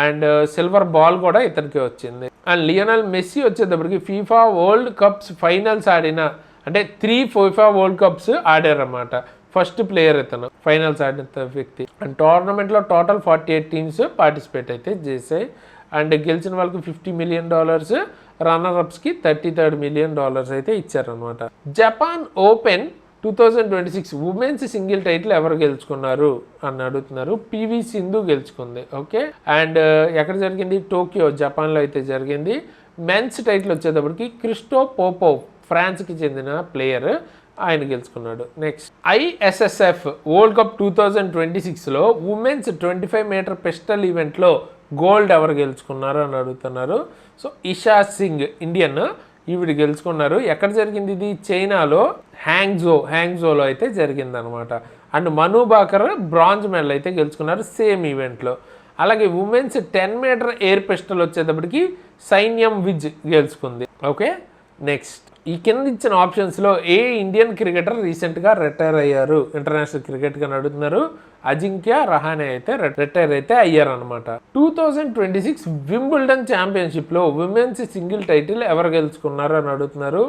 అండ్ సిల్వర్ బాల్ కూడా ఇతనికి వచ్చింది. అండ్ లియోనెల్ మెస్సీ వచ్చేటప్పటికి ఫీఫా వరల్డ్ కప్స్ ఫైనల్స్ ఆడిన, అంటే 3 ఫీఫా వరల్డ్ కప్స్ ఆడారన్నమాట. ఫస్ట్ ప్లేయర్ ఇతను ఫైనల్స్ ఆడిన వ్యక్తి. అండ్ టోర్నమెంట్లో టోటల్ 48 టీమ్స్ పార్టిసిపేట్ అయితే చేశాయి. అండ్ గెలిచిన వాళ్ళకి $50 million, రన్నర్అప్స్కి $33 million అయితే ఇచ్చారనమాట. Japan open 2026 women's single title ఎవరు గెలుచుకున్నారు అని అడుగుతున్నారు. పివి సింధు గెలుచుకుంది. ఓకే, అండ్ ఎక్కడ జరిగింది? టోక్యో, జపాన్లో అయితే జరిగింది. మెన్స్ టైటిల్ వచ్చేటప్పటికి క్రిస్టో పోపోవ్, ఫ్రాన్స్కి చెందిన ప్లేయర్, ఆయన గెలుచుకున్నాడు. నెక్స్ట్ ISSF వరల్డ్ కప్ 2026లో ఉమెన్స్ 25 మీటర్ పిస్టల్ ఈవెంట్లో గోల్డ్ ఎవరు గెలుచుకున్నారు అని అడుగుతున్నారు. సో ఇషా సింగ్, ఇండియన్, ఈవిడ గెలుచుకున్నారు. ఎక్కడ జరిగింది ఇది? చైనాలో హ్యాంగ్జోలో అయితే జరిగింది అనమాట. And Manu Bakar bronze medal అయితే గెలుచుకున్నారు సేమ్ ఈవెంట్లో. అలాగే ఉమెన్స్ 10 మీటర్ ఎయిర్ పిస్టల్ వచ్చేటప్పటికి సైన్యం విజ్ గెలుచుకుంది. ఓకే, నెక్స్ట్ ఈ కింద ఇచ్చిన ఆప్షన్స్లో ఏ ఇండియన్ క్రికెటర్ రీసెంట్గా రిటైర్ అయ్యారు ఇంటర్నేషనల్ క్రికెట్గా అడుగుతున్నారు. అజింక్య రహానే అయితే రిటైర్ అయితే అయ్యారనమాట. 2026 వింబుల్డన్ ఛాంపియన్షిప్లో ఉమెన్స్ సింగిల్ టైటిల్ ఎవరు గెలుచుకున్నారు అని అడుగుతున్నారు.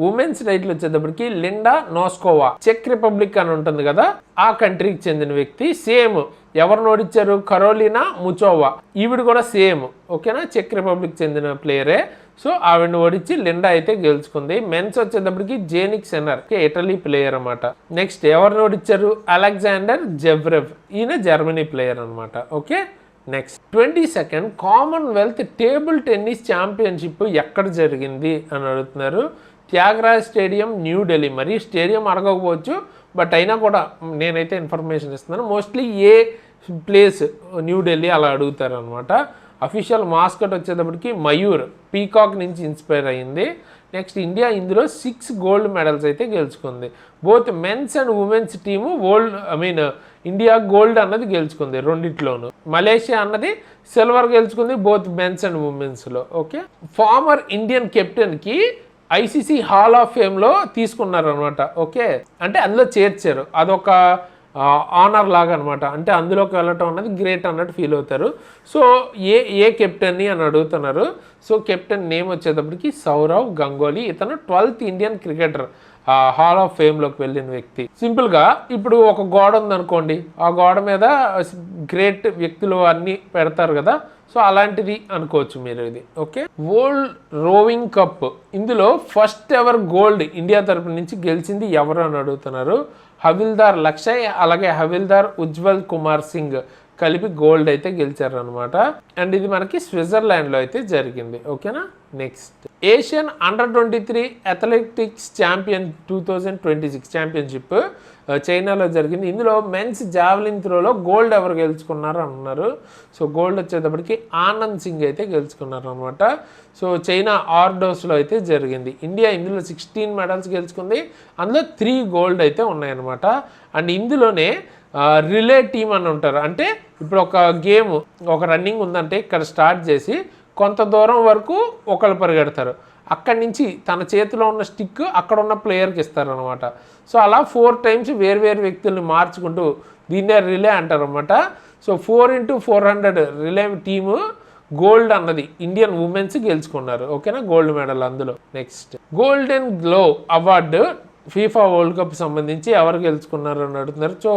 ఉమెన్స్ టైటిల్ వచ్చేటప్పటికి లిండా నోస్కోవా, చెక్ రిపబ్లిక్ అని ఉంటుంది కదా, ఆ కంట్రీకి చెందిన వ్యక్తి. సేమ్ ఎవరిని ఓడించారు? కరోలినా ముచోవా, ఈవిడ కూడా సేమ్. ఓకేనా, చెక్ రిపబ్లిక్ చెందిన ప్లేయరే. సో ఆవిడని ఓడించి లిండా అయితే గెలుచుకుంది. మెన్స్ వచ్చేటప్పటికి జేనిక్ సెన్నర్, ఇటలీ ప్లేయర్ అనమాట. నెక్స్ట్ ఎవరిని ఓడించారు? అలెగ్జాండర్ జెవ్రెవ్, ఈయన జర్మనీ ప్లేయర్ అనమాట. Okay, next 22nd Commonwealth table tennis championship ఎక్కడ జరిగింది అని అడుగుతున్నారు. త్యాగరాజ్ స్టేడియం, న్యూఢిల్లీ. మరి స్టేడియం అడగకపోవచ్చు, బట్ అయినా కూడా నేనైతే ఇన్ఫర్మేషన్ ఇస్తున్నాను. మోస్ట్లీ ఏ ప్లేస్ న్యూఢిల్లీ అలా అడుగుతారు అనమాట. అఫీషియల్ మాస్కట్ వచ్చేటప్పటికి మయూర్, పీకాక్ నుంచి ఇన్స్పైర్ అయ్యింది. నెక్స్ట్ ఇండియా ఇందులో 6 గోల్డ్ మెడల్స్ అయితే గెలుచుకుంది. Both men's and women's team India gold అన్నది గెలుచుకుంది రెండిట్లోనూ. మలేషియా అన్నది సిల్వర్ గెలుచుకుంది బోత్ మెన్స్ అండ్ ఉమెన్స్లో. ఓకే, ఫార్మర్ ఇండియన్ కెప్టెన్కి ఐసీసీ హాల్ ఆఫ్ ఫేమ్లో తీసుకున్నారు అనమాట. ఓకే, అంటే అందులో చేర్చారు, అదొక ఆనర్ లాగా అనమాట. అంటే అందులోకి వెళ్ళటం అన్నది గ్రేట్ అన్నట్టు ఫీల్ అవుతారు. సో ఏ కెప్టెన్ని అని అడుగుతున్నారు. సో కెప్టెన్ నేమ్ వచ్చేటప్పటికి సౌరవ్ గంగోలీ. ఇతను 12th Indian cricketer hall of ఫేమ్లోకి వెళ్ళిన వ్యక్తి. సింపుల్గా ఇప్పుడు ఒక గోడ ఉందనుకోండి, ఆ గోడ మీద గ్రేట్ వ్యక్తులు అన్నీ పెడతారు కదా, సో అలాంటిది అనుకోవచ్చు మీరు ఇది. ఓకే, వరల్డ్ రోవింగ్ కప్ ఇందులో ఫస్ట్ ఎవర్ గోల్డ్ ఇండియా తరపు నుంచి గెలిచింది ఎవరు అని అడుగుతున్నారు. హవిల్దార్ లక్షయ్, అలాగే హవిల్దార్ ఉజ్వల్ కుమార్ సింగ్ కలిపి గోల్డ్ అయితే గెలిచారు అనమాట. అండ్ ఇది మనకి స్విట్జర్లాండ్లో అయితే జరిగింది. ఓకేనా, next Asian under 23 athletics champion 2026 championship చైనాలో జరిగింది. ఇందులో మెన్స్ జావెలిన్ త్రోలో గోల్డ్ ఎవరు గెలుచుకున్నారు అన్నారు. సో గోల్డ్ వచ్చేటప్పటికి ఆనంద్ సింగ్ అయితే గెలుచుకున్నారు అనమాట. సో చైనా ఆర్డోస్లో అయితే జరిగింది. ఇండియా ఇందులో 16 మెడల్స్ గెలుచుకుంది, అందులో 3 గోల్డ్ అయితే ఉన్నాయన్నమాట. అండ్ ఇందులోనే రిలే టీమ్ అని ఉంటారు. అంటే ఇప్పుడు ఒక గేమ్, ఒక రన్నింగ్ ఉందంటే ఇక్కడ స్టార్ట్ చేసి కొంత దూరం వరకు ఒకళ్ళు పరిగెడతారు, అక్కడి నుంచి తన చేతిలో ఉన్న స్టిక్ అక్కడ ఉన్న ప్లేయర్కి ఇస్తారనమాట. సో అలా 4 టైమ్స్ వేరు వ్యక్తుల్ని మార్చుకుంటూ దీన్నే రిలే అంటారనమాట. So 4x400 relay team gold అన్నది ఇండియన్ ఉమెన్స్ గెలుచుకున్నారు. ఓకేనా, గోల్డ్ మెడల్ అందులో. Next golden glow award FIFA World cup సంబంధించి ఎవరు గెలుచుకున్నారు అని అడుగుతున్నారు. So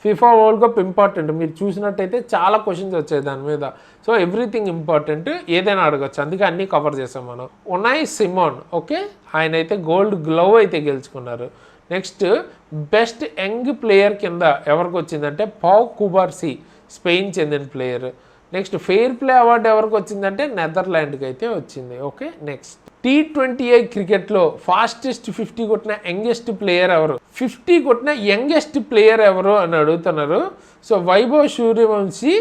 FIFA World cup important, మీరు చూసినట్టయితే చాలా క్వశ్చన్స్ వచ్చాయి దాని మీద. సో ఎవ్రీథింగ్ ఇంపార్టెంట్, ఏదైనా అడగచ్చు, అందుకే అన్నీ కవర్ చేసాం మనం. ఉన్నాయ్ సిమోన్, ఓకే, ఆయన అయితే గోల్డ్ గ్లవ్ అయితే గెలుచుకున్నారు. నెక్స్ట్ బెస్ట్ యంగ్ ప్లేయర్ కింద ఎవరికి వచ్చిందంటే పౌ కుబార్సీ, స్పెయిన్ చెందిన player. Next fair play award ఎవరికి వచ్చిందంటే నెదర్లాండ్కి అయితే వచ్చింది. ఓకే, నెక్స్ట్ T20I క్రికెట్లో ఫాస్టెస్ట్ 50 కొట్టిన యంగెస్ట్ ప్లేయర్ ఎవరు, 50 కొట్టిన యంగెస్ట్ ప్లేయర్ ఎవరు అని అడుగుతున్నారు. So Vaibhav Suryavanshi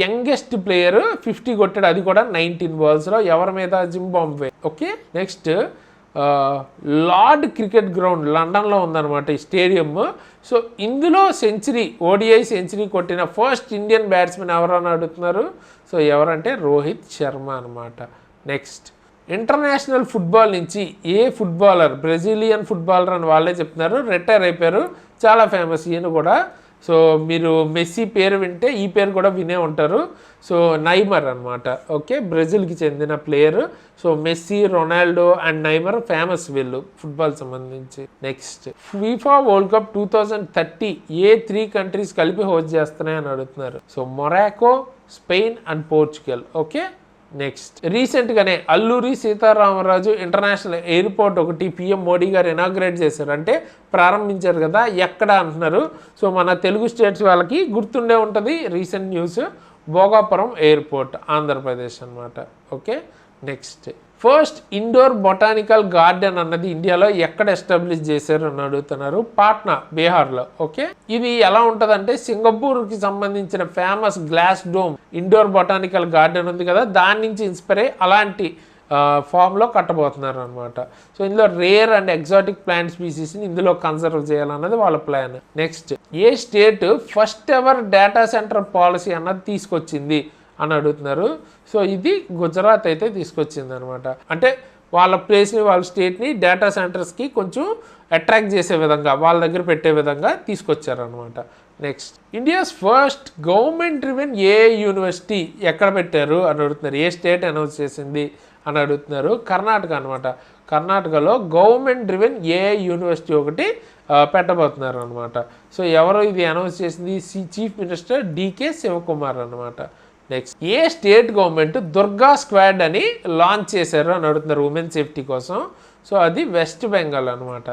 youngest player 50 కొట్టాడు, అది కూడా 19 బాల్స్లో. ఎవరి మీద, Zimbabwe. Okay, next lord cricket ground లండన్లో ఉందన్నమాట ఈ స్టేడియం. సో ఇందులో సెంచరీ, ODI సెంచరీ కొట్టిన ఫస్ట్ ఇండియన్ బ్యాట్స్మెన్ ఎవరు అని అడుగుతున్నారు. సో ఎవరంటే రోహిత్ శర్మ అనమాట. నెక్స్ట్ ఇంటర్నేషనల్ ఫుట్బాల్ నుంచి ఏ ఫుట్బాలర్, బ్రెజిలియన్ ఫుట్బాలర్ అని వాళ్ళే చెప్తున్నారు, రిటైర్ అయిపోయారు, చాలా ఫేమస్ ఈయన కూడా. సో మీరు మెస్సీ పేరు వింటే ఈ పేరు కూడా వినే ఉంటారు. సో నైమర్ అనమాట. ఓకే, బ్రెజిల్కి చెందిన player. So Messi, Ronaldo and Neymar famous వీళ్ళు ఫుట్బాల్ సంబంధించి. నెక్స్ట్ ఫీఫా వరల్డ్ కప్ 2030 ఏ 3 కంట్రీస్ కలిపి హోస్ట్ చేస్తున్నాయని అడుగుతున్నారు. So Morocco, Spain and Portugal. Okay, next రీసెంట్గానే అల్లూరి సీతారామరాజు ఇంటర్నేషనల్ ఎయిర్పోర్ట్ ఒకటి PM మోడీ గారు ఇనాగ్రేట్ చేశారు, అంటే ప్రారంభించారు కదా, ఎక్కడ అంటున్నారు. సో మన తెలుగు స్టేట్స్ వాళ్ళకి గుర్తుండే ఉంటుంది recent news, Bhogapuram airport, Andhra Pradesh అనమాట. Okay, next first indoor botanical garden అన్నది ఇండియాలో ఎక్కడ ఎస్టాబ్లిష్ చేశారు అని అడుగుతున్నారు. పాట్నా, బీహార్లో. ఓకే, ఇది ఎలా ఉంటుందంటే సింగపూర్కి సంబంధించిన famous glass dome indoor botanical garden ఉంది కదా, దాని నుంచి ఇన్స్పైర్ అయ్యి అలాంటి ఫామ్లో కట్టబోతున్నారు అనమాట. సో ఇందులో రేర్ అండ్ ఎగ్జాటిక్ ప్లాంట్ స్పీసీస్ని ఇందులో కన్సర్వ్ చేయాలన్నది వాళ్ళ ప్లాన్. నెక్స్ట్ ఏ state first ever data centre policy అన్నది తీసుకొచ్చింది అని అడుగుతున్నారు. సో ఇది గుజరాత్ అయితే తీసుకొచ్చింది అనమాట. అంటే వాళ్ళ ప్లేస్ని, వాళ్ళ స్టేట్ని డేటా సెంటర్స్కి కొంచెం అట్రాక్ట్ చేసే విధంగా, వాళ్ళ దగ్గర పెట్టే విధంగా తీసుకొచ్చారనమాట. Next India's first government driven ఏ యూనివర్సిటీ ఎక్కడ పెట్టారు అని అడుగుతున్నారు. ఏ స్టేట్ అనౌన్స్ చేసింది అని అడుగుతున్నారు. కర్ణాటక అనమాట. కర్ణాటకలో గవర్నమెంట్ డ్రివెన్ ఏ యూనివర్సిటీ ఒకటి పెట్టబోతున్నారు అనమాట. సో ఎవరు ఇది అనౌన్స్ చేసింది, చీఫ్ మినిస్టర్ DK శివకుమార్ అనమాట. నెక్స్ట్ ఏ స్టేట్ గవర్నమెంట్ దుర్గా స్క్వాడ్ అని లాంచ్ చేశారు అని అడుగుతున్నారు ఉమెన్ సేఫ్టీ కోసం. సో అది వెస్ట్ బెంగాల్ అనమాట.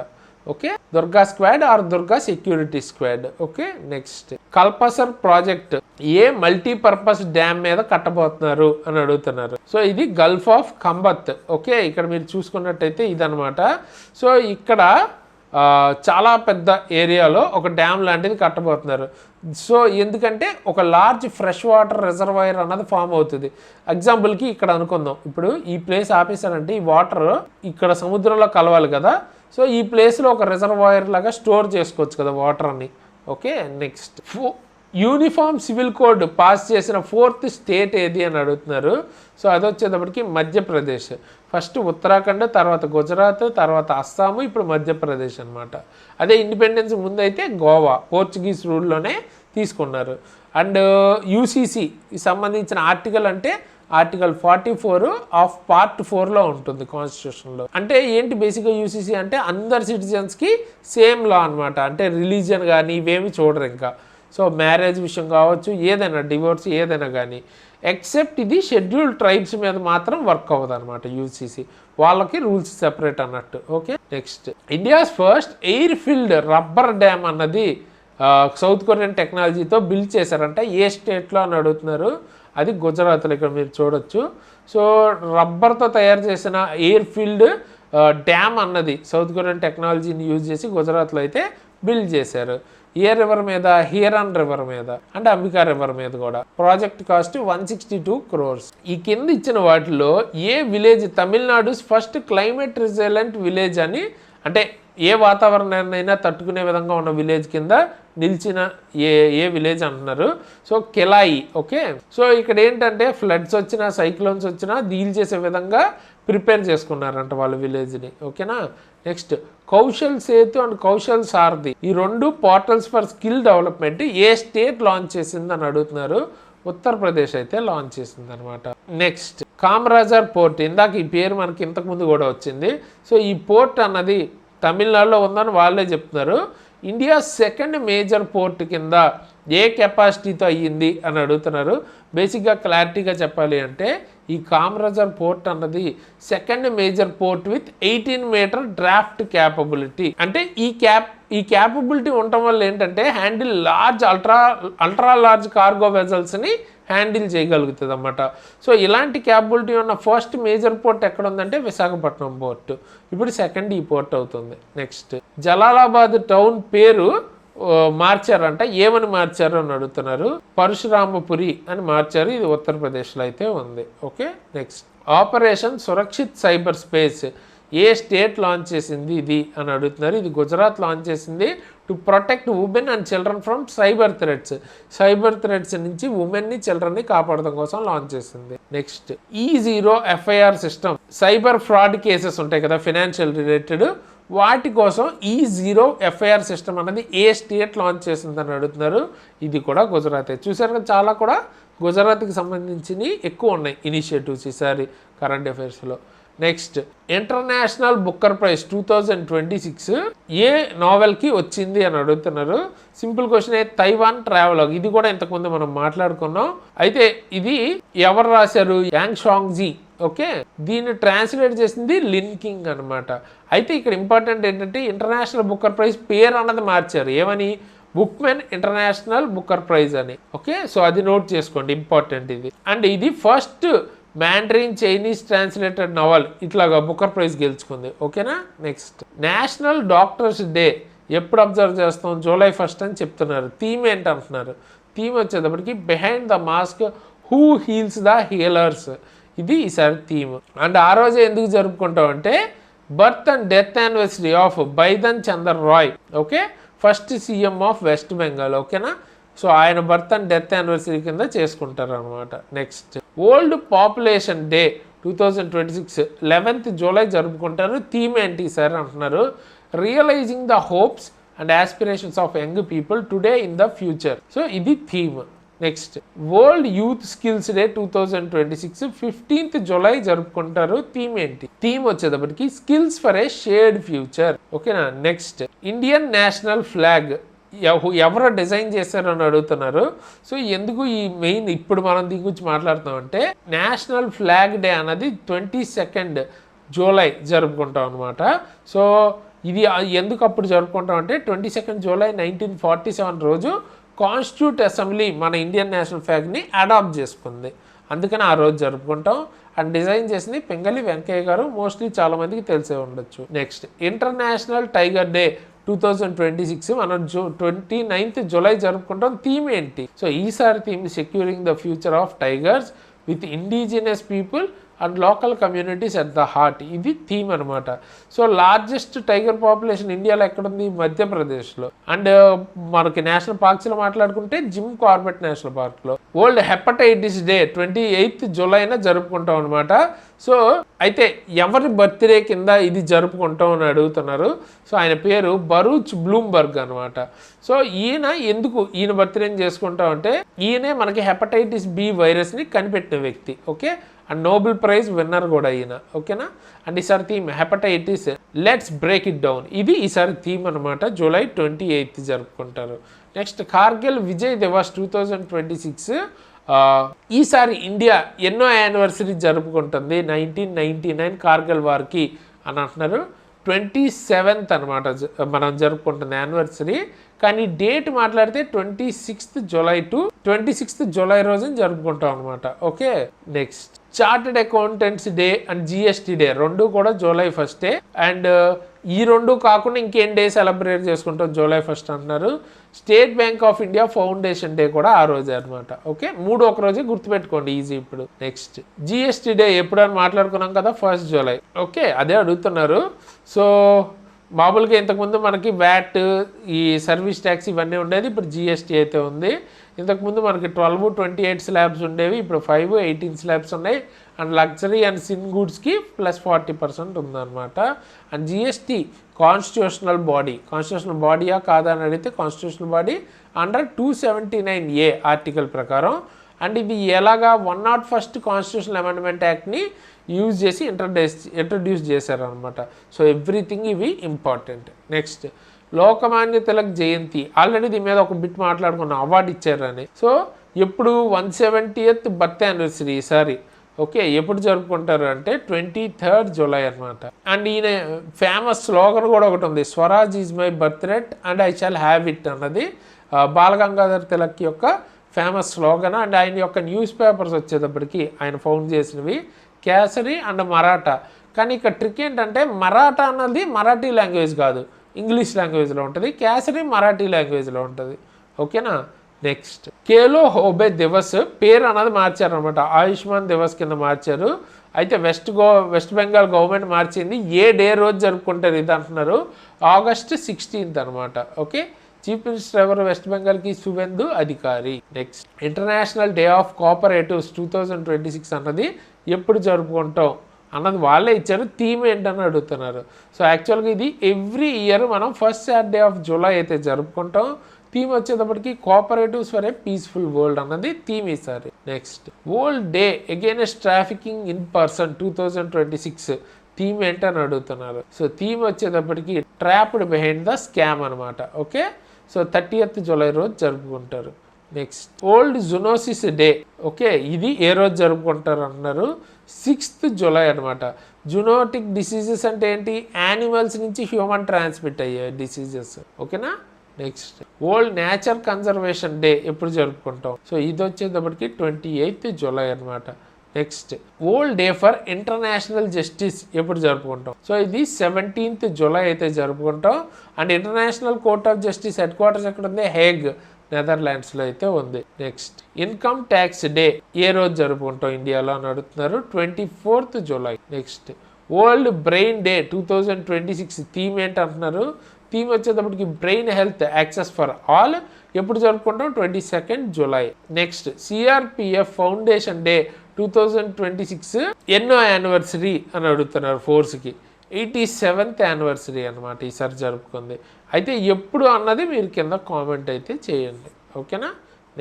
Okay, Durga squad or Durga security squad. Okay, next Kalpasar project ఏ మల్టీపర్పస్ డ్యామ్ మీద కట్టబోతున్నారు అని అడుగుతున్నారు. సో ఇది గల్ఫ్ ఆఫ్ కంబత్. ఓకే, ఇక్కడ మీరు చూసుకున్నట్టయితే ఇదనమాట. సో ఇక్కడ చాలా పెద్ద ఏరియాలో ఒక డ్యామ్ లాంటిది కట్టబోతున్నారు. సో ఎందుకంటే ఒక లార్జ్ ఫ్రెష్ వాటర్ రిజర్వాయర్ అన్నది ఫామ్ అవుతుంది. ఎగ్జాంపుల్కి ఇక్కడ అనుకుందాం, ఇప్పుడు ఈ ప్లేస్ ఆపేసారంటే ఈ వాటర్ ఇక్కడ సముద్రంలో కలవాలి కదా. సో ఈ ప్లేస్లో ఒక రిజర్వాయర్ లాగా స్టోర్ చేసుకోవచ్చు కదా వాటర్ అని. Okay, next uniform civil code pass చేసిన 4th స్టేట్ ఏది అని అడుగుతున్నారు. సో అది వచ్చేటప్పటికి మధ్యప్రదేశ్. ఫస్ట్ ఉత్తరాఖండ్, తర్వాత గుజరాత్, తర్వాత అస్సాము, ఇప్పుడు మధ్యప్రదేశ్ అనమాట. అదే ఇండిపెండెన్స్ ముందు అయితే గోవా, పోర్చుగీస్ రూల్లోనే తీసుకున్నారు. అండ్ UCC సంబంధించిన ఆర్టికల్ అంటే ఆర్టికల్ 44 ఆఫ్ పార్ట్ 4లో ఉంటుంది కాన్స్టిట్యూషన్లో. అంటే ఏంటి బేసిక్గా UCC అంటే అందరు సిటిజన్స్కి సేమ్ లా అనమాట. అంటే రిలీజియన్ కానీ ఇవేమి చూడరు ఇంకా. సో మ్యారేజ్ విషయం కావచ్చు, ఏదైనా డివోర్స్ ఏదైనా కానీ, ఎక్సెప్ట్ ఇది షెడ్యూల్డ్ ట్రైబ్స్ మీద మాత్రం వర్క్ అవ్వదు అనమాట UCC, వాళ్ళకి రూల్స్ సెపరేట్ అన్నట్టు. Okay, next India's first air field rubber dam అన్నది సౌత్ కొరియన్ టెక్నాలజీతో బిల్డ్ చేశారంట. ఏ స్టేట్లో అని అడుగుతున్నారు. అది గుజరాత్లో, ఇక్కడ మీరు చూడొచ్చు. సో రబ్బర్తో తయారు చేసిన ఎయిర్ ఫీల్డ్ డ్యామ్ అన్నది సౌత్ కొరియన్ టెక్నాలజీని యూజ్ చేసి గుజరాత్లో అయితే బిల్డ్ చేశారు. ఏ రివర్ మీద? హియరాన్ రివర్ మీద అండ్ అంబికా రివర్ మీద కూడా. Project cost 162 crores. ఈ కింద ఇచ్చిన వాటిలో ఏ village Tamil Nadu first climate resilient village అని, అంటే ఏ వాతావరణాన్నైనా తట్టుకునే విధంగా ఉన్న విలేజ్ కింద నిలిచిన ఏ విలేజ్ అంటున్నారు. సో కెలాయి. ఓకే, సో ఇక్కడ ఏంటంటే ఫ్లడ్స్ వచ్చినా సైక్లోన్స్ వచ్చినా డీల్ చేసే విధంగా ప్రిపేర్ చేసుకున్నారంట వాళ్ళ విలేజ్ని. ఓకేనా. నెక్స్ట్ కౌశల్ సేతు అండ్ కౌశల్ సారథి, ఈ 2 portals for skill development A state launch చేసింది అని అడుగుతున్నారు. ఉత్తరప్రదేశ్ అయితే లాంచ్ చేసింది అనమాట. నెక్స్ట్ కామరాజర్ పోర్ట్, ఇందాక ఈ పేరు మనకి ఇంతకుముందు కూడా వచ్చింది. సో ఈ పోర్ట్ అన్నది తమిళనాడులో ఉందని వాళ్ళే చెప్తున్నారు. ఇండియా సెకండ్ మేజర్ పోర్ట్ కింద ఏ కెపాసిటీతో అయ్యింది అని అడుగుతున్నారు. బేసిక్గా క్లారిటీగా చెప్పాలి అంటే ఈ కామరాజర్ పోర్ట్ అన్నది second major port with 18 meter draught capability. అంటే ఈ క్యాపబిలిటీ ఉండటం వల్ల ఏంటంటే handle large ultra large cargo వెజల్స్ని హ్యాండిల్ చేయగలుగుతుంది అన్నమాట. సో ఇలాంటి క్యాపబిలిటీ ఉన్న ఫస్ట్ మేజర్ పోర్ట్ ఎక్కడ ఉందంటే విశాఖపట్నం పోర్ట్. ఇప్పుడు సెకండ్ ఈ పోర్ట్ అవుతుంది. నెక్స్ట్ జలాలాబాద్ టౌన్ పేరు మార్చారంట. ఏమని మార్చారు అని అడుగుతున్నారు. పరశురామపురి అని మార్చారు. ఇది ఉత్తరప్రదేశ్లో అయితే ఉంది. Okay, next operation Surakshit cyber space ఏ స్టేట్ లాంచ్ చేసింది ఇది అని అడుగుతున్నారు. ఇది గుజరాత్ లాంచ్ చేసింది. To protect women and children from cyber threats నుంచి ఉమెన్ని చిల్డ్రన్ని కాపాడడం కోసం లాంచ్ చేసింది. Next E0 FIR system, cyber fraud cases ఉంటాయి కదా ఫినాన్షియల్ రిలేటెడ్, వాటి కోసం E0 FIR సిస్టమ్ అనేది ఏ స్టేట్ లాంచ్ చేసిందని అడుగుతున్నారు. ఇది కూడా గుజరాతే. చూసారు కదా, చాలా కూడా గుజరాత్కి సంబంధించినవి ఎక్కువ ఉన్నాయి ఇనిషియేటివ్స్ ఈసారి కరెంట్ అఫైర్స్లో. నెక్స్ట్ ఇంటర్నేషనల్ బుక్కర్ ప్రైజ్ 2026 ఏ నావెల్కి వచ్చింది అని అడుగుతున్నారు. Simple question. తైవాన్ ట్రావెలాగ్, ఇది కూడా ఇంతకుముందు మనం మాట్లాడుకున్నాం. అయితే ఇది ఎవరు రాశారు? యాంగ్ షాంగ్జీ. ఓకే, దీన్ని ట్రాన్స్లేట్ చేసింది లిన్ కింగ్ అనమాట. అయితే ఇక్కడ ఇంపార్టెంట్ ఏంటంటే ఇంటర్నేషనల్ బుక్కర్ ప్రైజ్ పేరు అన్నది మార్చారు. ఏమని? బుక్మెన్ ఇంటర్నేషనల్ బుక్కర్ ప్రైజ్ అని. ఓకే, సో అది నోట్ చేసుకోండి, ఇంపార్టెంట్ ఇది. అండ్ ఇది first Mandarin Chinese translated novel ఇట్లాగా బుక్కర్ ప్రైజ్ గెలుచుకుంది. ఓకేనా. నెక్స్ట్ నేషనల్ డాక్టర్స్ డే ఎప్పుడు అబ్జర్వ్ చేస్తాం? July 1st అని చెప్తున్నారు. థీమ్ ఏంటంటున్నారు? థీమ్ వచ్చేటప్పటికి behind the mask who heals the healers, ఇది ఈసారి థీమ్. అండ్ ఆ రోజే ఎందుకు జరుపుకుంటాం అంటే birth and death anniversary of Bidhan Chandra Roy. Okay, first CM of west Bengal. ఓకేనా. సో ఆయన బర్త్ అండ్ డెత్ యానివర్సరీ కింద చేసుకుంటారు అనమాట. Next world population day 2026 11th July జరుపుకుంటారు. థీమ్ ఏంటి సార్ అంటున్నారు. Realising the hopes and aspirations of young people today in the future. So ఇది theme. Next world youth skills day 2026 15th July జరుపుకుంటారు. Theme ఏంటి? Theme వచ్చేటప్పటికి skills for a shared future. ఓకేనా. Next Indian national flag ఎవరు design చేశారని అడుగుతున్నారు. So ఎందుకు ఈ మెయిన్ ఇప్పుడు మనం దీని గురించి మాట్లాడుతామంటే నేషనల్ ఫ్లాగ్ డే అన్నది 22nd July జరుపుకుంటాం అనమాట. సో ఇది ఎందుకు అప్పుడు జరుపుకుంటాం అంటే 22nd July 1947 రోజు కాన్స్టిట్యూట్ అసెంబ్లీ మన ఇండియన్ నేషనల్ ఫ్లాగ్ని అడాప్ట్ చేసుకుంది. అందుకని ఆ రోజు జరుపుకుంటాం. అండ్ డిజైన్ చేసింది పింగళి వెంకయ్య గారు. మోస్ట్లీ చాలామందికి తెలిసే ఉండొచ్చు. నెక్స్ట్ ఇంటర్నేషనల్ టైగర్ డే 2026 మనం 29th July జరుపుకుంటాం. థీమ్ ఏంటి? సో ఈసారి theme securing the future of tigers with indigenous people and local communities at the heart. ఇది థీమ్ అనమాట. సో లార్జెస్ట్ టైగర్ పాపులేషన్ ఇండియాలో ఎక్కడుంది? మధ్యప్రదేశ్లో. అండ్ మనకి నేషనల్ పార్క్స్లో మాట్లాడుకుంటే జిమ్ కార్బెట్ నేషనల్ పార్క్లో. World hepatitis day 28th July జరుపుకుంటాం అనమాట. సో అయితే ఎవరి బర్త్డే కింద ఇది జరుపుకుంటాం అని అడుగుతున్నారు. సో ఆయన పేరు బరూచ్ బ్లూంబర్గ్ అనమాట. సో ఈయన బర్త్డేని చేసుకుంటాం అంటే ఈయనే మనకి హెపటైటిస్ B వైరస్ని కనిపెట్టిన వ్యక్తి. Okay, and Nobel prize winner కూడా ఈయన. ఓకేనా. అండ్ ఈసారి theme hepatitis let's break it down. ఇది ఈసారి థీమ్ అనమాట. July 28th జరుపుకుంటారు. నెక్స్ట్ కార్గిల్ విజయ్ దివస్ 2026 ఈసారి ఇండియా ఎన్నో యానివర్సరీ జరుపుకుంటుంది? 1999 కార్గిల్ వార్కి అని అంటున్నారు. 27th అనమాట మనం జరుపుకుంటుంది యానివర్సరీ. కానీ డేట్ మాట్లాడితే 26th July to 26th July రోజున జరుపుకుంటాం అనమాట. Okay. Next chartered accountants day and GST day 2 కూడా July 1st. అండ్ ఈ 2 కాకుండా ఇంకేం డే సెలబ్రేట్ చేసుకుంటాం జూలై 1 అంటున్నారు. State bank of India foundation day కూడా ఆ రోజే అనమాట. ఓకే, 3 ఒక రోజే గుర్తుపెట్టుకోండి, ఈజీ. ఇప్పుడు నెక్స్ట్ జిఎస్టీ డే ఎప్పుడని మాట్లాడుకున్నాం కదా, 1 జూలై. ఓకే, అదే అడుగుతున్నారు. సో మామూలుగా ఇంతకుముందు మనకి వ్యాట్, ఈ సర్వీస్ ట్యాక్స్ ఇవన్నీ ఉండేది, ఇప్పుడు జిఎస్టీ అయితే ఉంది. ఇంతకుముందు మనకి 12, 28 స్లాబ్స్ ఉండేవి, ఇప్పుడు 5, 18 స్లాబ్స్ ఉన్నాయి. అండ్ లగ్జరీ అండ్ సిన్ గూడ్స్కి +40% ఉందన్నమాట. అండ్ జిఎస్టీ కాన్స్టిట్యూషనల్ బాడీయా కాదా అని అడిగితే constitutional body under 279A article ప్రకారం. అండ్ ఇది ఎలాగా 101st కాన్స్టిట్యూషనల్ అమెండ్మెంట్ యాక్ట్ని యూజ్ చేసి ఇంట్రడ్యూస్ చేశారనమాట. సో ఎవ్రీథింగ్ ఇవి ఇంపార్టెంట్. నెక్స్ట్ లోకమాన్య తిలక్ జయంతి, ఆల్రెడీ దీని మీద ఒక బిట్ మాట్లాడుకున్నాం, అవార్డు ఇచ్చారని. సో ఎప్పుడు 170th బర్త్ యానివర్సరీ ఈసారి. ఓకే, ఎప్పుడు జరుపుకుంటారు అంటే 23rd జూలై అనమాట. అండ్ ఈయన ఫేమస్ స్లోగన్ కూడా ఒకటి ఉంది, Swaraj is my birth rate and I shall have it అన్నది బాలగంగాధర్ తిలక్ యొక్క ఫేమస్ స్లోగన్. అండ్ ఆయన యొక్క న్యూస్ పేపర్స్ వచ్చేటప్పటికి ఆయన ఫౌండ్ చేసినవి కేసరి అండ్ మరాఠా. కానీ ఇక్కడ ట్రిక్ ఏంటంటే మరాఠా అన్నది మరాఠీ లాంగ్వేజ్ కాదు, ఇంగ్లీష్ లాంగ్వేజ్లో ఉంటుంది. కేసరి మరాఠీ లాంగ్వేజ్లో ఉంటుంది. ఓకేనా. నెక్స్ట్ ఖేలో హోబే దివస్ పేరు అన్నది మార్చారనమాట, ఆయుష్మాన్ దివస్ కింద మార్చారు. అయితే వెస్ట్ బెంగాల్ గవర్నమెంట్ మార్చింది. ఏ డే రోజు జరుపుకుంటారు ఇది అంటున్నారు, August 16th అనమాట. ఓకే, చీఫ్ మినిస్టర్ ఎవరు వెస్ట్ బెంగాల్కి, సువేందు అధికారి. Next international day of cooperatives 2026 అన్నది ఎప్పుడు జరుపుకుంటాం అన్నది వాళ్ళే ఇచ్చారు, థీమ్ ఏంటని అడుగుతున్నారు. సో యాక్చువల్గా ఇది ఎవ్రీ ఇయర్ మనం 1st Saturday of July అయితే జరుపుకుంటాం. థీమ్ వచ్చేటప్పటికి cooperatives for a peaceful world అన్నది థీమ్ ఈసారి. Next world day against trafficking in person 2026 theme ఏంటని అడుగుతున్నారు. సో థీమ్ వచ్చేటప్పటికి ట్రాప్డ్ బిహైండ్ ద స్కామ్ అనమాట. ఓకే, సో 30th జూలై రోజు జరుపుకుంటారు. Next world zoonosis day. Okay, ఇది ఏ రోజు జరుపుకుంటారు అన్నారు, 6th జూలై అనమాట. జునోటిక్ డిసీజెస్ అంటే ఏంటి, యానిమల్స్ నుంచి హ్యూమన్ ట్రాన్స్మిట్ అయ్యే డిసీజెస్. ఓకేనా. Next world nature conservation day ఎప్పుడు జరుపుకుంటాం, సో ఇది వచ్చేటప్పటికి 28th జూలై అనమాట. Next world day for international justice ఎప్పుడు జరుపుకుంటాం, సో ఇది 17th జూలై అయితే జరుపుకుంటాం. And international court of justice head quarters ఎక్కడ ఉంది, హేగ్, నెదర్లాండ్స్లో అయితే ఉంది. నెక్స్ట్ ఇన్కమ్ ట్యాక్స్ డే ఏ రోజు జరుపుకుంటాం ఇండియాలో అని అడుగుతున్నారు, 24th July. Next world brain day 2026 theme ఏంటి అంటున్నారు, థీమ్ వచ్చేటప్పటికి brain health access for all ఎప్పుడు జరుపుకుంటాం, 22nd July. Next CRPF foundation day 2026 ఎన్నో యానివర్సరీ అని అడుగుతున్నారు, ఫోర్స్కి 87th యానివర్సరీ అనమాట ఈసారి జరుపుకుంది. అయితే ఎప్పుడు అన్నది మీరు కింద కామెంట్ అయితే చేయండి. ఓకేనా.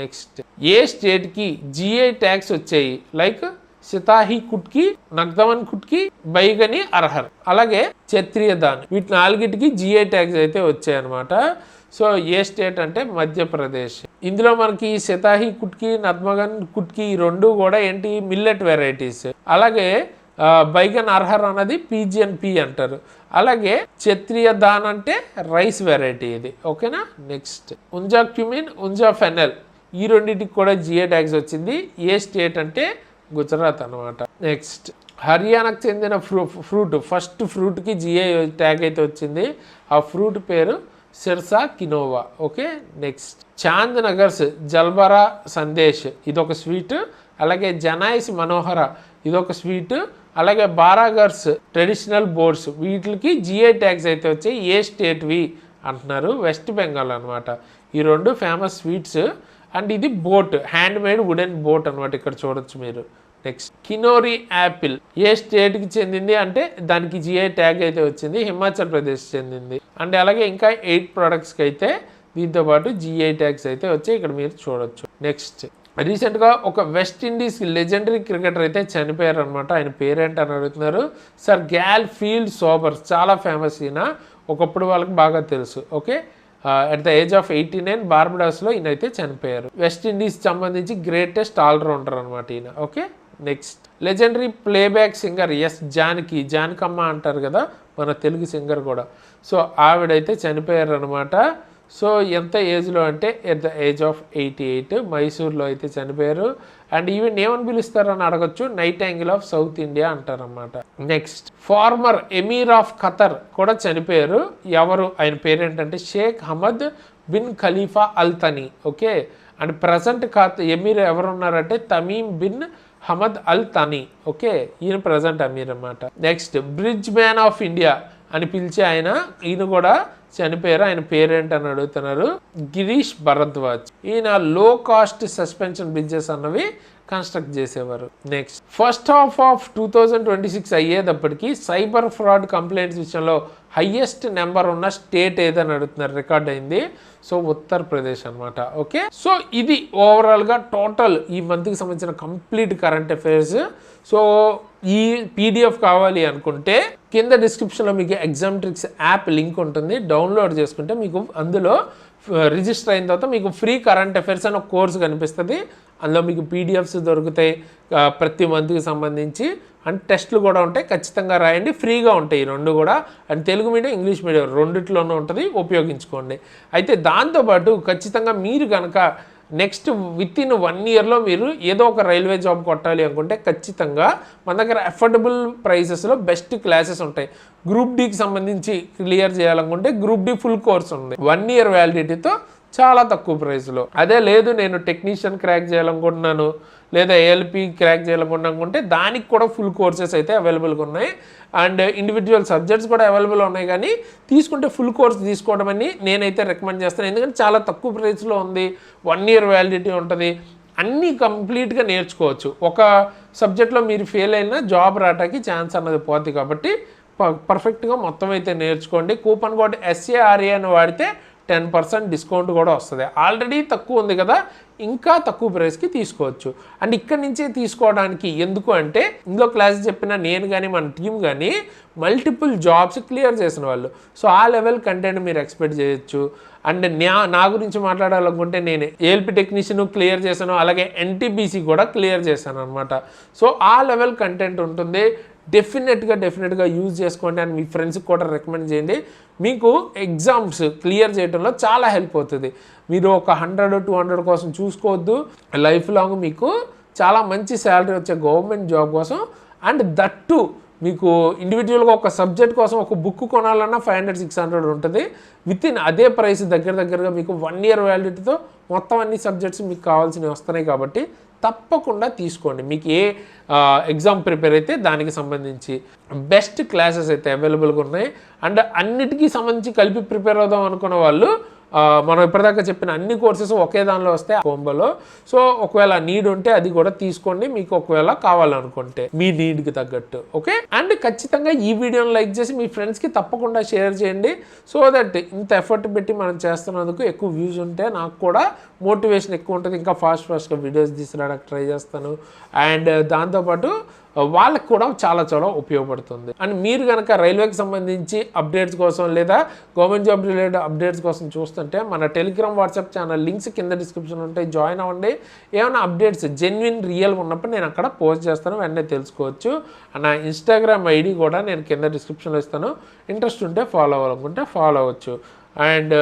నెక్స్ట్ ఏ స్టేట్కి జిఐ ట్యాక్స్ వచ్చాయి, లైక్ సితాహి కుట్కి, నగ్దవన్ కుట్కి, బైగని, అర్హర్, అలాగే క్షత్రియ దాన్, వీటి 4టికి జిఐ ట్యాక్స్ అయితే వచ్చాయన్నమాట. సో ఏ స్టేట్ అంటే మధ్యప్రదేశ్. ఇందులో మనకి సితాహి కుట్కి, నద్మగన్ కుట్కి ఈ 2 కూడా ఏంటి, మిల్లెట్ వెరైటీస్. అలాగే బైగన్ అర్హర్ అన్నది పీజిఎన్పి అంటారు. అలాగే క్షత్రియ దాన్ అంటే రైస్ వెరైటీ ఇది. ఓకేనా. నెక్స్ట్ ఉంజా క్యూమిన్, ఉంజా ఫెనల్ ఈ 2టికి కూడా జిఐ ట్యాక్స్ వచ్చింది. ఏ స్టేట్ అంటే గుజరాత్ అనమాట. నెక్స్ట్ హర్యానాకు చెందిన ఫ్రూట్, ఫస్ట్ ఫ్రూట్కి జిఐ ట్యాగ్ అయితే వచ్చింది. ఆ ఫ్రూట్ పేరు సిర్సా కినోవా. ఓకే. నెక్స్ట్ చాంద్ నగర్స్ జల్బరా సందేశ్ ఇదొక స్వీట్. అలాగే జనాయిస్ మనోహర ఇదొక స్వీట్. అలాగే బారాగర్స్ ట్రెడిషనల్ బోర్డ్స్ వీటికి జిఐ ట్యాగ్స్ అయితే వచ్చాయి. ఏ స్టేట్వి అంటున్నారు, వెస్ట్ బెంగాల్ అనమాట. ఈ 2 ఫేమస్ స్వీట్స్. అండ్ ఇది boat, hand made wooden boat అనమాట, ఇక్కడ చూడొచ్చు మీరు. నెక్స్ట్ కినోరి యాపిల్ ఏ స్టేట్కి చెందింది అంటే దానికి జిఐ ట్యాగ్ అయితే వచ్చింది, హిమాచల్ ప్రదేశ్ చెందింది. అండ్ అలాగే ఇంకా 8 ప్రోడక్ట్స్కి అయితే దీంతో పాటు జిఐ ట్యాగ్స్ అయితే వచ్చాయి, ఇక్కడ మీరు చూడొచ్చు. నెక్స్ట్ రీసెంట్గా ఒక వెస్ట్ ఇండీస్ లెజెండరీ క్రికెటర్ అయితే చనిపోయారు అనమాట. ఆయన పేరేంటి అని అడుగుతున్నారు, సర్ గ్యాల్ ఫీల్డ్ సోబర్స్, చాలా ఫేమస్ ఈయన, ఒకప్పుడు వాళ్ళకి బాగా తెలుసు. Okay. At the age of 89 బార్బడాస్లో ఈయన అయితే చనిపోయారు. వెస్ట్ ఇండీస్ సంబంధించి గ్రేటెస్ట్ ఆల్రౌండర్ అనమాట ఈయన. Okay. Next legendary playback singer S Janakamma అంటారు కదా మన తెలుగు సింగర్ కూడా. సో ఆవిడైతే చనిపోయారు అనమాట. సో ఎంత ఏజ్లో అంటే ఎట్ ద ఏజ్ ఆఫ్ 88 మైసూర్లో అయితే చనిపోయారు. అండ్ ఈవెన్ ఏమని పిలుస్తారని అడగచ్చు, nightingale of south India అంటారన్నమాట. Next former emir of Qatar కూడా చనిపోయారు. ఎవరు, ఆయన పేరేంటంటే Sheikh Hamad bin Khalifa Al Thani. Okay, and present emir ఎవరు ఉన్నారంటే Tamim bin Hamad Al Thani. Okay, ఈయన ప్రజెంట్ అమీర్ అన్నమాట. Next bridge man of India అని పిలిచే ఈయన కూడా చనిపోయారు. ఆయన పేరేంటని అడుగుతున్నారు, గిరీష్ భరద్వాజ్. ఈయన లో కాస్ట్ సస్పెన్షన్ బ్రిడ్జెస్ అన్నవి కన్స్ట్రక్ట్ చేసేవారు. నెక్స్ట్ ఫస్ట్ హాఫ్ ఆఫ్ 2026 అయ్యేటప్పటికి సైబర్ ఫ్రాడ్ కంప్లైంట్స్ విషయంలో హైయెస్ట్ నెంబర్ ఉన్న స్టేట్ ఏదని అడుగుతున్నారు, రికార్డ్ అయింది. సో ఉత్తరప్రదేశ్ అనమాట. ఓకే, సో ఇది ఓవరాల్గా టోటల్ ఈ మంత్కి సంబంధించిన కంప్లీట్ కరెంట్ అఫైర్స్. సో ఈ పీడిఎఫ్ కావాలి అనుకుంటే కింద డిస్క్రిప్షన్లో మీకు ఎగ్జామ్ ట్రిక్స్ యాప్ లింక్ ఉంటుంది, డౌన్లోడ్ చేసుకుంటే మీకు అందులో రిజిస్టర్ అయిన తర్వాత మీకు ఫ్రీ కరెంట్ అఫైర్స్ అని ఒక కోర్సు కనిపిస్తుంది. అందులో మీకు పీడిఎఫ్స్ దొరుకుతాయి ప్రతి మంత్కి సంబంధించి. అండ్ టెస్ట్లు కూడా ఉంటాయి, ఖచ్చితంగా రాయండి, ఫ్రీగా ఉంటాయి ఈ రెండు కూడా. And Telugu medium English medium రెండిట్లోనూ ఉంటుంది, ఉపయోగించుకోండి. అయితే దాంతోపాటు ఖచ్చితంగా మీరు కనుక నెక్స్ట్ విత్ ఇన్ 1 ఇయర్లో మీరు ఏదో ఒక రైల్వే జాబ్ కొట్టాలి అనుకుంటే ఖచ్చితంగా మన దగ్గర అఫోర్డబుల్ ప్రైసెస్లో బెస్ట్ క్లాసెస్ ఉంటాయి. గ్రూప్ డికి సంబంధించి క్లియర్ చేయాలనుకుంటే గ్రూప్ డి ఫుల్ కోర్స్ ఉంది 1 ఇయర్ వ్యాలిడిటీతో చాలా తక్కువ ప్రైస్లో. అదే లేదు నేను టెక్నీషియన్ క్రాక్ చేయాలనుకుంటున్నాను లేదా ఏఎల్పి క్రాక్ చేయాలనుకుంటే దానికి కూడా ఫుల్ కోర్సెస్ అయితే అవైలబుల్గా ఉన్నాయి. అండ్ ఇండివిజువల్ సబ్జెక్ట్స్ కూడా అవైలబుల్ ఉన్నాయి. కానీ తీసుకుంటే ఫుల్ కోర్స్ తీసుకోవడం అని నేనైతే రికమెండ్ చేస్తాను. ఎందుకంటే చాలా తక్కువ ప్రైస్లో ఉంది, 1 ఇయర్ వ్యాలిడిటీ ఉంటుంది, అన్నీ కంప్లీట్గా నేర్చుకోవచ్చు. ఒక సబ్జెక్ట్లో మీరు ఫెయిల్ అయినా జాబ్ రావడానికి ఛాన్స్ అన్నది పోతుంది. కాబట్టి పర్ఫెక్ట్గా మొత్తం అయితే నేర్చుకోండి. కూపన్ కోడ్ SARA అని వాడితే 10% డిస్కౌంట్ కూడా వస్తుంది. ఆల్రెడీ తక్కువ ఉంది కదా, ఇంకా తక్కువ ప్రైస్కి తీసుకోవచ్చు. అండ్ ఇక్కడి నుంచే తీసుకోవడానికి ఎందుకు అంటే ఇందులో క్లాస్ చెప్పిన నేను కానీ మన టీం కానీ మల్టిపుల్ జాబ్స్ క్లియర్ చేసిన వాళ్ళు. సో ఆ లెవెల్ కంటెంట్ మీరు ఎక్స్పెక్ట్ చేయొచ్చు. అండ్ నా గురించి మాట్లాడాలనుకుంటే నేను ఏఎల్పి టెక్నీషియన్ క్లియర్ చేశాను, అలాగే NTPC కూడా క్లియర్ చేశాను అనమాట. సో ఆ లెవెల్ కంటెంట్ ఉంటుంది. డెఫినెట్గా యూజ్ చేసుకోండి అండ్ మీ ఫ్రెండ్స్కి కూడా రికమెండ్ చేయండి. మీకు ఎగ్జామ్స్ క్లియర్ చేయడంలో చాలా హెల్ప్ అవుతుంది. మీరు ఒక 100-200 కోసం చూసుకోవద్దు. లైఫ్ లాంగ్ మీకు చాలా మంచి శాలరీ వచ్చే గవర్నమెంట్ జాబ్ కోసం, అండ్ దట్టు మీకు ఇండివిజువల్గా ఒక సబ్జెక్ట్ కోసం ఒక బుక్ కొనాలన్నా 500-600 ఉంటుంది. విత్ ఇన్ అదే ప్రైస్ దగ్గరగా మీకు 1 ఇయర్ వ్యాలిడిటీతో మొత్తం అన్ని సబ్జెక్ట్స్ మీకు కావాల్సినవి వస్తున్నాయి. కాబట్టి తప్పకుండా తీసుకోండి. మీకు ఏ ఎగ్జామ్ ప్రిపేర్ అయితే దానికి సంబంధించి బెస్ట్ క్లాసెస్ అయితే అవైలబుల్గా ఉన్నాయి. అండ్ అన్నిటికీ సంబంధించి కలిపి ప్రిపేర్ అవుదాం అనుకున్న వాళ్ళు మనం ఇప్పటిదాకా చెప్పిన అన్ని కోర్సెస్ ఒకే దానిలో వస్తాయి కోంబోలో. సో ఒకవేళ నీడ్ ఉంటే అది కూడా తీసుకోండి, మీకు ఒకవేళ కావాలనుకుంటే మీ నీడ్కి తగ్గట్టు. ఓకే, అండ్ ఖచ్చితంగా ఈ వీడియోని లైక్ చేసి మీ ఫ్రెండ్స్కి తప్పకుండా షేర్ చేయండి. సో దట్ ఇంత ఎఫర్ట్ పెట్టి మనం చేస్తున్నందుకు ఎక్కువ వ్యూస్ ఉంటే నాకు కూడా మోటివేషన్ ఎక్కువ ఉంటుంది, ఇంకా ఫాస్ట్గా వీడియోస్ తీసుకురావడానికి ట్రై చేస్తాను. అండ్ దాంతోపాటు వాళ్ళకి కూడా చాలా ఉపయోగపడుతుంది. అండ్ మీరు కనుక రైల్వేకి సంబంధించి అప్డేట్స్ కోసం లేదా గవర్నమెంట్ జాబ్ రిలేటెడ్ అప్డేట్స్ కోసం చూస్తుంటే మన టెలిగ్రామ్ వాట్సాప్ ఛానల్ లింక్స్ కింద డిస్క్రిప్షన్ ఉంటాయి, జాయిన్ అవ్వండి. ఏమైనా అప్డేట్స్ జెన్యున్ రియల్ ఉన్నప్పుడు నేను అక్కడ పోస్ట్ చేస్తాను, వెంటనే తెలుసుకోవచ్చు. నా ఇన్స్టాగ్రామ్ ID కూడా నేను కింద డిస్క్రిప్షన్లో ఇస్తాను, ఇంట్రెస్ట్ ఉంటే ఫాలో అవ్వాలనుకుంటే ఫాలో అవ్వచ్చు. అండ్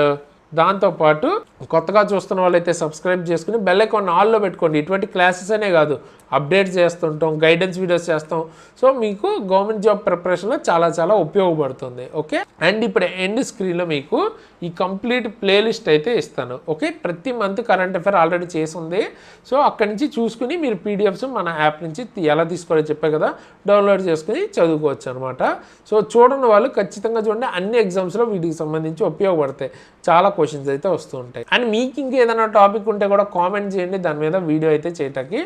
దాంతోపాటు కొత్తగా చూస్తున్న వాళ్ళైతే సబ్స్క్రైబ్ చేసుకుని బెల్ ఐకాన్ ఆల్లో పెట్టుకోండి. ఇటువంటి క్లాసెస్ అనే కాదు, అప్డేట్స్ చేస్తుంటాం, గైడెన్స్ వీడియోస్ చేస్తాం. సో మీకు గవర్నమెంట్ జాబ్ ప్రిపరేషన్లో చాలా ఉపయోగపడుతుంది. ఓకే, అండ్ ఇప్పుడు ఎండ్ స్క్రీన్లో మీకు ఈ కంప్లీట్ ప్లేలిస్ట్ అయితే ఇస్తాను. ఓకే, ప్రతి మంత్ కరెంట్ అఫైర్ ఆల్రెడీ చేసి ఉంది. సో అక్కడి నుంచి చూసుకుని మీరు PDFs మన యాప్ నుంచి ఎలా తీసుకోవాలో చెప్పే కదా, డౌన్లోడ్ చేసుకుని చదువుకోవచ్చు అనమాట. సో చూడని వాళ్ళు ఖచ్చితంగా చూడండి, అన్ని ఎగ్జామ్స్లో వీటికి సంబంధించి ఉపయోగపడతాయి. చాలా క్వశ్చన్స్ అయితే వస్తూ ఉంటాయి. అండ్ మీకు ఇంకేదైనా టాపిక్ ఉంటే కూడా కామెంట్ చేయండి, దాని మీద వీడియో అయితే చేయటానికి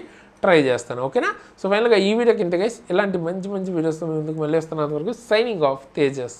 ట్రై చేస్తాను. ఓకేనా? సో ఫైనల్గా ఈ వీడియోకి ఇంత గైస్, ఇలాంటి మంచి వీడియోస్తో ముందుకు మళ్ళీ వస్తున్నంత వరకు సైనింగ్ ఆఫ్ తేజస్.